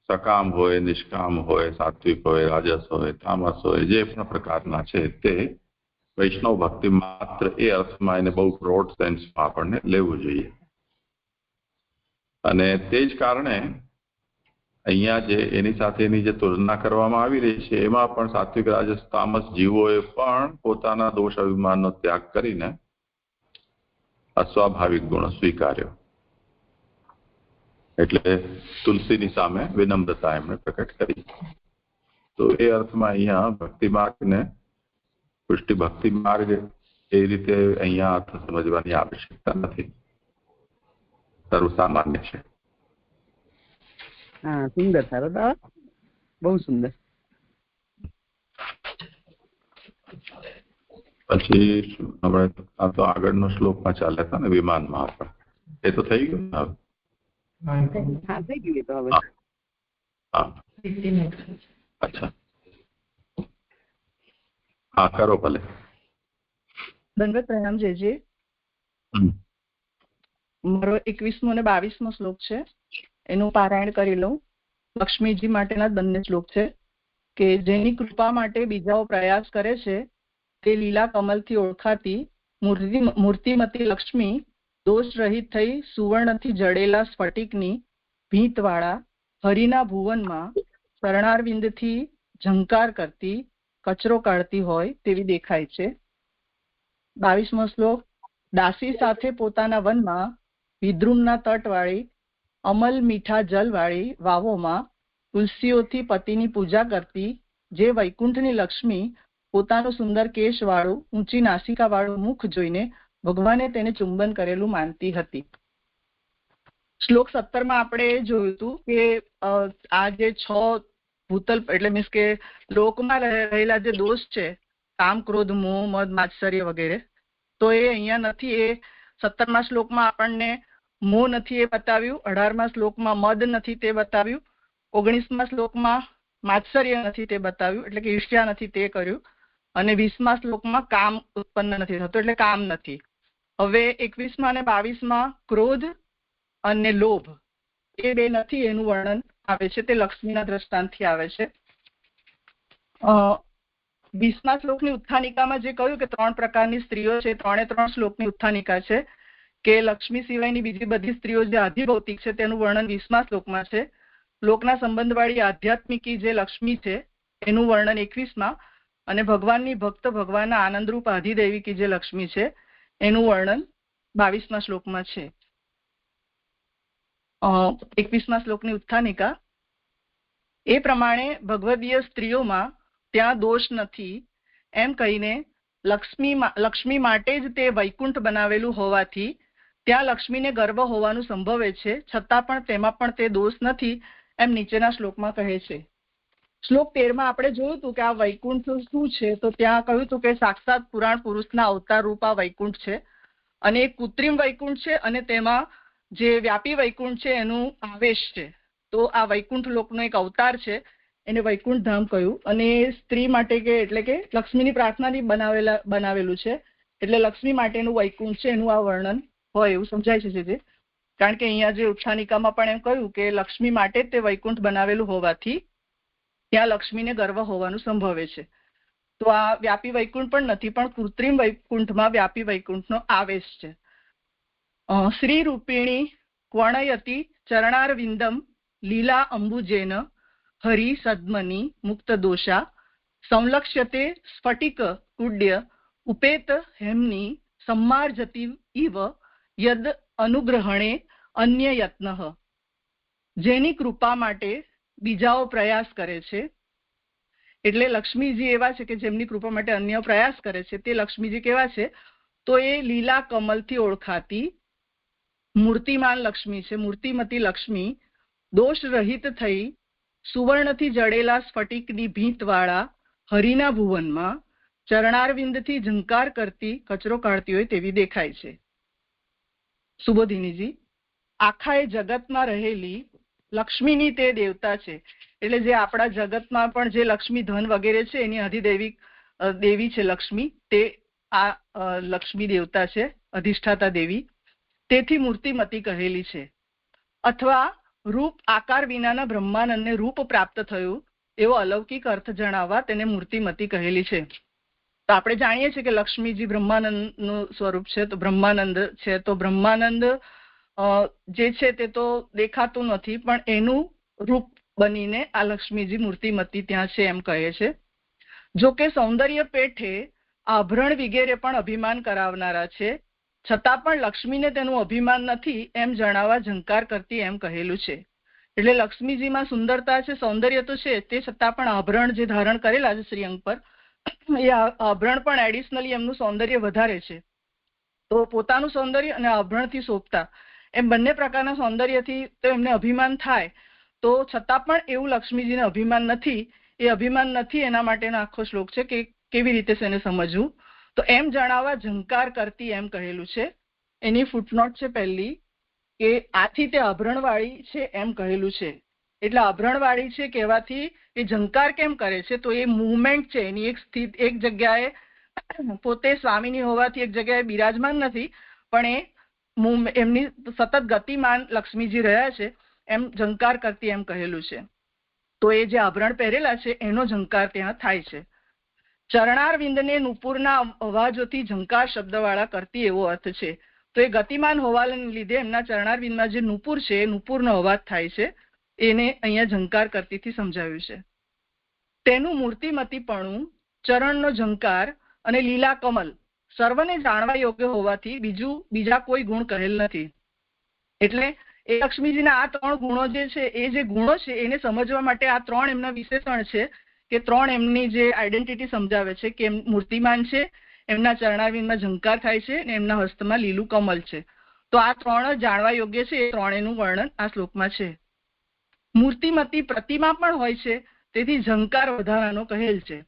A: સકામ હોય, નિષ્કામ હોય, સાત્વિક હોય, રાજસ હોય, તામસ હોય, જે પણ પ્રકારના છે તે વૈષ્ણવ ભક્તિ માત્ર એ અર્થમાં એને બહુ બ્રોડ સેન્સમાં આપણને લેવું જોઈએ. અને તે જ કારણે અહીંયા જે એની સાથેની જે તુલના કરવામાં આવી રહી છે એમાં પણ સાત્વિક રાજસ તામસ જીવોએ પણ પોતાના દોષ અભિમાનનો ત્યાગ કરીને અસ્વાભાવિક ગુણ સ્વીકાર્યો. એટલે તુલસીની સામે વિનમ્રતા એમણે પ્રકટ કરી. તો એ અર્થમાં અહીંયા ભક્તિ માર્ગને પુષ્ટિ ભક્તિ માર્ગ એ રીતે અહીંયા અર્થ સમજવાની આવશ્યકતા નથી, સર્વસામાન્ય છે.
D: હા, સુંદર. સરસ, બહુ સુંદર.
A: પછી આપણે આ તો આગળનો શ્લોકમાં ચાલ્યા હતા ને વિમાનમાં આપણે, એ તો થઈ ગયું ને હવે?
D: હા, થઈ ગયું તો હવે.
A: હા, અચ્છા, હા, કરો ભલે.
B: દંડવત પ્રણામ જયજી. મારો 21મો અને 22મો શ્લોક છે, એનું પારાયણ કરી લઉં. લક્ષ્મીજી માટેના બંને શ્લોક છે કે જેની કૃપા માટે બીજાઓ પ્રયાસ કરે છે તે લીલા કમલથી ઓળખાતી મૂર્તિમતી લક્ષ્મી દોષ રહિત થઈ સુવર્ણથી જડેલા સ્ફટિકની ભીંતવાળા હરિના ભુવનમાં શરણારવિંદથી ઝંકાર કરતી કચરો કાઢતી હોય તેવી દેખાય છે. 22મો શ્લોક. દાસી સાથે પોતાના વનમાં વિદ્રુમના તટવાળી અમલ મીઠા જલવાળી વાવોમાં તુલસીઓથી પતિની પૂજા કરતી જે વૈકુંઠની લક્ષ્મી પોતાનું સુંદર કેશવાળું ઊંચી નાસિકાવાળું મુખ જોઈને ભગવાને તેને ચુંબન કરેલું માનતી હતી. શ્લોક 17 માં આપણે જોયું હતું કે આ જે 6 ભૂતલ એટલે મીન્સ કે લોકમાં રહેલા જે દોષ છે, કામ, ક્રોધ, મોહ, મદ, માત્સર્ય વગેરે, તો એ અહીંયા નથી. એ 17મા શ્લોકમાં આપણને મોહ નથી એ બતાવ્યું, 18મા શ્લોકમાં મદ નથી તે બતાવ્યું, 19મા શ્લોકમાં માત્સર્ય નથી તે બતાવ્યું એટલે કે ઈર્ષ્યા નથી તે કર્યું, અને 20મા શ્લોકમાં કામ ઉત્પન્ન નથી થતો એટલે કામ નથી. હવે 21મા અને 22મા ક્રોધ અને લોભ એ બે નથી એનું વર્ણન આવે છે, તે લક્ષ્મીના દ્રષ્ટાંતથી આવે છે. 20મા શ્લોકની ઉત્થાનિકામાં જે કહ્યું કે 3 પ્રકારની સ્ત્રીઓ છે, 3 શ્લોકની ઉત્થાનિકા છે કે લક્ષ્મી સિવાયની બીજી બધી સ્ત્રીઓ જે આધિભૌતિક છે તેનું વર્ણન 20મા શ્લોકમાં છે. લોકના સંબંધવાળી આધ્યાત્મિકી જે લક્ષ્મી છે એનું વર્ણન 21મા, અને ભગવાનની ભક્ત ભગવાનના આનંદરૂપ આધિદેવિકી જે લક્ષ્મી છે એનું વર્ણન 22મા શ્લોકમાં છે. 21મા શ્લોકની ઉત્થાનિકા એ પ્રમાણે ભગવદીય સ્ત્રીઓમાં ત્યાં દોષ નથી એમ કહીને લક્ષ્મી માટે જ તે વૈકુંઠ બનાવેલું હોવાથી ત્યાં લક્ષ્મીને ગર્વ હોવાનું સંભવે છે, છતાં પણ તેમાં પણ તે દોષ નથી એમ નીચેના શ્લોકમાં કહે છે. શ્લોક 13માં આપણે જોયું હતું કે આ વૈકુંઠ શું છે, તો ત્યાં કહ્યું હતું કે સાક્ષાત પુરાણ પુરુષના અવતાર રૂપ આ વૈકુંઠ છે, અને એક કૃત્રિમ વૈકુંઠ છે અને તેમાં જે વ્યાપી વૈકુંઠ છે એનું આવેશ છે. તો આ વૈકુંઠ લોકનો એક અવતાર છે, એને વૈકુંઠ ધામ કહ્યું, અને સ્ત્રી માટે કે એટલે કે લક્ષ્મીની પ્રાર્થનાથી બનાવેલું છે, એટલે લક્ષ્મી માટેનું વૈકુંઠ છે એનું આ વર્ણન હોય એવું સમજાય છે. જે કારણ કે અહીંયા જે ઉત્થાનિકામાં પણ એમ કહ્યું કે લક્ષ્મી માટે જ તે વૈકુંઠ બનાવેલું હોવાથી ત્યાં લક્ષ્મીને ગર્વ હોવાનું સંભવે છે. તો આ વ્યાપી વૈકુંઠ પણ નથી, પણ કૃત્રિમ વૈકુંઠમાં વ્યાપી વૈકુંઠનો આવેશ છે. શ્રી રૂપિણી ક્વણયતિ ચરણારવિંદમ લીલા અંબુજેન હરિ સદ્મની મુક્ત દોષા સંલક્ષ્યતે સ્ફટિક કુડ્ય ઉપેત હેમની सम्मार्जति इव यद अनुग्रहणे अन्य यत्नः. જેની કૃપા માટે બીજાઓ પ્રયાસ કરે છે, એટલે લક્ષ્મીજી એવા છે કે જેમની કૃપા માટે અન્ય પ્રયાસ કરે છે, તે લક્ષ્મીજી કેવા છે, તો એ લીલા કમલથી ઓળખાતી મૂર્તિમાન લક્ષ્મી છે. મૂર્તિમતી લક્ષ્મી દોષ રહિત થઈ સુવર્ણથી જડેલા સ્ફટિકની ભીંતવાળા હરિના ભુવનમાં ચરણારવિંદથી ઝંકાર કરતી કચરો કાઢતી હોય તેવી દેખાય છે. સુબોધિનીજી, આખા એ જગતમાં રહેલી લક્ષ્મીની તે દેવતા છે, એટલે જે આપણા જગતમાં પણ જે લક્ષ્મી ધન વગેરે છે એની અધિદેવી દેવી છે લક્ષ્મી, તે આ લક્ષ્મી દેવતા છે, અધિષ્ઠાતા દેવી, તેથી મૂર્તિમતી કહેલી છે. અથવા રૂપ આકાર વિનાના બ્રહ્માનંદને રૂપ પ્રાપ્ત થયું એવો અલૌકિક અર્થ જણાવવા તેને મૂર્તિમતી કહેલી છે. તો આપણે જાણીએ છીએ કે લક્ષ્મીજી બ્રહ્માનંદનું સ્વરૂપ છે, તો બ્રહ્માનંદ છે, તો બ્રહ્માનંદ જે છે તે તો દેખાતું નથી, પણ એનું રૂપ બનીને આ લક્ષ્મીજી મૂર્તિમતી ત્યાં છે એમ કહે છે. જો કે સૌંદર્ય પેઠે આભરણ વગેરે પણ અભિમાન કરાવનારા છે, છતાં પણ લક્ષ્મીને તેનું અભિમાન નથી એમ જણાવવા ઝંકાર કરતી એમ કહેલું છે. એટલે લક્ષ્મીજીમાં સુંદરતા છે, સૌંદર્ય તો છે, તે છતાં પણ આભરણ જે ધારણ કરેલા છે શ્રીઅંગ પર, એ આભરણ પણ એડિશનલી એમનું સૌંદર્ય વધારે છે. તો પોતાનું સૌંદર્ય અને આભરણથી શોભતા એમ બંને પ્રકારના સૌંદર્યથી તો એમને અભિમાન થાય, તો છતાં પણ એવું લક્ષ્મીજીને અભિમાન નથી. એ અભિમાન નથી એના માટેનો આખો શ્લોક છે કે કેવી રીતે તેને સમજવું. તો એમ જણાવવા ઝંકાર કરતી એમ કહેલું છે. એની ફૂટનોટ છે પહેલી કે આથી તે આભરણવાળી છે એમ કહેલું છે. એટલે આભરણવાળી છે કહેવાથી એ ઝંકાર કેમ કરે છે, તો એ મુવમેન્ટ છે એની એક જગ્યાએ પોતે સ્વામીની હોવાથી એક જગ્યાએ બિરાજમાન નથી, પણ એ એમની સતત ગતિમાન લક્ષ્મીજી રહ્યા છે એમ ઝંકાર કરતી એમ કહેલું છે. તો એ જે આભરણ પહેરેલા છે એનો ઝંકાર ત્યાં થાય છે. ચરણારવિંદને નુપુરના અવાજોથી ઝંકાર શબ્દવાળા કરતી એવો અર્થ છે. તો એ ગતિમાન હોવાને લીધે એમના ચરણારવિંદમાં જે નુપુર છે એ નુપુરનો અવાજ થાય છે, એને અહીંયા ઝંકાર કરતીથી સમજાવ્યું છે. તેનું મૂર્તિમતીપણું, ચરણનો ઝંકાર અને લીલા કમલ સર્વને જાણવા યોગ્ય હોવાથી બીજા કોઈ ગુણ કહેલ નથી. એટલે
F: એ લક્ષ્મીજીના આ 3 ગુણો જે છે, એ જે ગુણો છે એને સમજવા માટે આ 3 એમના વિશેષણ છે કે 3 એમની જે આઈડેન્ટિટી સમજાવે છે કે એમ મૂર્તિમાન છે, એમના ચરણારવિંદમાં ઝંકાર થાય છે અને એમના હસ્તમાં લીલું કમલ છે. તો આ 3 જાણવા યોગ્ય છે. એ 3 વર્ણન આ શ્લોકમાં છે. મૂર્તિમતી પ્રતિમા પણ હોય છે, તેથી ઝંકાર વધારાનો કહેલ છે.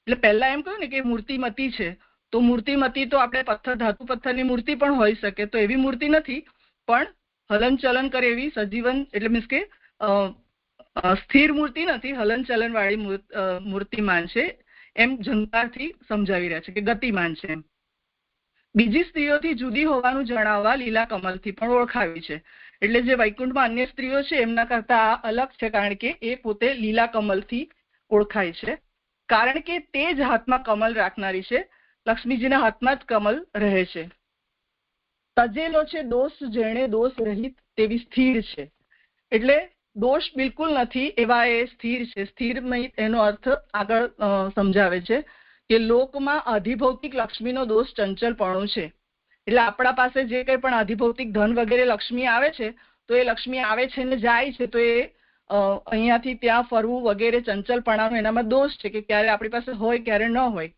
F: એટલે પહેલા એમ કહ્યું ને કે મૂર્તિમતી છે, તો મૂર્તિમતી તો આપણે ધાતુ પથ્થરની મૂર્તિ પણ હોઈ શકે, તો એવી મૂર્તિ નથી, પણ હલન ચલન કરે એવી સજીવન, એટલે મીન્સ કે સ્થિર મૂર્તિ નથી, હલન ચલન વાળી મૂર્તિમાન છે, એમ ઝંકારથી સમજાવી રહ્યા છે કે ગતિમાન છે. એમ બીજી સ્ત્રીઓથી જુદી હોવાનું જણાવવા લીલા કમલથી પણ ઓળખાવી છે. એટલે જે વૈકુંઠમાં અન્ય સ્ત્રીઓ છે એમના કરતા આ અલગ છે, કારણ કે એ પોતે લીલા કમલથી ઓળખાય છે, કારણ કે તે જ હાથમાં કમલ રાખનારી છે. લક્ષ્મીજીના હાથમાં જ કમલ રહે છે. તજેલો છે દોષ જેણે દોષ રહિત તેવી સ્થિર છે. એટલે દોષ બિલકુલ નથી એવા એ સ્થિર છે. સ્થિરમય એનો અર્થ આગળ સમજાવે છે કે લોકમાં અધિભૌતિક લક્ષ્મીનો દોષ ચંચલપણું છે. એટલે આપણા પાસે જે કંઈ પણ અધિભૌતિક ધન વગેરે લક્ષ્મી આવે છે, તો એ લક્ષ્મી આવે છે ને જાય છે, તો એ અહીંયાથી ત્યાં ફરવું વગેરે ચંચલપણાનો એનામાં દોષ છે કે ક્યારે આપણી પાસે હોય ક્યારે ન હોય.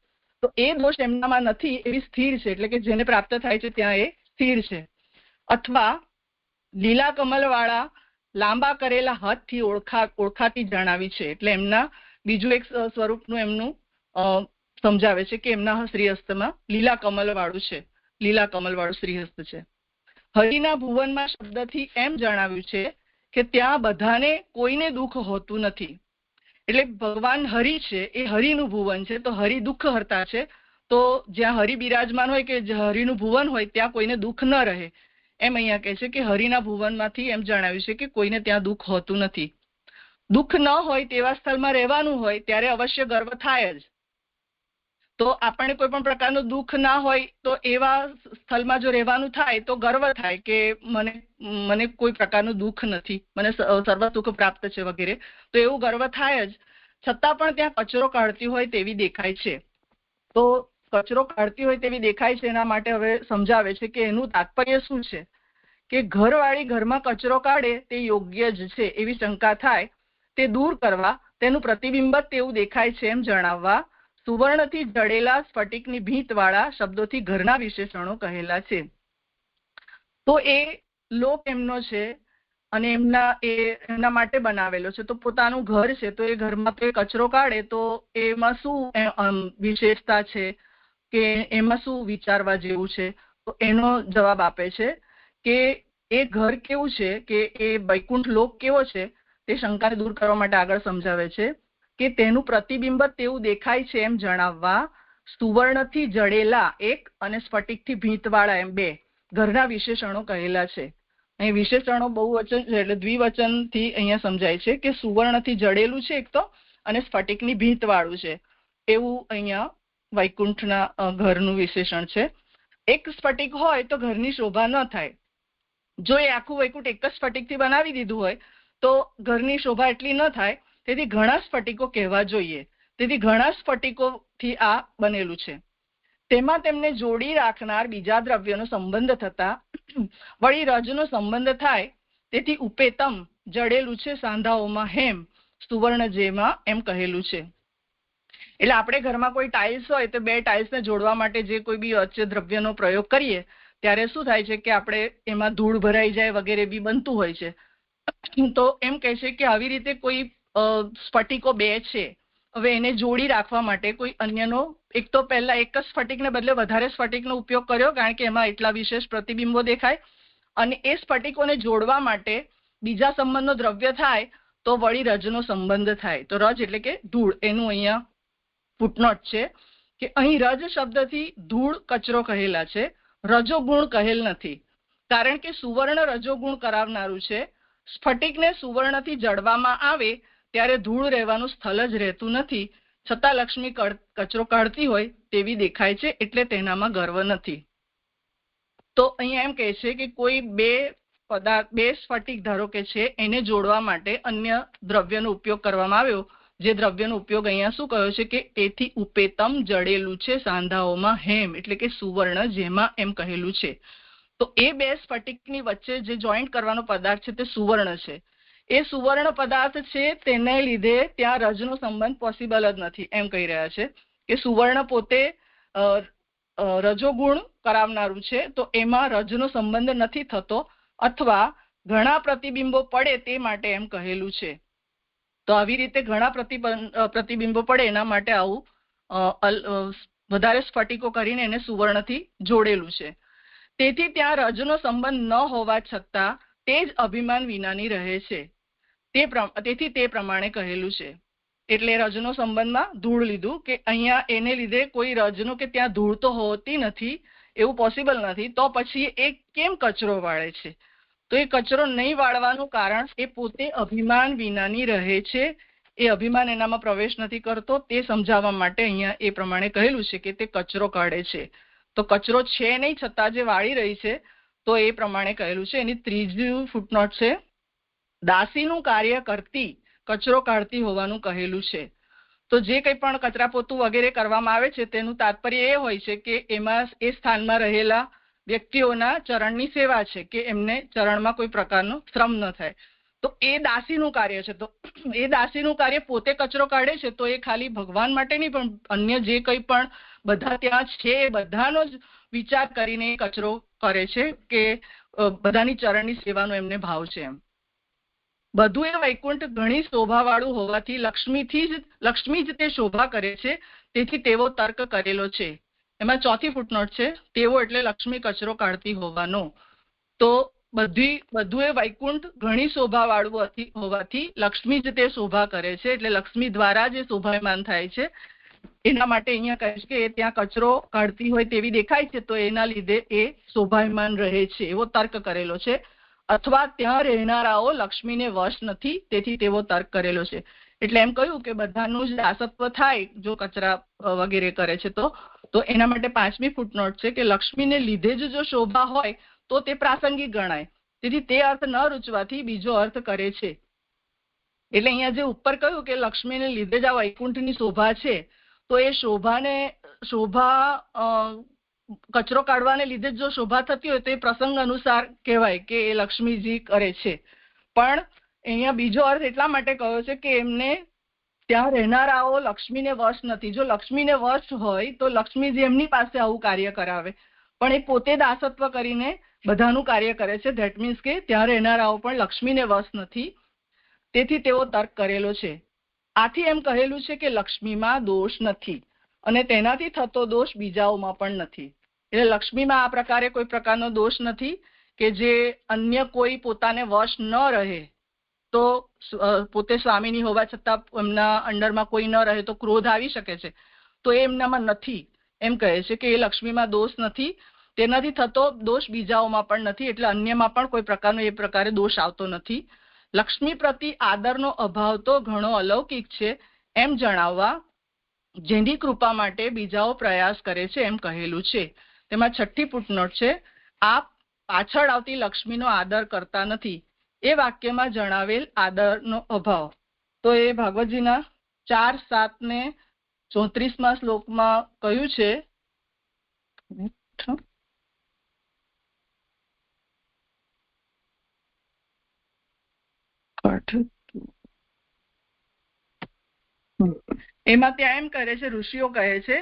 F: તો એ દોષ એમનામાં નથી, એવી સ્થિર છે. એટલે કે જેને પ્રાપ્ત થાય છે ત્યાં એ સ્થિર છે. અથવા લીલા કમલવાળા લાંબા કરેલા હાથથી ઓળખાતી જણાવી છે. એટલે એમના બીજું એક સ્વરૂપનું એમનું સમજાવે છે કે એમના શ્રીહસ્તમાં લીલા કમલવાળું છે, લીલા કમલવાળું શ્રીહસ્ત છે. હરિના ભુવનમાં શબ્દથી એમ જણાવ્યું છે કે ત્યાં બધાને કોઈને દુઃખ હોતું નથી. એટલે ભગવાન હરિ છે, એ હરિનું ભુવન છે, તો હરિ દુઃખ હરતા છે. તો જ્યાં હરિ બિરાજમાન હોય કે હરિનું ભુવન હોય ત્યાં કોઈને દુઃખ ન રહે, એમ અહીંયા કહે છે કે હરિના ભુવનમાંથી એમ જણાવ્યું છે કે કોઈને ત્યાં દુઃખ હોતું નથી. દુઃખ ન હોય તેવા સ્થળમાં રહેવાનું હોય ત્યારે અવશ્ય ગર્વ થાય જ. તો આપણને કોઈ પણ પ્રકારનું દુઃખ ના હોય તો એવા સ્થળમાં જો રહેવાનું થાય તો ગર્વ થાય કે મને કોઈ પ્રકારનું દુઃખ નથી, મને સર્વ સુખ પ્રાપ્ત છે વગેરે, તો એવું ગર્વ થાય જ. છતાં પણ ત્યાં કચરો કાઢતી હોય તેવી દેખાય છે. તો કચરો કાઢતી હોય તેવી દેખાય છે એના માટે હવે સમજાવે છે કે એનું તાત્પર્ય શું છે કે ઘરવાળી ઘરમાં કચરો કાઢે તે યોગ્ય જ છે એવી શંકા થાય તે દૂર કરવા તેનું પ્રતિબિંબ તેવું દેખાય છે એમ જણાવવા સુવર્ણથી જડેલા સ્ફટિકની ભીંતવાળા શબ્દોથી ઘરના વિશેષણો કહેલા છે. તો એ લોક એમનો છે અને એમના માટે બનાવેલો છે. તો પોતાનું ઘર છે, તો એ ઘરમાં તો એ કચરો કાઢે તો એમાં શું વિશેષતા છે કે એમાં શું વિચારવા જેવું છે? તો એનો જવાબ આપે છે કે એ ઘર કેવું છે કે એ વૈકુંઠ લોક કેવો છે તે શંકાને દૂર કરવા માટે આગળ સમજાવે છે કે તેનું પ્રતિબિંબ તેવું દેખાય છે એમ જણાવવા સુવર્ણથી જડેલા એક અને સ્ફટિકથી ભીંતવાળા એમ 2 ઘરના વિશેષણો કહેલા છે. અહીં વિશેષણો બહુવચન છે એટલે દ્વિવચનથી અહીંયા સમજાય છે કે સુવર્ણથી જડેલું છે એક તો, અને સ્ફટિકની ભીંતવાળું છે, એવું અહીંયા વૈકુંઠના ઘરનું વિશેષણ છે. એક સ્ફટિક હોય તો ઘરની શોભા ન થાય. જો એ આખું વૈકુંઠ એક જ સ્ફટિકથી બનાવી દીધું હોય તો ઘરની શોભા એટલી ન થાય. તેથી ઘણા સ્ફટિકો કહેવા જોઈએ. તેથી ઘણા સ્ફટિકોથી આ બનેલું છે. તેમાં તેમને જોડી રાખનાર બીજા દ્રવ્યનો સંબંધ થતા વળી રજનો સંબંધ થાય, તેથી ઉપેતમ જડેલું છે સાંધાઓમાં હેમ સુવર્ણ જેમાં એમ કહેલું છે. એટલે આપણે ઘરમાં કોઈ ટાઇલ્સ હોય તો 2 ટાઇલ્સને જોડવા માટે જે કોઈ બી અચ્ય દ્રવ્યનો પ્રયોગ કરીએ ત્યારે શું થાય છે કે આપણે એમાં ધૂળ ભરાઈ જાય વગેરે બી બનતું હોય છે. તો એમ કહે છે કે આવી રીતે કોઈ સ્ફટિકો 2 છે, હવે એને જોડી રાખવા માટે કોઈ અન્યનો એક તો પહેલા એક જ સ્ફટિકને બદલે વધારે સ્ફટિકનો ઉપયોગ કર્યો કારણ કે એમાં એટલા વિશેષ પ્રતિબિંબો દેખાય, અને એ સ્ફટિકોને જોડવા માટે બીજા સંબંધનો દ્રવ્ય થાય તો વળી રજનો સંબંધ થાય. તો રજ એટલે કે ધૂળ, એનું અહીંયા ફૂટનોટ છે કે અહીં રજ શબ્દથી ધૂળ કચરો કહેલા છે, રજોગુણ કહેલ નથી. કારણ કે સુવર્ણ રજોગુણ કરાવનારું છે. સ્ફટિકને સુવર્ણથી જડવામાં આવે ત્યારે ધૂળ રહેવાનું સ્થળ જ રહેતું નથી, છતાં લક્ષ્મી કચરો કાઢતી હોય તેવી દેખાય છે, એટલે તેનામાં ગર્વ નથી. તો અહીંયા એમ કહે છે કે કોઈ 2 સ્ફટિક ધારો કે છે એને જોડવા માટે અન્ય દ્રવ્યનો ઉપયોગ કરવામાં આવ્યો, જે દ્રવ્યનો ઉપયોગ અહીંયા શું કહ્યો છે કે તેથી ઉપેતમ જડેલું છે સાંધાઓમાં હેમ એટલે કે સુવર્ણ જેમાં એમ કહેલું છે. તો એ બે સ્ફટિકની વચ્ચે જે જોઈન્ટ કરવાનો પદાર્થ છે તે સુવર્ણ છે. એ સુવર્ણ પદાર્થ છે તેને લીધે ત્યાં રજનો સંબંધ પોસિબલ જ નથી, એમ કહી રહ્યા છે કે સુવર્ણ પોતે રજોગુણ કરાવનારું છે, તો એમાં રજનો સંબંધ નથી થતો, અથવા ઘણા પ્રતિબિંબો પડે તે માટે એમ કહેલું છે. તો આવી રીતે ઘણા પ્રતિબિંબો પડે એના માટે આવું વધારે સ્ફટિકો કરીને એને સુવર્ણથી જોડેલું છે. તેથી ત્યાં રજનો સંબંધ ન હોવા છતાં તે જ અભિમાન વિનાની રહે છે. તેથી તે પ્રમાણે કહેલું છે. એટલે રજનો સંબંધમાં ધૂળ લીધું કે અહીંયા એને લીધે કોઈ રજનો કે ત્યાં ધૂળ તો હોતી નથી, એવું પોસિબલ નથી, તો પછી એ કેમ કચરો વાળે છે? તો એ કચરો નહીં વાળવાનું કારણ એ પોતે અભિમાન વિનાની રહે છે, એ અભિમાન એનામાં પ્રવેશ નથી કરતો, તે સમજાવવા માટે અહીંયા એ પ્રમાણે કહેલું છે કે તે કચરો કાઢે છે. તો કચરો છે નહીં છતાં જે વાળી રહી છે, તો એ પ્રમાણે કહેલું છે. એની ત્રીજું ફૂટનોટ છે, દાસીનું કાર્ય કરતી કચરો કાઢતી હોવાનું કહેલું છે. તો જે કંઈ પણ કચરા પોતું વગેરે કરવામાં આવે છે તેનું તાત્પર્ય એ હોય છે કે એમાં એ સ્થાનમાં રહેલા વ્યક્તિઓના ચરણની સેવા છે, કે એમને ચરણમાં કોઈ પ્રકારનો શ્રમ ન થાય. તો એ દાસીનું કાર્ય છે. તો એ દાસીનું કાર્ય પોતે કચરો કાઢે છે, તો એ ખાલી ભગવાન માટે નહીં પણ અન્ય જે કંઈ પણ બધા ત્યાં છે એ બધાનો જ વિચાર કરીને એ કચરો કરે છે, કે બધાની ચરણની સેવાનો એમને ભાવ છે. એમ બધું એ વૈકુંઠ ઘણી શોભાવાળું હોવાથી લક્ષ્મી જ તે શોભા કરે છે, તેથી તેવો તર્ક કરેલો છે. એમાં ચોથી ફૂટનોટ છે, તેવો એટલે લક્ષ્મી કચરો કાઢતી હોવાનો. તો બધું એ વૈકુંઠ ઘણી શોભાવાળું હોવાથી લક્ષ્મી જ તે શોભા કરે છે, એટલે લક્ષ્મી દ્વારા જે શોભાયમાન થાય છે એના માટે અહીંયા કહે છે કે ત્યાં કચરો કાઢતી હોય તેવી દેખાય છે, તો એના લીધે એ શોભાયમાન રહે છે, એવો તર્ક કરેલો છે. અથવા ત્યાં રહેનારાઓ લક્ષ્મીને વશ નથી, તેથી તેવો તર્ક કરેલો છે. એટલે એમ કહ્યું કે બધાનું જ દાસત્વ થાય જો કચરા વગેરે કરે છે. તો એના માટે પાંચમી ફૂટનોટ છે કે લક્ષ્મીને લીધે જ જો શોભા હોય તો તે પ્રાસંગિક ગણાય, તેથી તે અર્થ ન રૂચવાથી બીજો અર્થ કરે છે. એટલે અહીંયા જે ઉપર કહ્યું કે લક્ષ્મીને લીધે જ આ વૈકુંઠની શોભા છે, તો એ શોભા કચરો કાઢવાને લીધે જો શોભા થતી હોય તો એ પ્રસંગ અનુસાર કહેવાય કે એ લક્ષ્મીજી કરે છે. પણ અહીંયા બીજો અર્થ એટલા માટે કહ્યો છે કે એમને ત્યાં રહેનારાઓ લક્ષ્મીને વશ નથી. જો લક્ષ્મીને વશ હોય તો લક્ષ્મીજી એમની પાસે આવું કાર્ય કરાવે, પણ એ પોતે દાસત્વ કરીને બધાનું કાર્ય કરે છે. ધેટ મીન્સ કે ત્યાં રહેનારાઓ પણ લક્ષ્મીને વશ નથી, તેથી તેવો તર્ક કરેલો છે. આથી એમ કહેલું છે કે લક્ષ્મીમાં દોષ નથી અને તેનાથી થતો દોષ બીજાઓમાં પણ નથી. એટલે લક્ષ્મીમાં આ પ્રકારે કોઈ પ્રકારનો દોષ નથી કે જે અન્ય કોઈ પોતાને વશ ન રહે, તો પોતે સ્વામીની હોવા છતાં એમના અંડરમાં કોઈ ન રહે તો ક્રોધ આવી શકે છે, તો એ એમનામાં નથી. એમ કહે છે કે એ લક્ષ્મીમાં દોષ નથી, તેનાથી થતો દોષ બીજાઓમાં પણ નથી, એટલે અન્યમાં પણ કોઈ પ્રકારનો એ પ્રકારે દોષ આવતો નથી. લક્ષ્મી પ્રતિ આદરનો અભાવ તો ઘણો અલૌકિક છે એમ જણાવવા જેની કૃપા માટે બીજાઓ પ્રયાસ કરે છે એમ કહેલું છે. તેમાં છઠ્ઠી ફૂટનોટ છે, આપ પાછળ આવતી લક્ષ્મીનો આદર કરતા નથી, એ વાક્યમાં જણાવેલ આદરનો અભાવ. તો એ ભાગવતજીના 4, 7 ને 34 શ્લોકમાં કહ્યું છે. એમાં ત્યાં એમ કરે છે, ઋષિઓ કહે છે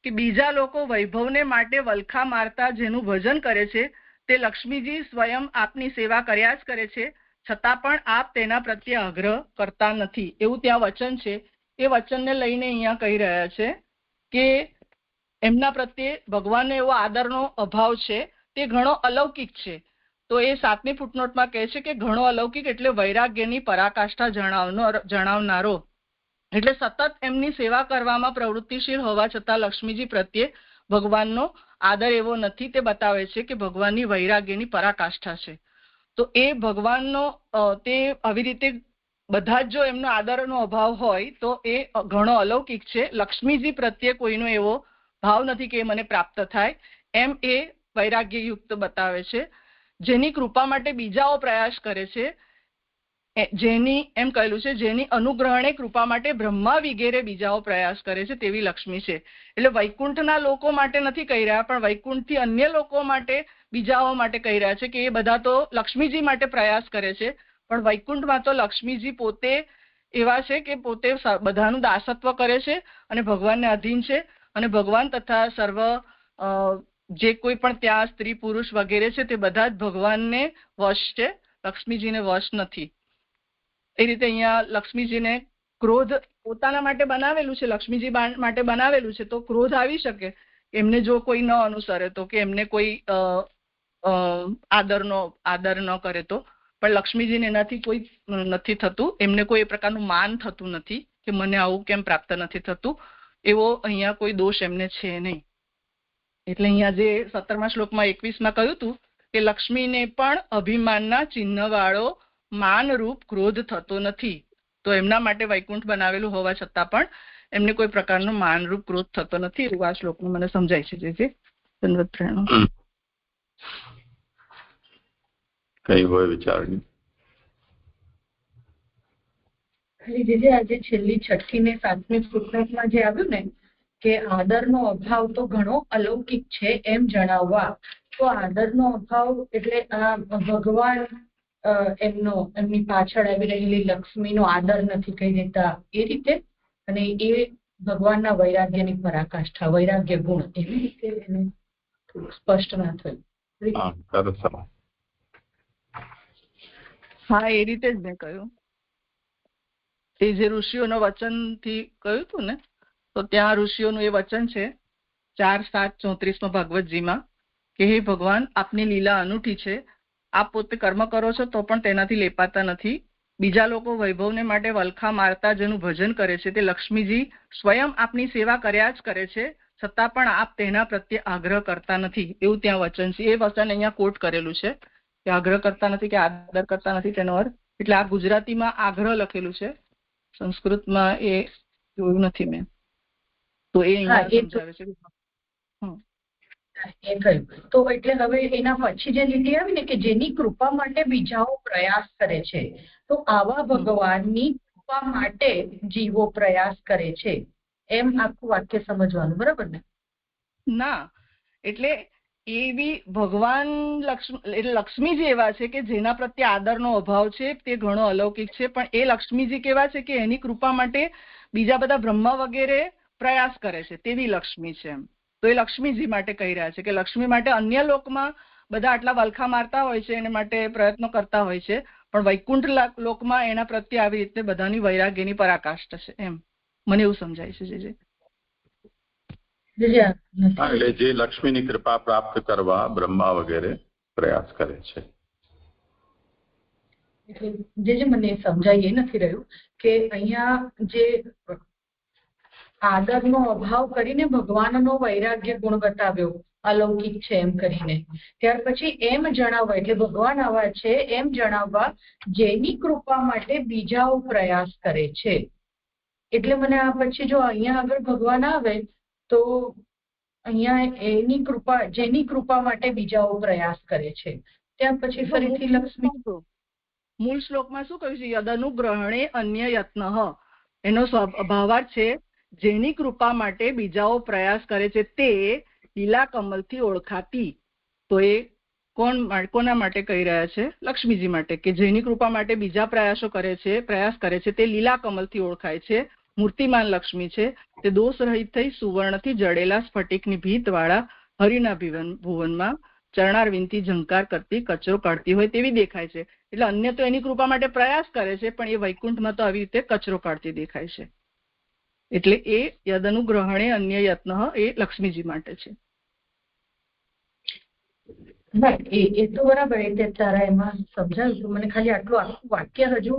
F: કે બીજા લોકો વૈભવને માટે વલખા મારતા જેનું ભજન કરે છે તે લક્ષ્મીજી સ્વયં આપની સેવા કર્યા જ કરે છે, છતાં પણ આપ તેના પ્રત્યે આગ્રહ કરતા નથી, એવું ત્યાં વચન છે. એ વચનને લઈને અહીંયા કહી રહ્યા છે કે એમના પ્રત્યે ભગવાનનો એવો આદરનો અભાવ છે, તે ઘણો અલૌકિક છે. તો એ 7મી ફૂટનોટમાં કહે છે કે ઘણો અલૌકિક એટલે વૈરાગ્યની પરાકાષ્ઠા જણાવનારો. એટલે સતત એમની સેવા કરવામાં પ્રવૃત્તિશીલ હોવા છતાં લક્ષ્મીજી પ્રત્યે ભગવાનનો આદર એવો નથી, તે બતાવે છે કે ભગવાનની વૈરાગ્યની પરાકાષ્ઠા છે. તો એ ભગવાનનો તે આવી રીતે બધા જ જો એમનો આદરનો અભાવ હોય તો એ ઘણો અલૌકિક છે. લક્ષ્મીજી પ્રત્યે કોઈનો એવો ભાવ નથી કે મને પ્રાપ્ત થાય, એમ એ વૈરાગ્યયુક્ત બતાવે છે. જેની કૃપા માટે બીજાઓ પ્રયાસ કરે છે જેની એમ કહેલું છે જેની અનુગ્રહણે કૃપા માટે બ્રહ્મા વિગેરે બીજાઓ પ્રયાસ કરે છે તેવી લક્ષ્મી છે. એટલે વૈકુંઠના લોકો માટે નથી કહી રહ્યા, પણ વૈકુંઠથી અન્ય લોકો માટે, બીજાઓ માટે કહી રહ્યા છે કે એ બધા તો લક્ષ્મીજી માટે પ્રયાસ કરે છે, પણ વૈકુંઠમાં તો લક્ષ્મીજી પોતે એવા છે કે પોતે બધાનું દાસત્વ કરે છે અને ભગવાનને અધીન છે, અને ભગવાન તથા સર્વ જે કોઈ પણ ત્યાં સ્ત્રી પુરુષ વગેરે છે તે બધા જ ભગવાનને વશ છે, લક્ષ્મીજીને વશ નથી. એ રીતે અહીંયા લક્ષ્મીજીને ક્રોધ પોતાના માટે બનાવેલું છે, લક્ષ્મીજી માટે બનાવેલું છે, તો ક્રોધ આવી શકે એમને જો કોઈ ન અનુસરે તો, કે એમને કોઈ આદર ન કરે તો. પણ લક્ષ્મીજીને એનાથી કોઈ નથી થતું, એમને કોઈ એ પ્રકારનું માન થતું નથી કે મને આવું કેમ પ્રાપ્ત નથી થતું, એવો અહીંયા કોઈ દોષ એમને છે નહીં. એટલે અહીંયા જે 17મા શ્લોકમાં 21માં કહ્યું હતું કે લક્ષ્મીને પણ અભિમાનના ચિહ્ન વાળો માનરૂપ ક્રોધ થતો નથી, તો એમના માટે વૈકુંઠ બનાવેલું હોવા છતાં પણ એમને કોઈ પ્રકારનો માનરૂપ ક્રોધ થતો નથી, એવું આ શ્લોકમાં મને સમજાય છે. જે ચંદ્રત્રયનો
A: કઈ હોય વિચારણી?
B: જે આજે છેલ્લી 6ઠ્ઠી ને 7મી ફૂટનોટમાં જે આવ્યું ને કે આદરનો અભાવ તો ઘણો અલૌકિક છે એમ જણાવવા, તો આદરનો અભાવ એટલે આ ભગવાન એમની પાછળ આવી રહેલી લક્ષ્મીનો આદર નથી કહી દેતા એ રીતે, અને એ ભગવાનના વૈરાગ્યની પરાકાષ્ઠા, વૈરાગ્ય ગુણ, એવી રીતે એને સ્પષ્ટ ના થયું.
F: હા, એ રીતે જ મેં કહ્યું. એ જે ઋષિઓના વચનથી કહ્યું હતું ને, તો ત્યાં ઋષિઓનું એ વચન છે 4:7:34 ભાગવતજીમાં કે હે ભગવાન, આપની લીલા અનૂઠી છે, આપ પોતે કર્મ કરો છો તો પણ તેનાથી લેપાતા નથી. બીજા લોકો વૈભવને માટે વલખા મારતા જેનું ભજન કરે છે તે લક્ષ્મીજી સ્વયં આપની સેવા કર્યા જ કરે છે, છતાં પણ આપ તેના પ્રત્યે આગ્રહ કરતા નથી, એવું ત્યાં વચન છે. એ વચન અહીંયા કોટ કરેલું છે કે આગ્રહ કરતા નથી કે આદર કરતા નથી, તેનો અર્થ. એટલે આ ગુજરાતીમાં આગ્રહ લખેલું છે, સંસ્કૃતમાં એ જોયું નથી મેં, તો એ અહીંયા સમજાવે છે.
B: એ થયું. તો એટલે હવે એના પછી જે લીટી આવી ને કે જેની કૃપા માટે બીજાઓ પ્રયાસ કરે છે, તો આવા ભગવાનની કૃપા માટે જીવો પ્રયાસ કરે છે, એમ આખું વાક્ય સમજવાનું, બરાબર ને?
F: ના, એટલે એવી ભગવાન લક્ષ્મીજી એવા છે કે જેના પ્રત્યે આદરનો અભાવ છે, તે ઘણો અલૌકિક છે, પણ એ લક્ષ્મીજી કેવા છે કે એની કૃપા માટે બીજા બધા બ્રહ્મા વગેરે પ્રયાસ કરે છે, તેવી લક્ષ્મી છે એમ. તો એ લક્ષ્મીજી માટે કહી રહ્યા છે કે લક્ષ્મી માટે અન્ય લોકમાં બધા આટલા વલખા મારતા હોય છે, એને માટે પ્રયત્નો કરતા હોય છે, પણ વૈકુંઠ લોકમાં એના પ્રત્યે આવી રીતે બધાની વૈરાગ્યની પરાકાષ્ઠા છે, એમ મને એવું સમજાય છે.
A: એટલે જે લક્ષ્મીની કૃપા પ્રાપ્ત કરવા બ્રહ્મા વગેરે પ્રયાસ કરે છે.
B: જે મને સમજાય એ નથી રહ્યું કે અહીંયા જે આદરનો અભાવ કરીને ભગવાનનો વૈરાગ્ય ગુણ બતાવ્યો, અલૌકિક છે એમ કરીને, ત્યાર પછી એમ જણાવવા, એટલે ભગવાન આવા છે એમ જણાવવા જેની કૃપા માટે બીજાઓ પ્રયાસ કરે છે. એટલે મને આ પછી જો અહીંયા આગળ ભગવાન આવે તો અહીંયા એની કૃપા, જેની કૃપા માટે બીજાઓ પ્રયાસ કરે છે, ત્યાર પછી ફરીથી લક્ષ્મી.
F: મૂળ શ્લોકમાં શું કહ્યું છે? યદનુગ્રહણે અન્ય યત્ન, એનો ભાવાર્થ છે જેની કૃપા માટે બીજાઓ પ્રયાસ કરે છે તે લીલા કમલથી ઓળખાતી. તો એ કોના માટે કહી રહ્યા છે? લક્ષ્મીજી માટે, કે જેની કૃપા માટે બીજા પ્રયાસ કરે છે તે લીલા કમલથી ઓળખાય છે, મૂર્તિમાન લક્ષ્મી છે, તે દોષ રહિત થઈ સુવર્ણથી જડેલા સ્ફટિકની ભીત વાળા હરિના ભુવનમાં ચરણારવિંદથી ઝંકાર કરતી કચરો કાઢતી હોય તેવી દેખાય છે. એટલે અન્ય તો એની કૃપા માટે પ્રયાસ કરે છે, પણ એ વૈકુંઠમાં તો આવી રીતે કચરો કાઢતી દેખાય છે. એટલે એ યદનુગ્રહણે અન્ય યત્ન એ લક્ષ્મીજી માટે છે.
B: ના, એ તો બરાબર. એટલે તારા એમાં સમજાવ્યું. મને ખાલી આટલું આખું વાક્ય હજુ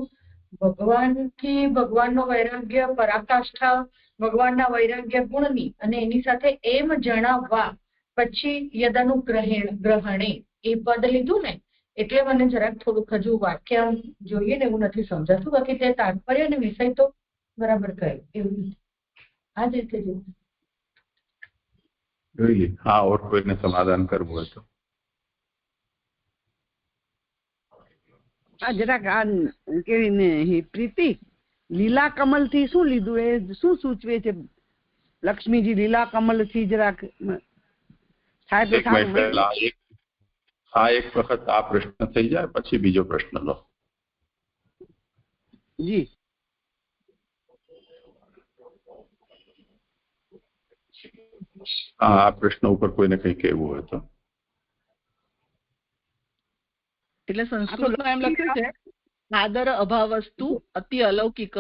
B: ભગવાનથી ભગવાનનો વૈરાગ્ય પરાકાષ્ઠા, ભગવાનના વૈરાગ્ય ગુણની, અને એની સાથે એમ જણાવવા પછી યદનુગ્રહણે એ પદ લીધું ને, એટલે મને જરાક થોડુંક હજુ વાક્ય જોઈએ ને એવું નથી સમજાતું. બાકી તે તાત્પર્ય અને વિષય તો બરાબર કહ્યું. એવું આ જ રીતે
A: જોઈએ. હા, ઓર કોઈને સમાધાન કરવું હોય તો.
D: આ જરાક આ કેવી પ્રીતિ લીલા કમલ થી શું લીધું, એ શું સૂચવે છે? લક્ષ્મીજી લીલા કમલ થી જરાક થાય તો
A: એક મિનિટ
D: સારું.
A: પહેલા એક વખત આ પ્રશ્ન થઈ જાય પછી બીજો પ્રશ્ન લો.
D: જી
A: આ પ્રશ્ન ઉપર કોઈને કંઈ કહેવું હોય તો.
F: એટલે સંસ્કૃતમાં એમ લખ્યું છે, આદર અભાવસ્તુ અતિ અલૌકિક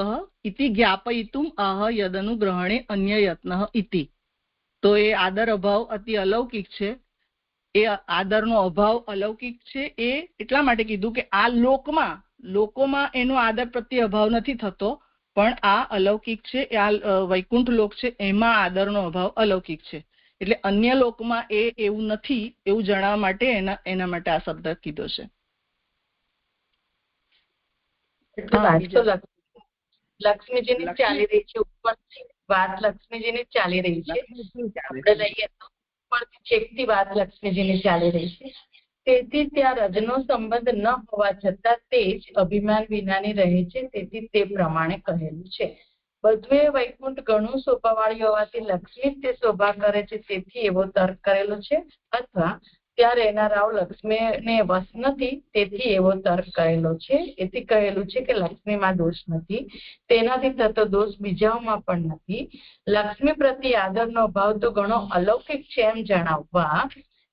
F: ઇતિ જ્ઞાપયિતુમ આહ યદનુગ્રહણે અન્ય યત્ન ઇતિ. તો એ આદર અભાવ અતિ અલૌકિક છે. એ આદરનો અભાવ અલૌકિક છે એ એટલા માટે કીધું કે આ લોકોમાં એનો આદર પ્રત્યે અભાવ નથી થતો, પણ આ અલૌકિક છે, આ વૈકુંઠ લોક છે, એમાં આદરનો અભાવ અલૌકિક છે. એટલે અન્ય લોકમાં એ એવું નથી એવું જણાવવા માટે એના માટે આ શબ્દ કીધો છે.
B: લક્ષ્મીજીની ચાલી રહી છે, ઉપરથી વાત લક્ષ્મીજીની ચાલી રહી છે. આપણે લઈએ તો ઉપરથી છેકથી વાત લક્ષ્મીજીની ચાલી રહી છે. તેથી ત્યાં રજનો સંબંધ ન હોવા છતાં તે જ અભિમાન વિનાની રહે છે. તેથી તે પ્રમાણે કહેલું છે. બધું એ વૈકુંઠ ઘણું શોભાવાળી હોવાથી લક્ષ્મી તે શોભા કરે છે, તેથી એવો તર્ક કરેલો છે. અથવા ત્યાં રહેનારાઓ લક્ષ્મીને વશ નથી, તેથી એવો તર્ક કરેલો છે. એથી કહેલું છે કે લક્ષ્મીમાં દોષ નથી, તેનાથી થતો દોષ બીજાઓમાં પણ નથી. લક્ષ્મી પ્રત્યે આદરનો ભાવ તો ઘણો અલૌકિક છે એમ જણાવવા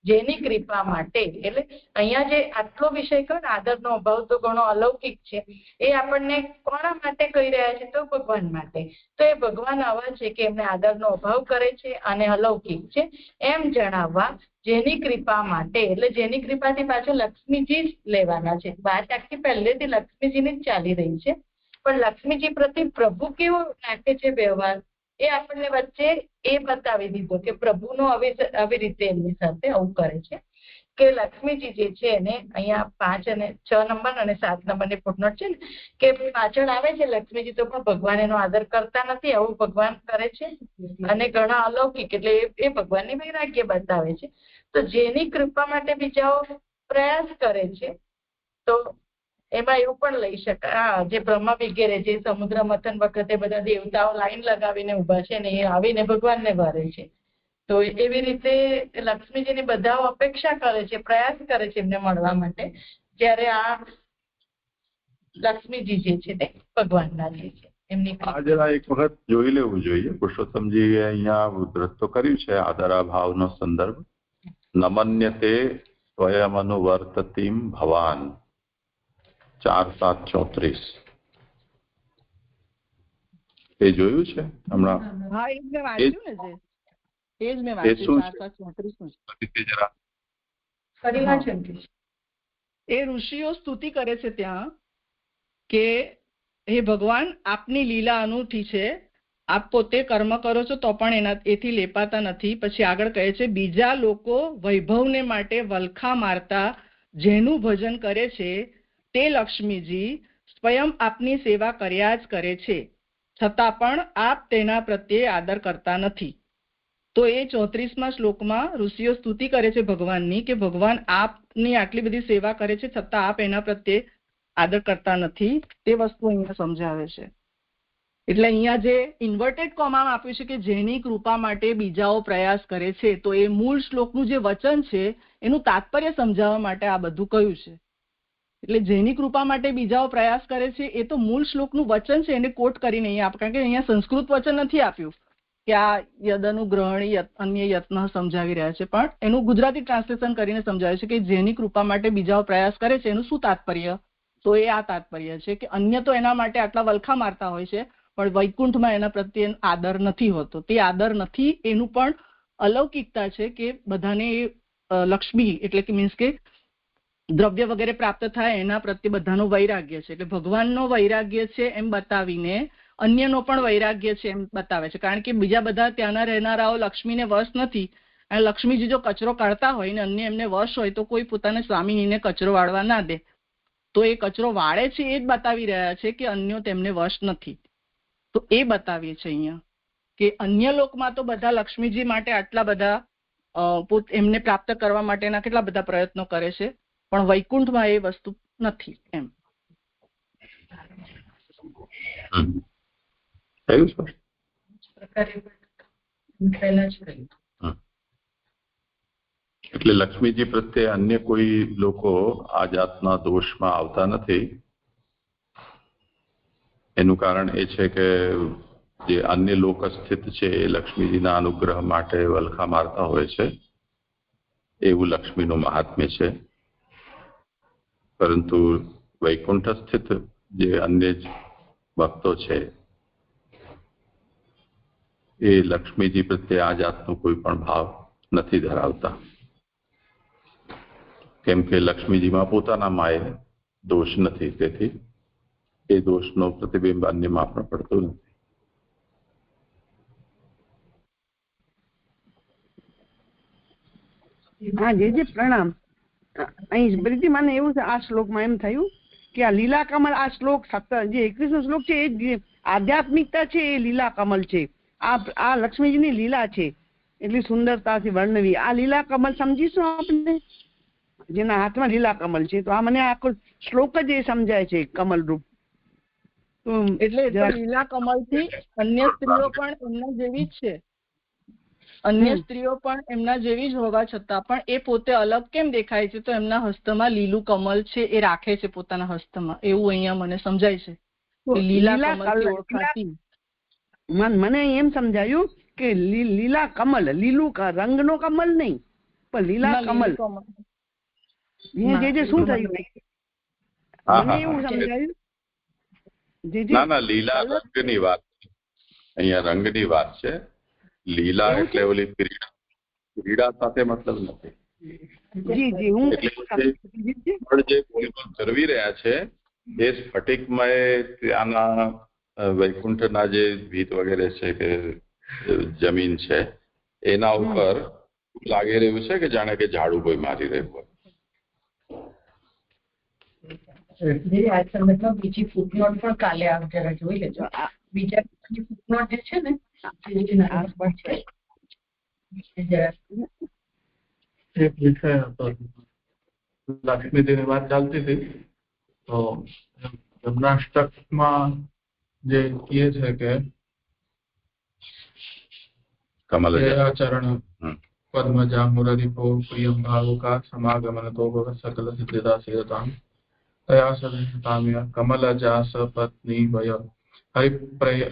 B: જેની કૃપા માટે, એટલે અહીંયા જે આટલો વિષય કહ્યો ને આદરનો અભાવ તો ઘણો અલૌકિક છે, એ આપણને કોના માટે કહી રહ્યા છે? તો ભગવાન માટે. તો એ ભગવાન આવા છે કે એમને આદરનો અભાવ કરે છે અને અલૌકિક છે એમ જણાવવા જેની કૃપા માટે, એટલે જેની કૃપાથી પાછો લક્ષ્મીજી જ લેવાના છે. વાત આખી પહેલેથી લક્ષ્મીજીની જ ચાલી રહી છે, પણ લક્ષ્મીજી પ્રત્યે પ્રભુ કેવો નાખે છે વ્યવહાર, એ આપણને વચ્ચે એ બતાવી દીધો કે પ્રભુનો આવી રીતે એમની સાથે આવું કરે છે કે લક્ષ્મીજી જે છે એને અહીંયા 5 અને 6 નંબર અને 7 નંબરની ફૂટનોટ છે ને, કે પાછળ આવે છે લક્ષ્મીજી તો પણ ભગવાન એનો આદર કરતા નથી, આવું ભગવાન કરે છે અને ઘણા અલૌકિક, એટલે એ ભગવાનની વૈરાગ્ય બતાવે છે. તો જેની કૃપા માટે બીજાઓ પ્રયાસ કરે છે, તો એમાં એવું પણ લઈ શકાય જે બ્રહ્મા વગેરે જે સમુદ્ર મંથન વખતે બધા દેવતાઓ લાઈન લગાવીને ઉભા છે ને એ આવીને ભગવાનને વારે છે. તો એવી રીતે લક્ષ્મીજીની બધા અપેક્ષા કરે છે, પ્રયાસ કરે છે એમને મળવા માટે, જ્યારે આ લક્ષ્મીજી જે છે તે ભગવાનના જે છે એમની
A: આ જરા એક વખત જોઈ લેવું જોઈએ. પુરુષોત્તમજીએ અહીંયા ઉદ્ધૃત તો કર્યું છે આદરાભાવનો સંદર્ભ, નમન્યતે સ્વયમનુવર્તતિમ ભવાન 4:7:34. એ જોયું છે હમણાં?
F: હા, એ જ મેં વાંચ્યું ને, એ જ મેં વાંચ્યું 4:34. એ ઋષિઓ સ્તુતિ કરે છે ત્યાં કે હે ભગવાન, આપની લીલા અનૂઠી છે, આપ પોતે કર્મ કરો છો તો પણ એથી લેપાતા નથી. પછી આગળ કહે છે, બીજા લોકો વૈભવને માટે વલખા મારતા જેનું ભજન કરે છે તે લક્ષ્મીજી સ્વયં આપની સેવા કર્યા જ કરે છે, છતાં પણ આપ તેના પ્રત્યે આદર કરતા નથી. તો એ 34મા શ્લોકમાં ઋષિઓ સ્તુતિ કરે છે ભગવાનની કે ભગવાન આપની આટલી બધી સેવા કરે છે છતાં આપ એના પ્રત્યે આદર કરતા નથી. તે વસ્તુ અહીંયા સમજાવે છે. એટલે અહીંયા જે ઇન્વર્ટેડ કોમામાં આપ્યું છે કે જેની કૃપા માટે બીજાઓ પ્રયાસ કરે છે, તો એ મૂળ શ્લોકનું જે વચન છે એનું તાત્પર્ય સમજાવવા માટે આ બધું કહ્યું છે. એટલે જેની કૃપા માટે બીજાઓ પ્રયાસ કરે છે એ તો મૂળ શ્લોકનું વચન છે, એને કોટ કરીને અહીંયા કારણ કે અહીંયા સંસ્કૃત વચન નથી આપ્યું કે આ યદનુગ્રહણી અન્ય યત્ન સમજાવી રહ્યા છે, પણ એનું ગુજરાતી ટ્રાન્સલેશન કરીને સમજાવે છે કે જેની કૃપા માટે બીજાઓ પ્રયાસ કરે છે એનું શું તાત્પર્ય? તો એ આ તાત્પર્ય છે કે અન્ય તો એના માટે આટલા વલખા મારતા હોય છે, પણ વૈકુંઠમાં એના પ્રત્યે આદર નથી હોતો. તે આદર નથી એનું પણ અલૌકિકતા છે કે બધાને લક્ષ્મી એટલે કે મીન્સ કે દ્રવ્ય વગેરે પ્રાપ્ત થાય એના પ્રત્યે બધાનો વૈરાગ્ય છે. એટલે ભગવાનનો વૈરાગ્ય છે એમ બતાવીને અન્યનો પણ વૈરાગ્ય છે એમ બતાવે છે. કારણ કે બીજા બધા ત્યાંના રહેનારાઓ લક્ષ્મીને વશ નથી, અને લક્ષ્મીજી જો કચરો કાઢતા હોય ને અન્ય એમને વશ હોય તો કોઈ પોતાના સ્વામીનીને કચરો વાળવા ના દે. તો એ કચરો વાળે છે એ જ બતાવી રહ્યા છે કે અન્યો તેમને વશ નથી. તો એ બતાવીએ છે અહીંયા કે અન્ય લોકમાં તો બધા લક્ષ્મીજી માટે આટલા બધા એમને પ્રાપ્ત કરવા માટેના કેટલા બધા પ્રયત્નો કરે છે, પણ વૈકુંઠમાં એ વસ્તુ નથી એમ.
A: થયું સ્પષ્ટ?
B: પ્રકારે પહેલા જ કહ્યું.
A: એટલે લક્ષ્મીજી પ્રત્યે અન્ય કોઈ લોકો આ જાતના દોષમાં આવતા નથી. એનું કારણ એ છે કે જે અન્ય લોક સ્થિત છે એ લક્ષ્મીજીના અનુગ્રહ માટે વલખા મારતા હોય છે, એવું લક્ષ્મીનું મહાત્મ્ય છે. પરંતુ વૈકુંઠ સ્થિત જે અન્ય ભક્તો છે એ લક્ષ્મીજી પ્રત્યે આ જાતનો કોઈ પણ ભાવ નથી ધરાવતા, કેમ કે લક્ષ્મીજીમાં પોતાનામાં એ દોષ નથી, તેથી એ દોષનો પ્રતિબિંબ અન્યમાં પણ પડતો નથી.
D: હા જે પ્રણામ. અહીં પ્રીતિ મને એવું છે, આ શ્લોકમાં એમ થયું કે આ લીલા કમલ, આ શ્લોક 17 જે 21નો શ્લોક છે એ આધ્યાત્મિકતા છે, એ લીલા કમલ છે. આ લક્ષ્મીજીની લીલા છે, એટલી સુંદરતાથી વર્ણવી. આ લીલા કમલ સમજીશું આપણે, જેના હાથમાં લીલા કમલ છે. તો આ મને આખો શ્લોક જ એ સમજાય છે કમલ રૂપ.
F: એટલે લીલા કમલથી અન્ય સ્ત્રીઓ પણ એમના જેવી જ છે, અન્ય સ્ત્રીઓ પણ એમના જેવી જ હોવા છતાં પણ એ પોતે અલગ કેમ દેખાય છે? તો એમના હસ્તમાં લીલું કમલ છે, એ રાખે છે પોતાના હસ્તમાં, એવું અહીંયા મને સમજાય છે. લીલા કમલથી ઓળખાતી.
D: મને એમ સમજાયું કે લીલા કમલ, લીલું રંગનો કમલ નહીં, પણ લીલા કમલ. જે શું થયું મને એવું સમજાયું.
A: ના, લીલા રંગની વાત, અહીંયા રંગની વાત છે. લીલા એટલે ઓલી ક્રીડા સાથે મતલબ નથી. જે ધરવી રહ્યા છે એ સ્ફટિકમય ત્યાંના વૈકુંઠના જે ભીત વગેરે છે કે જમીન છે એના ઉપર લાગી રહ્યું છે કે જાણે કે ઝાડુ કોઈ મારી રહ્યું હોય.
B: બીજી ફૂટનોટ પણ કાલે આપ જરા જોઈ લેજો. બીજા ફૂટનોટ જે છે ને
C: એક વિષય હતો, લક્ષ્મીજીની વાત ચાલતી હતી તો જન્માષ્ટકમાં જે કહે છે કે કમલચરણ પદ્મજા મુરરિપો પ્રિયમ ભાવુકા સમાગમન તો સકલ સિદ્ધિદા સિદ્ધતામ તયા સદિષ્ટામ્ય કમલજા સપત્ની વય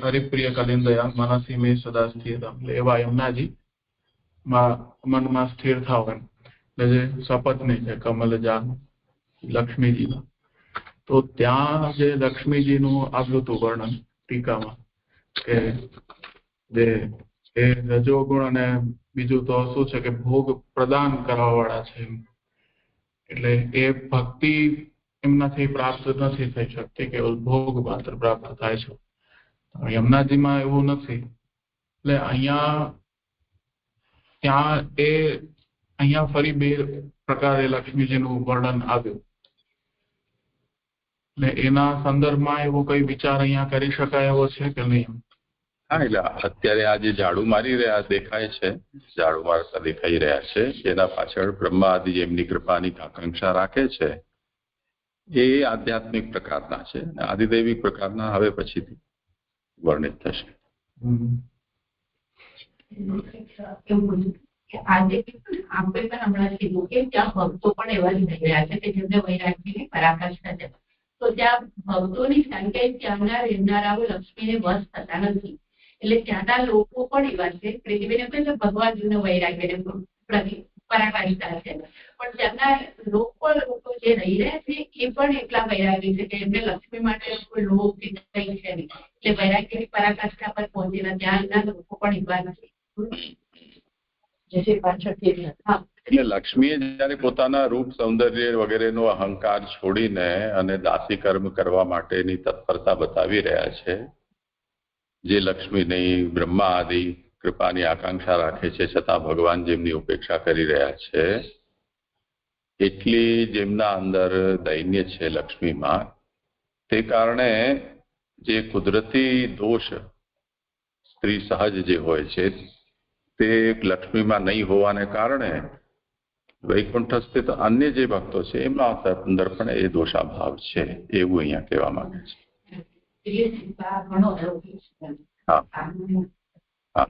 C: હરિપ્રિય કલિંદયા મનસી મે સદા સ્થિરમ. એવા યમુનાજી મનમાં સ્થિર થાવ એમ, એટલે જે સપત્ની છે કમલજા લક્ષ્મીજીના. તો ત્યાં જે લક્ષ્મીજીનું આવ્યું હતું વર્ણન ટીકામાં કે જે એ રજોગુણ અને બીજું તો શું છે કે ભોગ પ્રદાન કરવા વાળા છે, એટલે એ ભક્તિ એમનાથી પ્રાપ્ત નથી થઈ શકતી, કેવલ ભોગ માત્ર પ્રાપ્ત થાય છે. યમુનાજીમાં એવું નથી, એટલે અહીંયા ફરી બે પ્રકારે લક્ષ્મીજીનું વર્ણન આવ્યું. એટલે એના સંદર્ભમાં એવો કઈ વિચાર અહીંયા કરી શકાય એવો છે કે નહીં?
A: હા, એટલે અત્યારે આ જે ઝાડુ મારી રહ્યા દેખાય છે, ઝાડુ મારતા દેખાઈ રહ્યા છે, એના પાછળ બ્રહ્મા આદિ એમની કૃપાની આકાંક્ષા રાખે છે, એ આધ્યાત્મિક પ્રકારના છે. આદિદૈવિક પ્રકારના હવે પછીથી વર્ણિત થશે.
B: આજે આપણે પણ હમણાં કીધું કે ત્યાં ભક્તો પણ એવા જ થઈ રહ્યા છે કે જેમને વૈરાગ્યની પરાકાષ્ઠા છે. તો ત્યાં ભક્તોની સંખ્યા ત્યાંના રહેનારાઓ લક્ષ્મીને વશ થતા નથી, એટલે ત્યાંના લોકો પણ એવા છે. પૃથ્વીને કહે છે ભગવાનજીને વૈરાગ્યને પરાકાષ્ઠા છે, પણ ત્યાંના લોકો જે રહી રહ્યા છે એ પણ એટલા વૈરાગ્ય છે કે એમને લક્ષ્મી માટે કોઈ લોભ કઈ છે નહીં, એટલે વૈરાગ્યની પરાકાષ્ઠા પર પહોંચેલા ત્યાંના લોકો પણ એવા નથી.
A: એટલે લક્ષ્મીએ જયારે પોતાના રૂપ સૌંદર્ય વગેરેનો અહંકાર છોડીને અને દાસી કર્મ કરવા માટેની તત્પરતા બતાવી રહ્યા છે, જે લક્ષ્મીની બ્રહ્મા આદિ કૃપાની આકાંક્ષા રાખે છે છતાં ભગવાન જેમની ઉપેક્ષા કરી રહ્યા છે, એટલી જેમના અંદર દૈન્ય છે લક્ષ્મીમાં, તે કારણે જે કુદરતી દોષ સ્ત્રી સહજ જે હોય છે તે લક્ષ્મીમાં નહીં હોવાને કારણે વૈકુંઠ સ્થિત અન્ય જે ભક્તો છે એમના અંદર પણ એ દોષાભાવ છે, એવું અહીંયા કહેવા માંગે છે.
B: ઘણો
A: હા હા